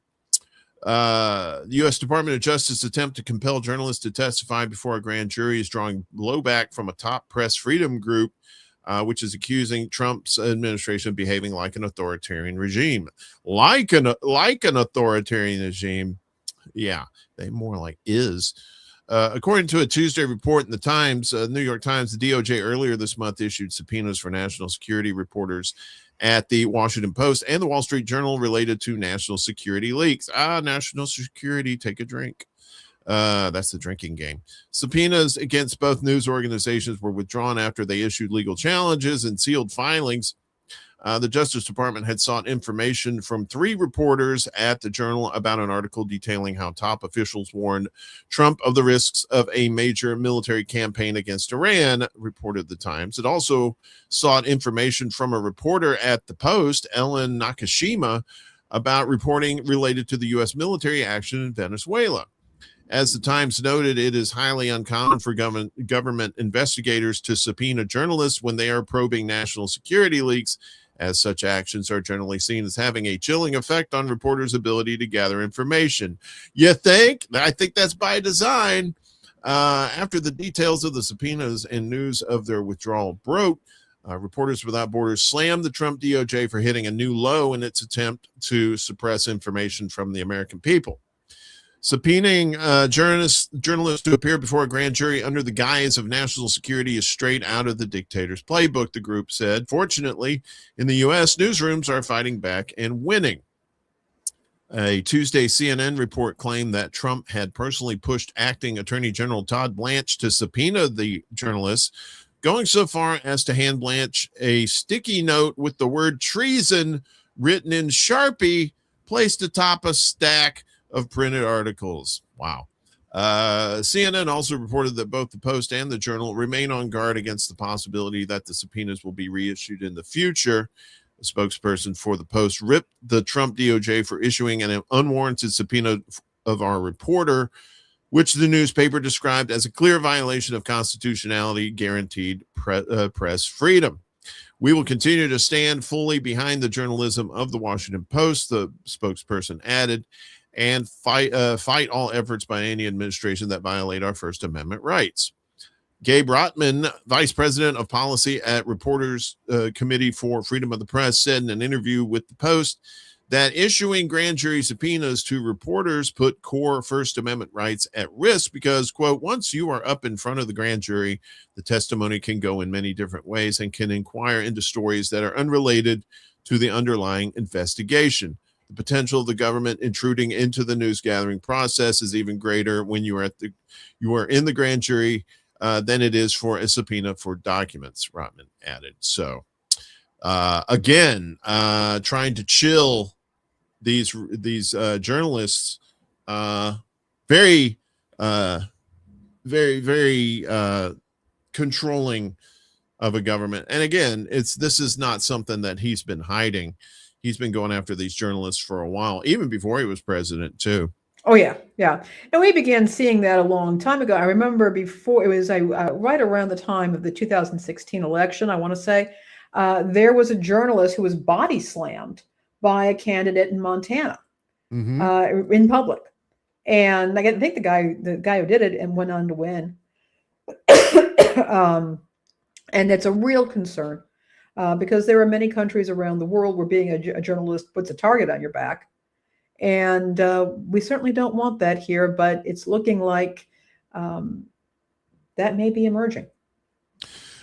The U.S. Department of Justice attempt to compel journalists to testify before a grand jury is drawing blowback from a top press freedom group, which is accusing Trump's administration of behaving like an authoritarian regime. Like an authoritarian regime. Yeah, they more like is. According to a Tuesday report in the Times, New York Times, the DOJ earlier this month issued subpoenas for national security reporters at the Washington Post and the Wall Street Journal related to national security leaks. National security, take a drink. That's the drinking game. Subpoenas against both news organizations were withdrawn after they issued legal challenges and sealed filings. The Justice Department had sought information from 3 reporters at the Journal about an article detailing how top officials warned Trump of the risks of a major military campaign against Iran, reported the Times. It also sought information from a reporter at the Post, Ellen Nakashima, about reporting related to the U.S. military action in Venezuela. As the Times noted, it is highly uncommon for government investigators to subpoena journalists when they are probing national security leaks, as such actions are generally seen as having a chilling effect on reporters' ability to gather information. You think? I think that's by design. After the details of the subpoenas and news of their withdrawal broke, Reporters Without Borders slammed the Trump DOJ for hitting a new low in its attempt to suppress information from the American people. Subpoenaing journalists to appear before a grand jury under the guise of national security is straight out of the dictator's playbook, the group said. Fortunately, in the U.S., newsrooms are fighting back and winning. A Tuesday CNN report claimed that Trump had personally pushed acting Attorney General Todd Blanche to subpoena the journalists, going so far as to hand Blanche a sticky note with the word treason written in Sharpie placed atop a stack of printed articles. Wow. CNN also reported that both the Post and the Journal remain on guard against the possibility that the subpoenas will be reissued in the future. A spokesperson for the Post ripped the Trump DOJ for issuing an unwarranted subpoena of our reporter, which the newspaper described as a clear violation of constitutionally guaranteed press freedom. We will continue to stand fully behind the journalism of the Washington Post, the spokesperson added, and fight all efforts by any administration that violate our First Amendment rights. Gabe Rotman, vice president of policy at Reporters Committee for Freedom of the Press, said in an interview with the Post that issuing grand jury subpoenas to reporters put core First Amendment rights at risk because, quote, once you are up in front of the grand jury, the testimony can go in many different ways and can inquire into stories that are unrelated to the underlying investigation. The potential of the government intruding into the news gathering process is even greater when you are in the grand jury than it is for a subpoena for documents, Rotman added. So again, trying to chill these journalists, very controlling of a government. And again, this is not something that he's been hiding. He's been going after these journalists for a while, even before he was president too. Oh, yeah. Yeah. And we began seeing that a long time ago. I remember before it was right around the time of the 2016 election, I want to say, there was a journalist who was body slammed by a candidate in Montana in public. And I think the guy who did it and went on to win. And it's a real concern because there are many countries around the world where being a journalist puts a target on your back. And we certainly don't want that here, but it's looking like that may be emerging.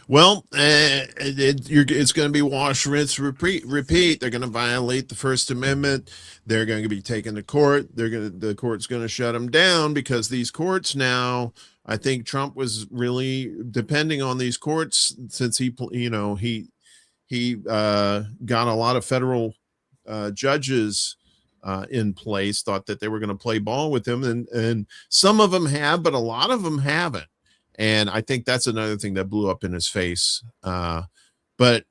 Well, it's going to be wash, rinse, repeat. They're going to violate the First Amendment. They're going to be taken to court. The court's going to shut them down because these courts now, I think Trump was really depending on these courts since he got a lot of federal judges in place, thought that they were going to play ball with him. And some of them have, but a lot of them haven't. And I think that's another thing that blew up in his face. But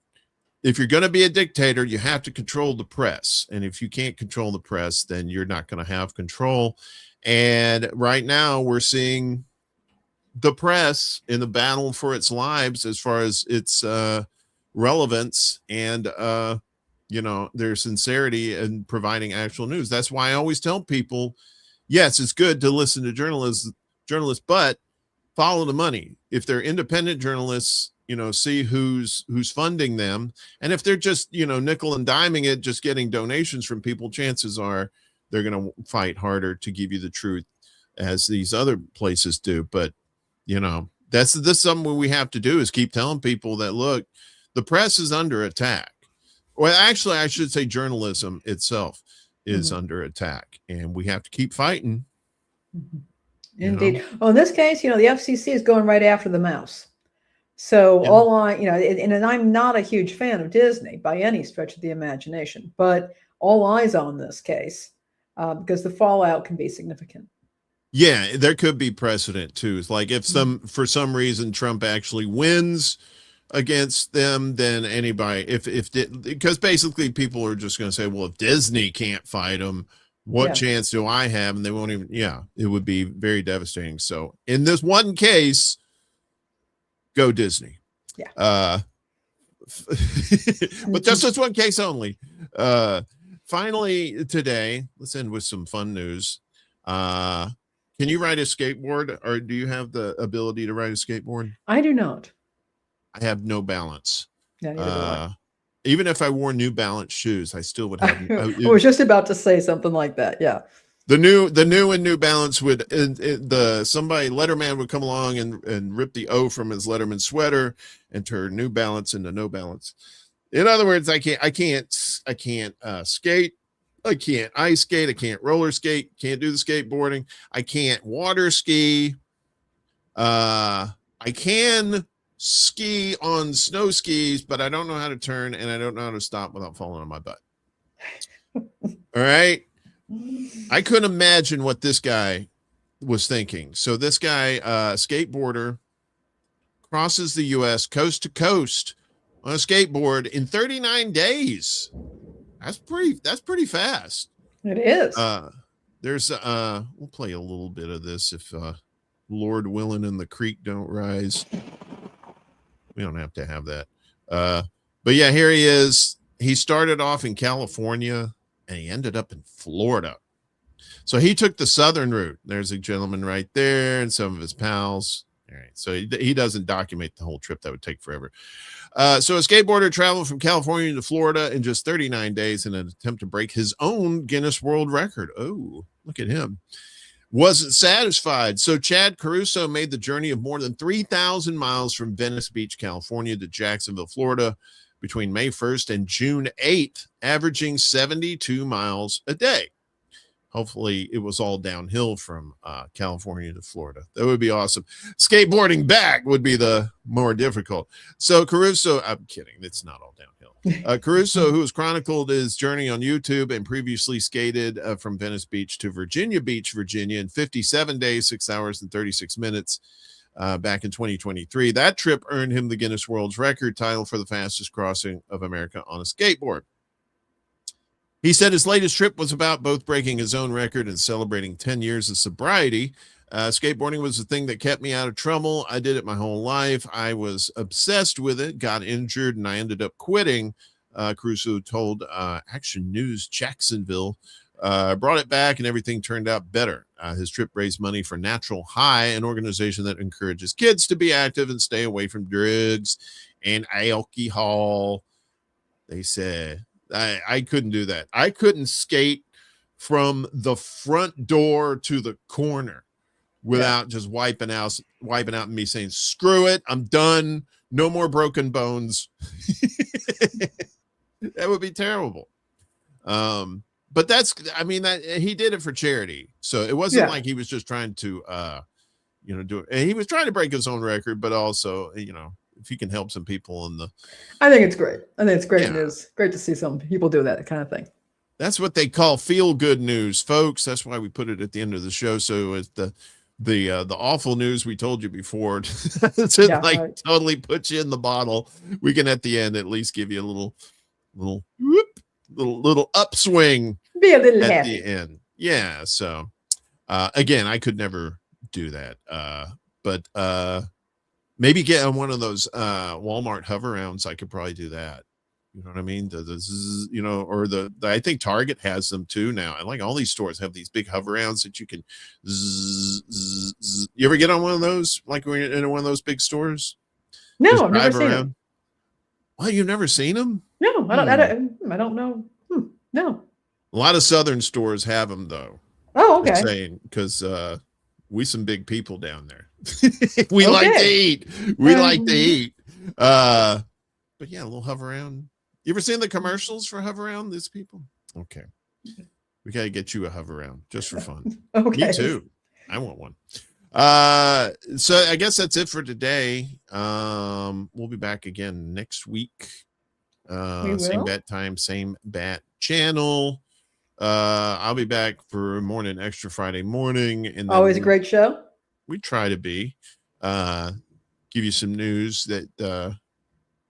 if you're going to be a dictator, you have to control the press. And if you can't control the press, then you're not going to have control. And right now we're seeing the press in the battle for its lives as far as its relevance and, their sincerity in providing actual news. That's why I always tell people, yes, it's good to listen to journalists, but follow the money. If they're independent journalists, see who's funding them. And if they're just, nickel and diming it, just getting donations from people, chances are they're going to fight harder to give you the truth as these other places do. But, that's something we have to do is keep telling people that, look, the press is under attack. Well, actually, I should say journalism itself is under attack, and we have to keep fighting. Indeed. Well, in this case, the FCC is going right after the mouse. So and I'm not a huge fan of Disney by any stretch of the imagination, but all eyes on this case because the fallout can be significant. Yeah, there could be precedent too. It's like if for some reason Trump actually wins against them, then anybody, because basically people are just going to say, well, if Disney can't fight them, what chance do I have? And they won't even, it would be very devastating. So in this one case, go Disney. Yeah. But just this one case only. Finally today, let's end with some fun news. Can you ride a skateboard, or do you have the ability to ride a skateboard? I do not. I have no balance. Yeah, neither do I. Even if I wore New Balance shoes, I still would have. I was just about to say something like that. Yeah. The new and New Balance would somebody Letterman would come along and rip the O from his Letterman sweater and turn New Balance into No Balance. In other words, I can't skate. I can't ice skate. I can't roller skate. Can't do the skateboarding. I can't water ski. I can ski on snow skis, but I don't know how to turn and I don't know how to stop without falling on my butt. All right. I couldn't imagine what this guy was thinking. So this guy, skateboarder, crosses the U.S. coast to coast on a skateboard in 39 days. That's pretty fast. It is. There's we'll play a little bit of this if Lord willing and the creek don't rise. We don't have to have that. But yeah, here he is. He started off in California and he ended up in Florida. So he took the southern route. There's a gentleman right there and some of his pals. All right. So he doesn't document the whole trip. That would take forever. So a skateboarder traveled from California to Florida in just 39 days in an attempt to break his own Guinness World Record. Oh, look at him. Wasn't satisfied. So Chad Caruso made the journey of more than 3,000 miles from Venice Beach, California to Jacksonville, Florida between May 1st and June 8th, averaging 72 miles a day. Hopefully it was all downhill from California to Florida. That would be awesome. Skateboarding back would be the more difficult. So Caruso, I'm kidding. It's not all downhill. Caruso, who has chronicled his journey on YouTube and previously skated from Venice Beach to Virginia Beach, Virginia in 57 days, 6 hours and 36 minutes back in 2023. That trip earned him the Guinness World Record title for the fastest crossing of America on a skateboard. He said his latest trip was about both breaking his own record and celebrating 10 years of sobriety. Skateboarding was the thing that kept me out of trouble. I did it my whole life. I was obsessed with it, got injured, and I ended up quitting. Caruso told Action News Jacksonville. Brought it back and everything turned out better. His trip raised money for Natural High, an organization that encourages kids to be active and stay away from drugs and alcohol. They said, I couldn't do that. I couldn't skate from the front door to the corner without just wiping out and me saying, screw it, I'm done. No more broken bones. That would be terrible. But he did it for charity. So it wasn't like he was just trying to, do it. And he was trying to break his own record, but also, if he can help some people I think it's great. I think it's great news. Great to see some people do that kind of thing. That's what they call feel good news, folks. That's why we put it at the end of the show. So it's the awful news we told you before to totally put you in the bottle. We can at the end at least give you a little upswing. Be a little at happy. The end. Yeah. So again, I could never do that. But maybe get on one of those Walmart hover rounds. I could probably do that. You know what I mean? I think Target has them too now. And like all these stores have these big hover rounds that you can You ever get on one of those? Like when you're in one of those big stores? No, I've never seen them. Well, you've never seen them? No, I don't know. No. A lot of Southern stores have them though. Oh, okay. Because we some big people down there. We like to eat. Like to eat. But yeah, a little hover around. You ever seen the commercials for hover around? These people? Okay. We got to get you a hover around just for fun. Okay. Me too. I want one. So I guess that's it for today. We'll be back again next week. Same bat time, same bat channel. I'll be back for Morning Extra Friday morning. And always a great show. We try to be give you some news that a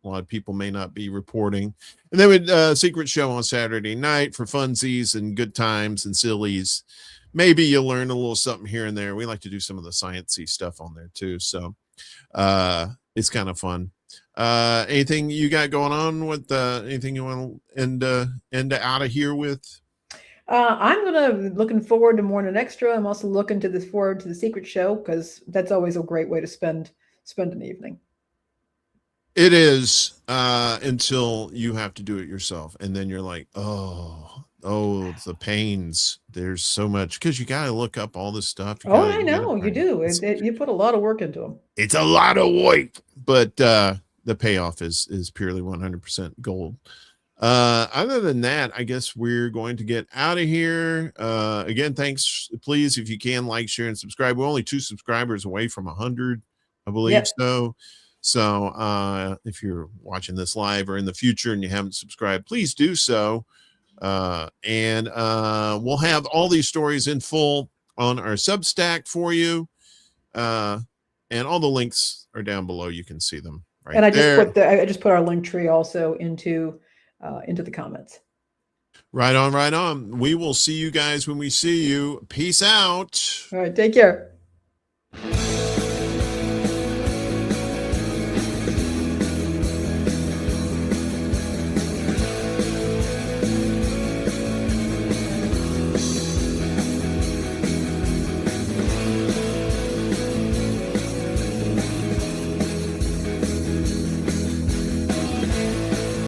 lot of people may not be reporting, and then with secret show on Saturday night for funsies and good times and sillies. Maybe you'll learn a little something here and there. We like to do some of the sciencey stuff on there too, so it's kind of fun. Anything you got going on with anything you want to end out of here with? I'm looking forward to Morning Extra. I'm also looking forward to the secret show because that's always a great way to spend an evening. It is until you have to do it yourself, and then you're like, oh, the pains. There's so much because you got to look up all this stuff. You Oh, gotta, I know you do. You put a lot of work into them. it's a lot of work, but the payoff is purely 100% gold. Other than that, I guess we're going to get out of here. Again, thanks. Please, if you can, like, share, and subscribe. We're only 2 subscribers away from 100, I believe. Yep. So if you're watching this live or in the future and you haven't subscribed, please do so. And we'll have all these stories in full on our Substack for you. And all the links are down below. You can see them right And I there. just put our link tree also into the comments. Right on, right on. We will see you guys when we see you. Peace out. All right, take care.